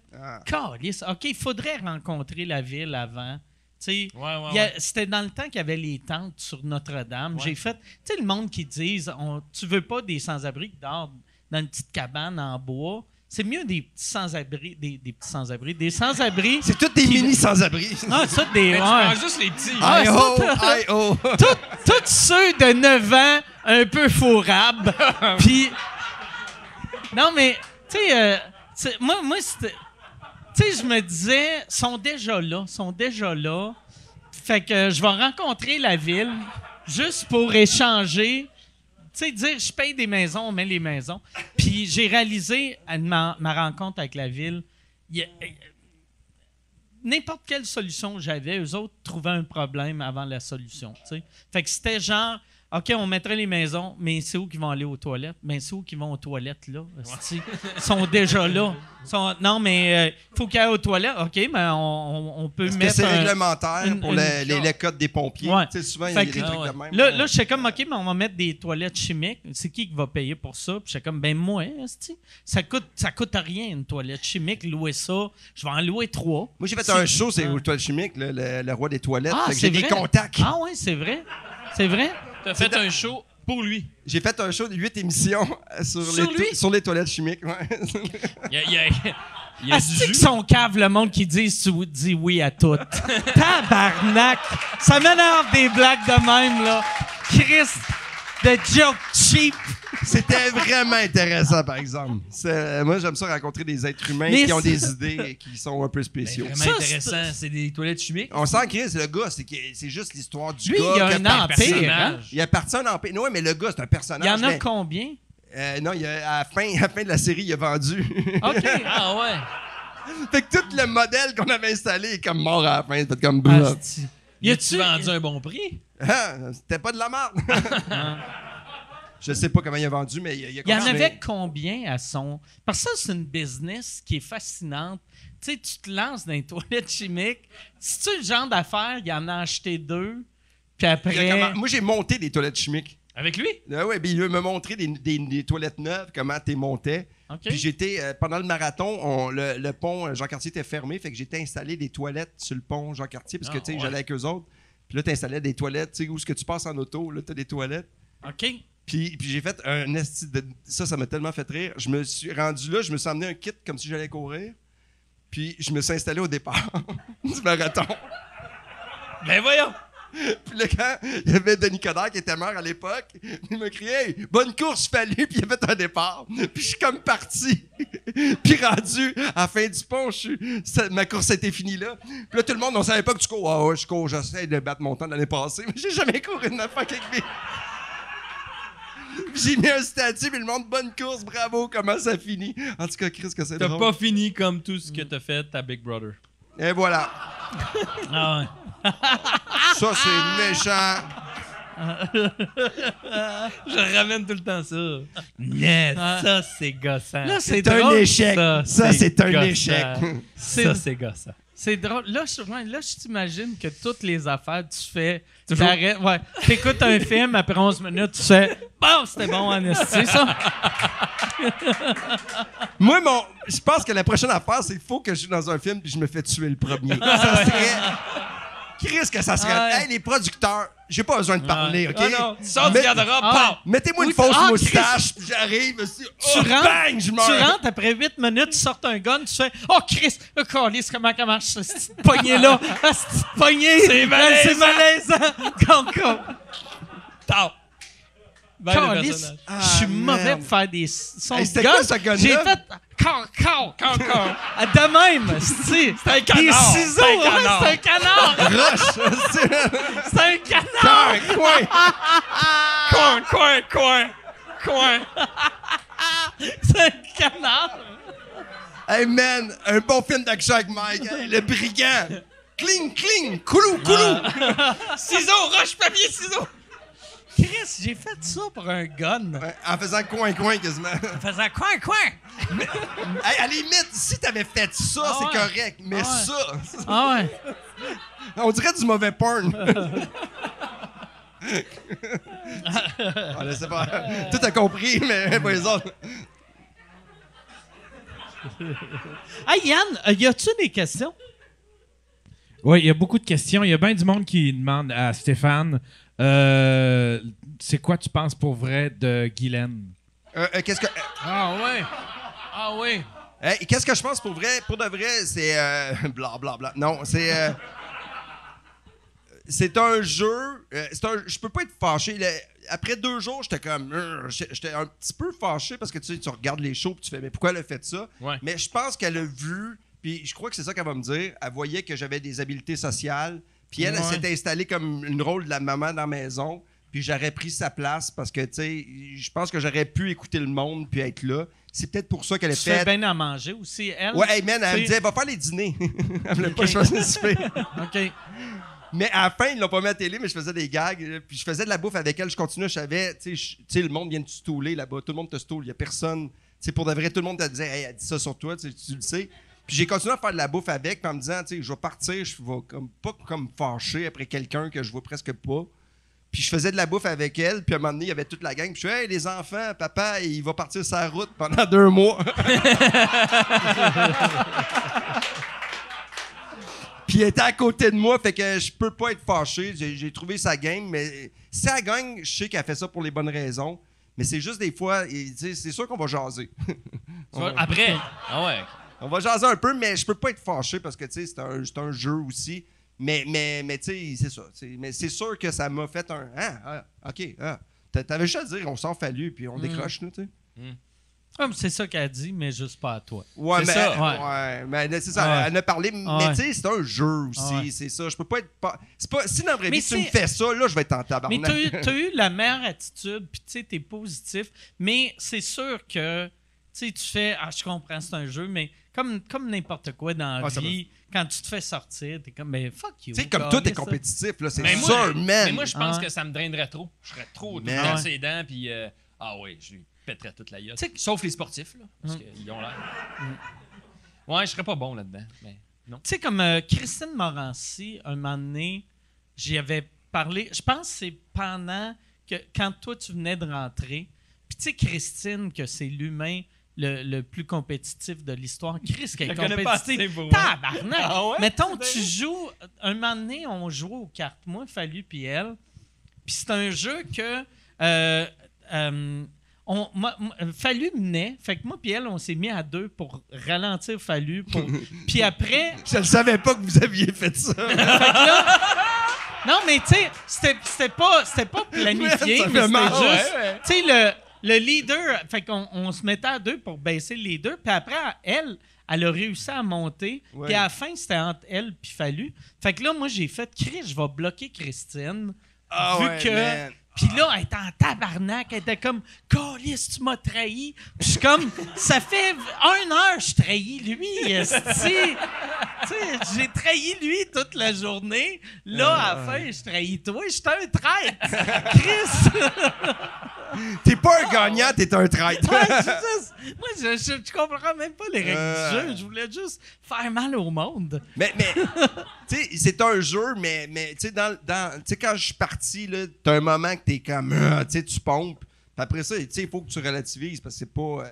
Calisse, OK, il faudrait rencontrer la ville avant. Tu sais, c'était dans le temps qu'il y avait les tentes sur Notre-Dame. Ouais. J'ai fait, tu sais, le monde qui disent tu veux pas des sans-abri qui dorment dans une petite cabane en bois. C'est mieux des petits sans-abri, des petits sans-abri, des sans-abri. C'est tous des mini sans-abri. Ah, ça, des. Mais tu ouais. prends juste les petits. Ah, Aïe oh, aïe oh. Tous ceux de 9 ans, un peu fourrables. Puis. Non, mais, tu sais, moi c'était. Tu sais, je me disais, sont déjà là. Fait que je vais rencontrer la ville juste pour échanger. Tu sais, dire, je paye des maisons, on met les maisons. Puis j'ai réalisé, à ma rencontre avec la ville, n'importe quelle solution j'avais, eux autres trouvaient un problème avant la solution. Tu sais. Fait que c'était genre, OK, on mettrait les maisons, mais c'est où qu'ils vont aller aux toilettes? Ben, c'est où qu'ils vont aux toilettes, là? Ils sont déjà là. Non, mais il faut qu'ils aillent aux toilettes. OK, mais on peut Est-ce que mettre c'est réglementaire pour une- les codes des pompiers? Ouais. Tu sais, souvent, il y a Fait des que- trucs de même. Là, je sais comme, OK, mais on va mettre des toilettes chimiques. C'est qui va payer pour ça? Puis je sais comme, ben moi, esti. Ça coûte rien, une toilette chimique. Louer ça, je vais en louer 3. Moi, j'ai fait un show, c'est aux toilettes chimiques, le roi des toilettes. Ah, Fait que c'est j'ai vrai? des contacts. Ah oui, c'est vrai. C'est vrai? T'as fait un show pour lui. J'ai fait un show de 8 émissions Sur lui? sur les toilettes chimiques. Ouais. Il y a Est-ce du qu'ils jus. sont caves, le monde qui dit tu dis oui à tout? Tabarnak! Ça m'énerve des blagues de même, là. Chris, de joke cheap. C'était vraiment intéressant, par exemple. Moi, j'aime ça rencontrer des êtres humains Mais qui ont c'est- des idées et qui sont un peu spéciaux. Vraiment Ça, intéressant. C'est des toilettes chimiques. On sent Chris, le gars, c'est juste l'histoire du Lui, gars. il y a qui un par- empire, personnage. hein? Il appartient à un empire. Non, mais le gars, c'est un personnage. Il y en a mais- combien? Non, à la fin de la série, il a vendu. OK. Ah ouais. Fait que tout le modèle qu'on avait installé est comme mort à la fin. C'est comme... Asti. Y a-tu vendu un bon prix? Ah, c'était pas de la merde. Je sais pas comment il a vendu, mais il a Il y en continué. avait combien à son... Parce que ça, c'est une business qui est fascinante. Tu sais, tu te lances dans les toilettes chimiques. Si tu le genre d'affaires, il en a acheté 2. Puis après... Moi, j'ai monté des toilettes chimiques. Avec lui? Ouais, puis il m'a montré des toilettes neuves, comment tu montais. OK. Puis j'étais, pendant le marathon, le pont Jean-Cartier était fermé, fait que j'étais installé des toilettes sur le pont Jean-Cartier, parce que tu sais, ouais. j'allais avec eux autres. Puis là, tu installais des toilettes, tu sais, où est-ce que tu passes en auto, là, tu as des toilettes. OK. Puis j'ai fait un esti de... Ça m'a tellement fait rire. Je me suis rendu là, je me suis emmené un kit comme si j'allais courir. Puis je me suis installé au départ du marathon. Ben voyons! Puis là, quand il y avait Denis Coderre qui était mort à l'époque, il m'a crié « Hey, bonne course, Fallu! » Puis il a fait un départ. Puis je suis comme parti. Puis rendu à la fin du pont, ma course était finie là. Puis là, tout le monde, on savait pas que tu cours. Ah ouais, je cours, j'essaie de battre mon temps de l'année passée, mais j'ai jamais couru une fois avec lui. J'ai mis un statut, puis le monde, bonne course, bravo, comment ça finit. En tout cas, Chris, que c'est drôle. T'as pas fini comme tout ce que t'as fait à Big Brother. Et voilà. Ah ouais. Ça, c'est méchant. Je ramène tout le temps ça. Yes, ça, c'est gossant. Là, C'est drôle. un échec. Ça, c'est un gossant. échec. Ça, c'est gossant. C'est drôle. Là, je t'imagine que toutes les affaires, tu fais. T'arrêtes. Ouais. T'écoutes un film, après 11 minutes, tu fais. Bon, c'était bon, en esti, ça. Moi, je pense que la prochaine affaire, c'est qu'il faut que je joue dans un film puis je me fais tuer le premier. Ça serait. Chris, que ça serait. Ouais. Hey, les producteurs, j'ai pas besoin de parler, OK? Ah non, tu sors du garde-robe, pow! Mettez-moi une Oui, fausse ah, moustache, puis j'arrive, bang, je meurs. Tu rentres, après 8 minutes, tu sors un gun, tu fais « Oh, Chris! Oh, câlisse, comment marche cette petite poignée-là? Ah, cette petite poignée! C'est malaisant! Con! Tao! Câlisse! Je suis mauvais pour faire des sons Hey, de c'était gun. quoi, ce gun-là? J'ai fait « Con! » De même, c'est un canard. Des ciseaux, C'est un ouais, canard. c'est un canard! Rush! C'est un canard! Coin! C'est un canard! Hey, man, un bon film d'action avec Mike. Hey, le brigand. Cling! Coulou! Ciseaux! Roche, papier, ciseaux! Chris, j'ai fait ça pour un gun. Ouais, en faisant coin quasiment. En faisant coin! Hey, à la limite, si t'avais fait ça, Ah c'est ouais. correct. Mais Ah ouais. ça, Ah ouais. on dirait du mauvais porn. On laisse pas. Tout a compris, mais pas les autres. Hey Yann, y a-tu des questions? Oui, il y a beaucoup de questions. Il y a bien du monde qui demande à Stéphane c'est quoi tu penses pour vrai de Guylaine? Qu'est-ce que. Ah ouais. Hey, qu'est-ce que je pense pour vrai? Pour de vrai, c'est. Blablabla. Non, c'est. C'est un jeu. Je peux pas être fâché. Après 2 jours, j'étais comme. J'étais un petit peu fâché parce que tu regardes les shows et tu fais, mais pourquoi elle a fait ça? Ouais. Mais je pense qu'elle a vu, puis je crois que c'est ça qu'elle va me dire. Elle voyait que j'avais des habiletés sociales. Puis elle s'était installée comme une rôle de la maman dans la maison. Puis j'aurais pris sa place parce que, tu sais, je pense que j'aurais pu écouter le monde puis être là. C'est peut-être pour ça qu'elle a Tu fais fait. bien à manger aussi, elle. Ouais, hey man, elle me disait, va faire les dîners. Elle voulait pas choisir le souper. OK. Mais à la fin, ils l'ont pas mis à la télé, mais je faisais des gags. Puis je faisais de la bouffe avec elle. Je continuais, je savais, tu sais, le monde vient de te stouler là-bas. Tout le monde te stoule. Il y a personne. Tu sais, pour de vrai, tout le monde te disait, hey, elle dit ça sur toi, tu le sais. Puis j'ai continué à faire de la bouffe avec, puis en me disant, tu sais, je vais partir, je vais pas comme fâché après quelqu'un que je vois presque pas. Puis je faisais de la bouffe avec elle, puis à un moment donné, il y avait toute la gang. Puis je suis hey, les enfants, papa, il va partir sur la route pendant 2 mois. Puis il était à côté de moi, fait que je peux pas être fâché. J'ai trouvé sa game, mais si elle gagne, je sais qu'elle fait ça pour les bonnes raisons. Mais c'est juste des fois, c'est sûr qu'on va jaser. Après? Ah ouais. On va jaser un peu, mais je peux pas être fâché parce que c'est un jeu aussi. Mais tu sais, c'est ça. Mais c'est sûr que ça m'a fait un. OK. T'avais juste à dire, on s'en fallu, puis on décroche, là, tu sais. C'est ça qu'elle dit, mais juste pas à toi. Ouais, C'est mais, ça. ouais, mais c'est ça. Ouais. Elle en a parlé, mais Ouais. tu sais, c'est un jeu aussi, Ouais. c'est ça. Je peux pas être. C'est pas, si dans la vraie Mais vie, tu me c'est- fais ça, là, je vais être en tabarnak. Mais t'as eu la meilleure attitude, puis tu sais, t'es positif. Mais c'est sûr que, tu sais, tu fais, je comprends, c'est un jeu, mais comme n'importe quoi dans la ça vie, quand tu te fais sortir, t'es comme, mais fuck you. Tu sais, comme gars, tout est laisse ça. compétitif, là, c'est Mais sûr, man. Mais moi, je pense Ah. que ça me drainerait trop. Je serais trop Man. dans ses dents, puis je lui pèterais toute la gueule. Tu sais- Sauf les sportifs, là, parce qu'ils ont l'air. Ouais, je serais pas bon là-dedans, mais non. Tu sais, comme Christine Morancy, un moment donné, j'y avais parlé, je pense que c'est pendant que, quand toi, tu venais de rentrer, puis tu sais, Christine, que c'est l'humain le plus compétitif de l'histoire. Chris, qui est Je la connais pas assez compétitif. pour- Tabarnak! Ah ouais? Mettons, tu joues, un moment donné, on jouait aux cartes, moi, Fallu puis elle, puis c'est un jeu que... Fallu menait, fait que moi puis elle, on s'est mis à 2 pour ralentir Fallu. Puis après, Je ne savais pas que vous aviez fait ça. Non, mais tu sais, c'était pas planifié, mais c'était juste... Tu sais, le leader... Fait qu'on se mettait à deux pour baisser le leader, puis après, elle a réussi à monter, puis à la fin, c'était entre elle puis Fallu. Fait que là, moi, j'ai fait « Chris, je vais bloquer Christine. » Vu que... Puis là, elle était en tabarnak. Elle était comme « Câlisse, tu m'as trahi. » Puis je suis comme « Ça fait 1 heure je trahis lui, esti. » Tu sais, j'ai trahi lui toute la journée. Là, à la fin, je trahis toi. J'étais un traître. Chris! T'es pas un gagnant, t'es un traître. Moi, je comprends même pas les règles du jeu. Je voulais juste faire mal au monde. Mais tu sais, c'est un jeu, mais tu sais, tu sais, quand je suis parti, là, t'as un moment que t'es comme, tu sais, tu pompes. Puis après ça, tu sais, il faut que tu relativises parce que c'est pas...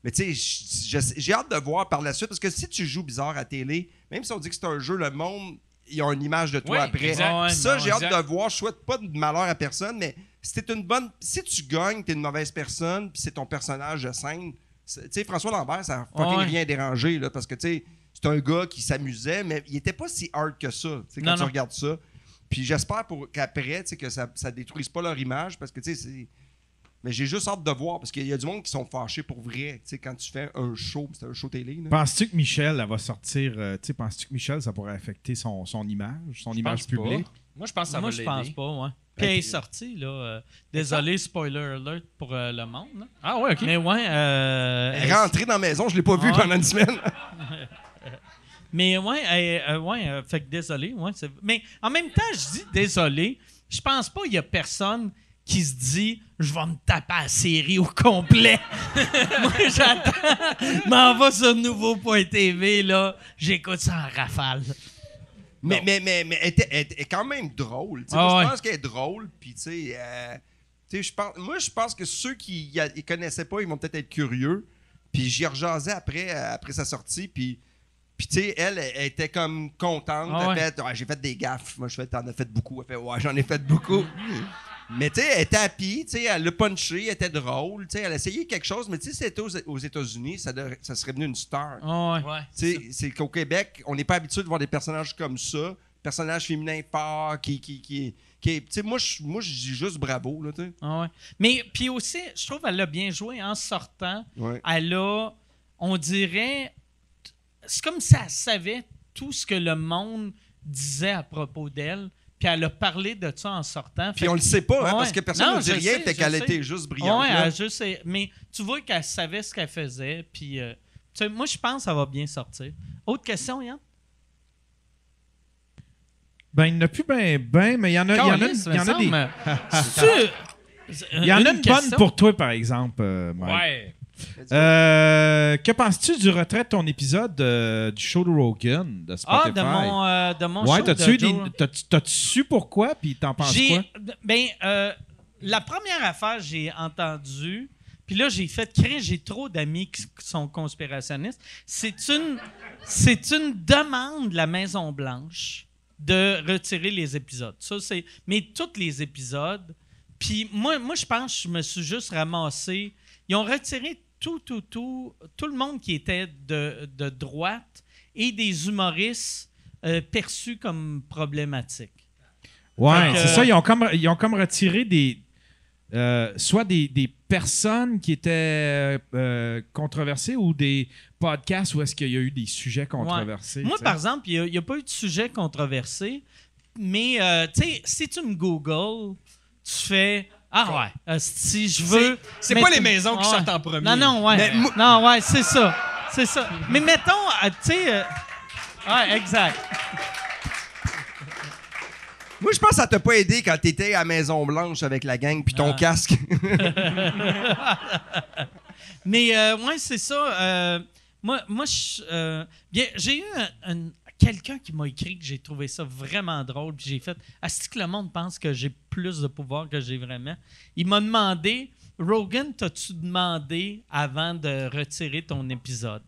mais tu sais, j'ai hâte de voir par la suite, parce que si tu joues bizarre à télé, même si on dit que c'est un jeu, le monde, ils ont une image de toi après. Ça, j'ai hâte de voir. Je souhaite pas de malheur à personne, mais si tu gagnes, t'es une mauvaise personne, puis c'est ton personnage de scène. Tu sais, François Lambert, ça a fucking rien dérangé, là, parce que, tu sais, c'est un gars qui s'amusait, mais il était pas si hard que ça, quand tu regardes ça. Puis j'espère qu'après, tu sais, que ça détruise pas leur image, parce que, tu sais, c'est... Mais j'ai juste hâte de voir, parce qu'il y a du monde qui sont fâchés pour vrai, tu sais, quand tu fais un show, c'est un show télé. Là. Penses-tu que Michel, elle va sortir, tu sais, penses-tu que Michel, ça pourrait affecter son image, son image publique? Pas. Moi, je pense que ça va l'aider. Moi, je pense pas, ouais. Puis elle est sortie, là. Désolé, spoiler alert pour le monde, là. Ah ouais, OK. Mais ouais... Elle est rentrée dans la maison, je l'ai pas vue pendant une semaine. Mais ouais, fait que désolé, ouais. Mais en même temps, je dis désolé, je pense pas qu'il y a personne qui se dit « Je vais me taper la série au complet. » Moi, j'attends. M'en va sur Nouveau.tv, là. J'écoute ça en rafale. Mais elle est quand même drôle. Je pense qu'elle est drôle. Puis, tu sais, je pense que ceux qui ne connaissaient pas, ils vont peut-être être curieux. Puis, j'y rejasais après sa sortie. Puis tu sais, elle était comme contente. J'ai fait des gaffes. Moi, t'en as fait beaucoup. Elle fait, ouais, j'en ai fait beaucoup. Mais tu sais, elle était happy, tu sais, elle l'a punché, elle était drôle, tu sais, elle a essayé quelque chose, mais tu sais, si c'était aux États-Unis, ça serait devenu une star. Tu sais, c'est qu'au Québec, on n'est pas habitué de voir des personnages comme ça, personnages féminins forts, qui tu sais, moi, je dis juste bravo, là, tu sais. Mais puis aussi, je trouve qu'elle a bien joué en sortant. Elle a, on dirait, c'est comme si elle savait tout ce que le monde disait à propos d'elle. Puis elle a parlé de ça en sortant. Puis on le sait pas, parce que personne ne dit rien, fait qu'elle était juste brillante. Mais tu vois qu'elle savait ce qu'elle faisait. Puis, moi, je pense que ça va bien sortir. Autre question, Yann? Ben, il n'y en a plus mais il y en a des... Il y en a une bonne pour toi, par exemple, Mike. Ouais. Que penses-tu du retrait de ton épisode du show de Rogan de Spotify? De mon show t'as-tu su pourquoi, puis t'en penses quoi? Ben, la première affaire, j'ai entendu, puis là, j'ai trop d'amis qui sont conspirationnistes. C'est une demande de la Maison-Blanche de retirer les épisodes. Mais tous les épisodes, puis moi, je pense que je me suis juste ramassé. Ils ont retiré tout le monde qui était de droite et des humoristes perçus comme problématiques. Ouais, c'est ça. Ils ont comme retiré soit des personnes qui étaient controversées ou des podcasts où est-ce qu'il y a eu des sujets controversés. Moi, par exemple, il n'y a pas eu de sujet controversé, mais tu sais, si tu me googles, tu fais... Ah ouais, si je veux... C'est pas les maisons qui sortent en premier. Non, c'est ça. C'est ça. Mais mettons, tu sais... ouais, exact. Moi, je pense que ça t'a pas aidé quand t'étais à Maison-Blanche avec la gang puis ton casque. Mais, ouais, c'est ça. Moi j'ai eu quelqu'un qui m'a écrit que j'ai trouvé ça vraiment drôle, puis j'ai fait « Est-ce que le monde pense que j'ai plus de pouvoir que j'ai vraiment? » Il m'a demandé « Rogan, t'as-tu demandé avant de retirer ton épisode? »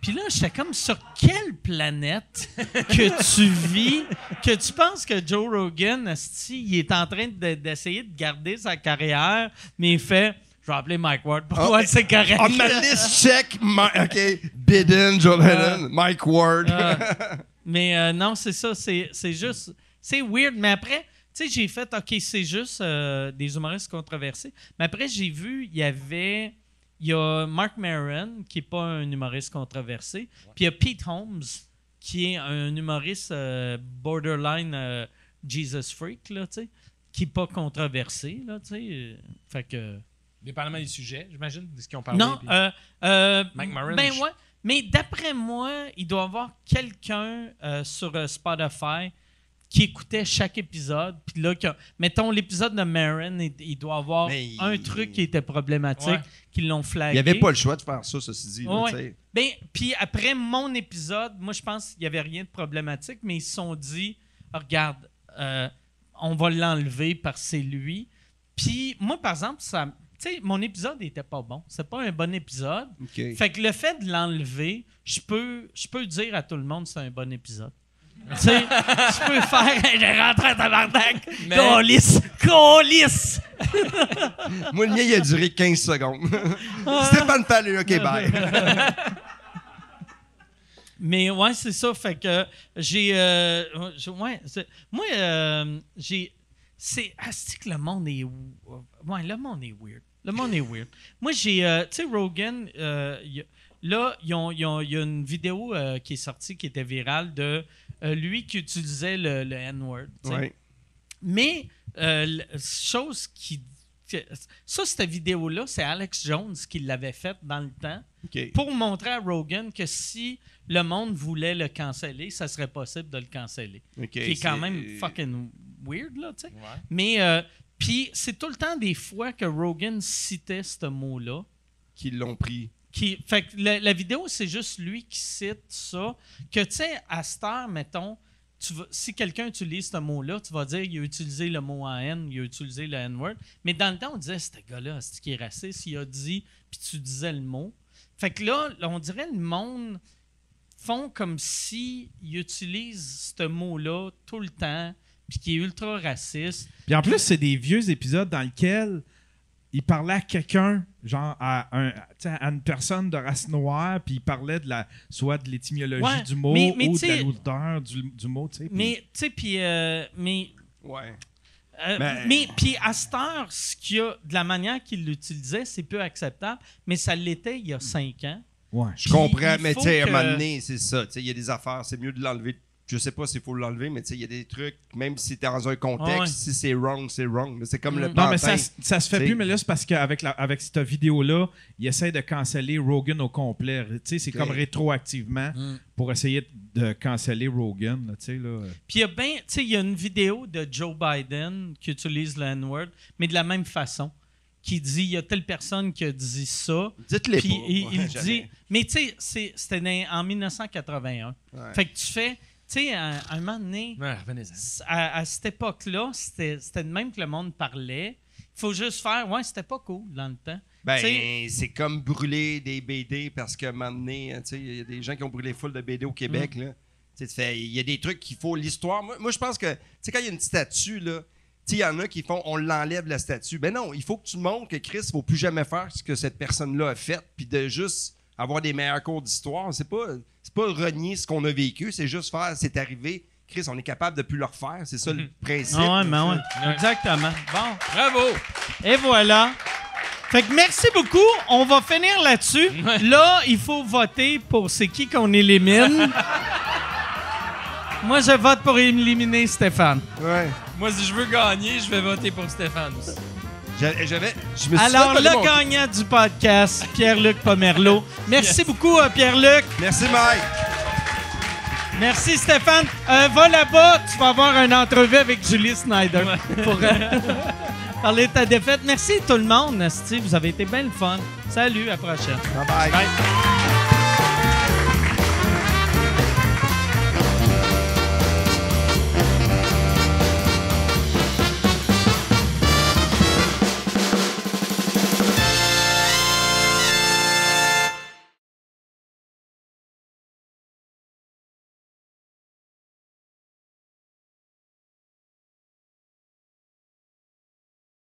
Puis là, j'étais comme « Sur quelle planète que tu vis, que tu penses que Joe Rogan, il est en train d'essayer de garder sa carrière, mais il fait... Je vais appeler Mike Ward pour voir c'est correct. On ma liste check. OK. Biden, Joe Biden, Mike Ward. Mais non, c'est ça. C'est juste... c'est weird. Mais après, tu sais, j'ai fait, OK, c'est juste des humoristes controversés. Mais après, j'ai vu, il y a Marc Maron, qui n'est pas un humoriste controversé. Puis il y a Pete Holmes, qui est un humoriste borderline Jesus Freak, là, tu sais, qui n'est pas controversé, là, tu sais. Fait que... Dépendamment des sujets, j'imagine, de ce qu'ils ont parlé. Non, Mike Maron, ben ouais. Mais d'après moi, il doit y avoir quelqu'un sur Spotify qui écoutait chaque épisode. Puis là, mettons, l'épisode de Maron, il doit avoir un truc qui était problématique, qu'ils l'ont flagué. Il n'y avait pas le choix de faire ça, ceci dit. Ouais. Ben, puis après mon épisode, moi, je pense qu'il n'y avait rien de problématique, mais ils se sont dit, regarde, on va l'enlever parce que c'est lui. Puis moi, par exemple, tu sais, mon épisode n'était pas bon. C'est pas un bon épisode. Okay. Fait que le fait de l'enlever, je peux dire à tout le monde que c'est un bon épisode. Tu sais, je peux faire « J'ai rentré à tabarnak! Câlisse! » Moi, le mien, il a duré 15 secondes. Stéphane Fallu, OK, bye. Mais ouais, c'est ça. Fait que j'ai... C'est que le monde est... Ouais, le monde est weird. Le monde est weird. Moi, j'ai... tu sais, Rogan, là, il y a une vidéo qui est sortie qui était virale de lui qui utilisait le N-word. Ouais. Mais, chose qui... Ça, cette vidéo-là, c'est Alex Jones qui l'avait faite dans le temps pour montrer à Rogan que si le monde voulait le canceller, ça serait possible de le canceller. Qui est quand même fucking weird, là, tu sais. Ouais. Mais, puis c'est tout le temps des fois que Rogan citait ce mot-là. Qui l'ont pris. Fait que la vidéo, c'est juste lui qui cite ça. Que, tu sais, à cette heure, mettons, si quelqu'un utilise ce mot-là, tu vas dire il a utilisé le mot en N, il a utilisé le N-word. Mais dans le temps, on disait, ce gars-là, c'est qui est raciste, il a dit, puis tu disais le mot. Fait que là, on dirait le monde font comme si ils utilisent ce mot-là tout le temps, puis qui est ultra raciste. Puis en plus, c'est des vieux épisodes dans lesquels il parlait à quelqu'un, genre à une personne de race noire, puis il parlait soit de l'étymologie du mot ou de la lourdeur du mot, tu sais. Mais, tu sais, puis... Ouais. Mais puis à cette heure, ce qu'il y a, de la manière qu'il l'utilisait, c'est peu acceptable, mais ça l'était il y a 5 ans. Ouais. Je comprends, mais tu sais, à un moment donné, c'est ça. Il y a des affaires, c'est mieux de l'enlever. Je sais pas s'il faut l'enlever, mais il y a des trucs, même si tu es dans un contexte, si c'est wrong, c'est wrong. C'est comme le pantin. Non, mais ça se fait plus, mais là, c'est parce qu'avec cette vidéo-là, il essaie de canceller Rogan au complet. C'est comme rétroactivement pour essayer de canceller Rogan. Là. Puis il y a une vidéo de Joe Biden qui utilise le N-word, mais de la même façon. Qui dit, il y a telle personne qui a dit ça. Dites-les puis pas. il dit... Mais tu sais, c'était en 1981. Ouais. Fait que tu fais... Tu sais, à un moment donné, à cette époque-là, c'était de même que le monde parlait. Il faut juste faire, c'était pas cool dans le temps. C'est comme brûler des BD parce qu'à un moment donné, il y a des gens qui ont brûlé full de BD au Québec. Il y a des trucs qu'il faut, l'histoire. Moi, je pense que, quand il y a une statue, il y en a qui font, on l'enlève la statue. Ben non, il faut que tu montres que Chris, il ne faut plus jamais faire ce que cette personne-là a fait, puis de juste avoir des meilleurs cours d'histoire. C'est pas renier ce qu'on a vécu, c'est juste faire, c'est arrivé. Chris, on est capable de plus le refaire. C'est ça le principe. Exactement. Bon. Bravo. Et voilà. Fait que merci beaucoup. On va finir là-dessus. Là, il faut voter pour c'est qui qu'on élimine. Moi, je vote pour éliminer Stéphane. Ouais. Moi, si je veux gagner, je vais voter pour Stéphane aussi. Alors, le gagnant du podcast, Pierre-Luc Pomerleau. Merci beaucoup, Pierre-Luc. Merci, Mike. Merci, Stéphane. Va là-bas, tu vas avoir une entrevue avec Julie Snyder pour parler de ta défaite. Merci tout le monde, Steve. Vous avez été bien le fun. Salut, à la prochaine. Bye-bye. Bye.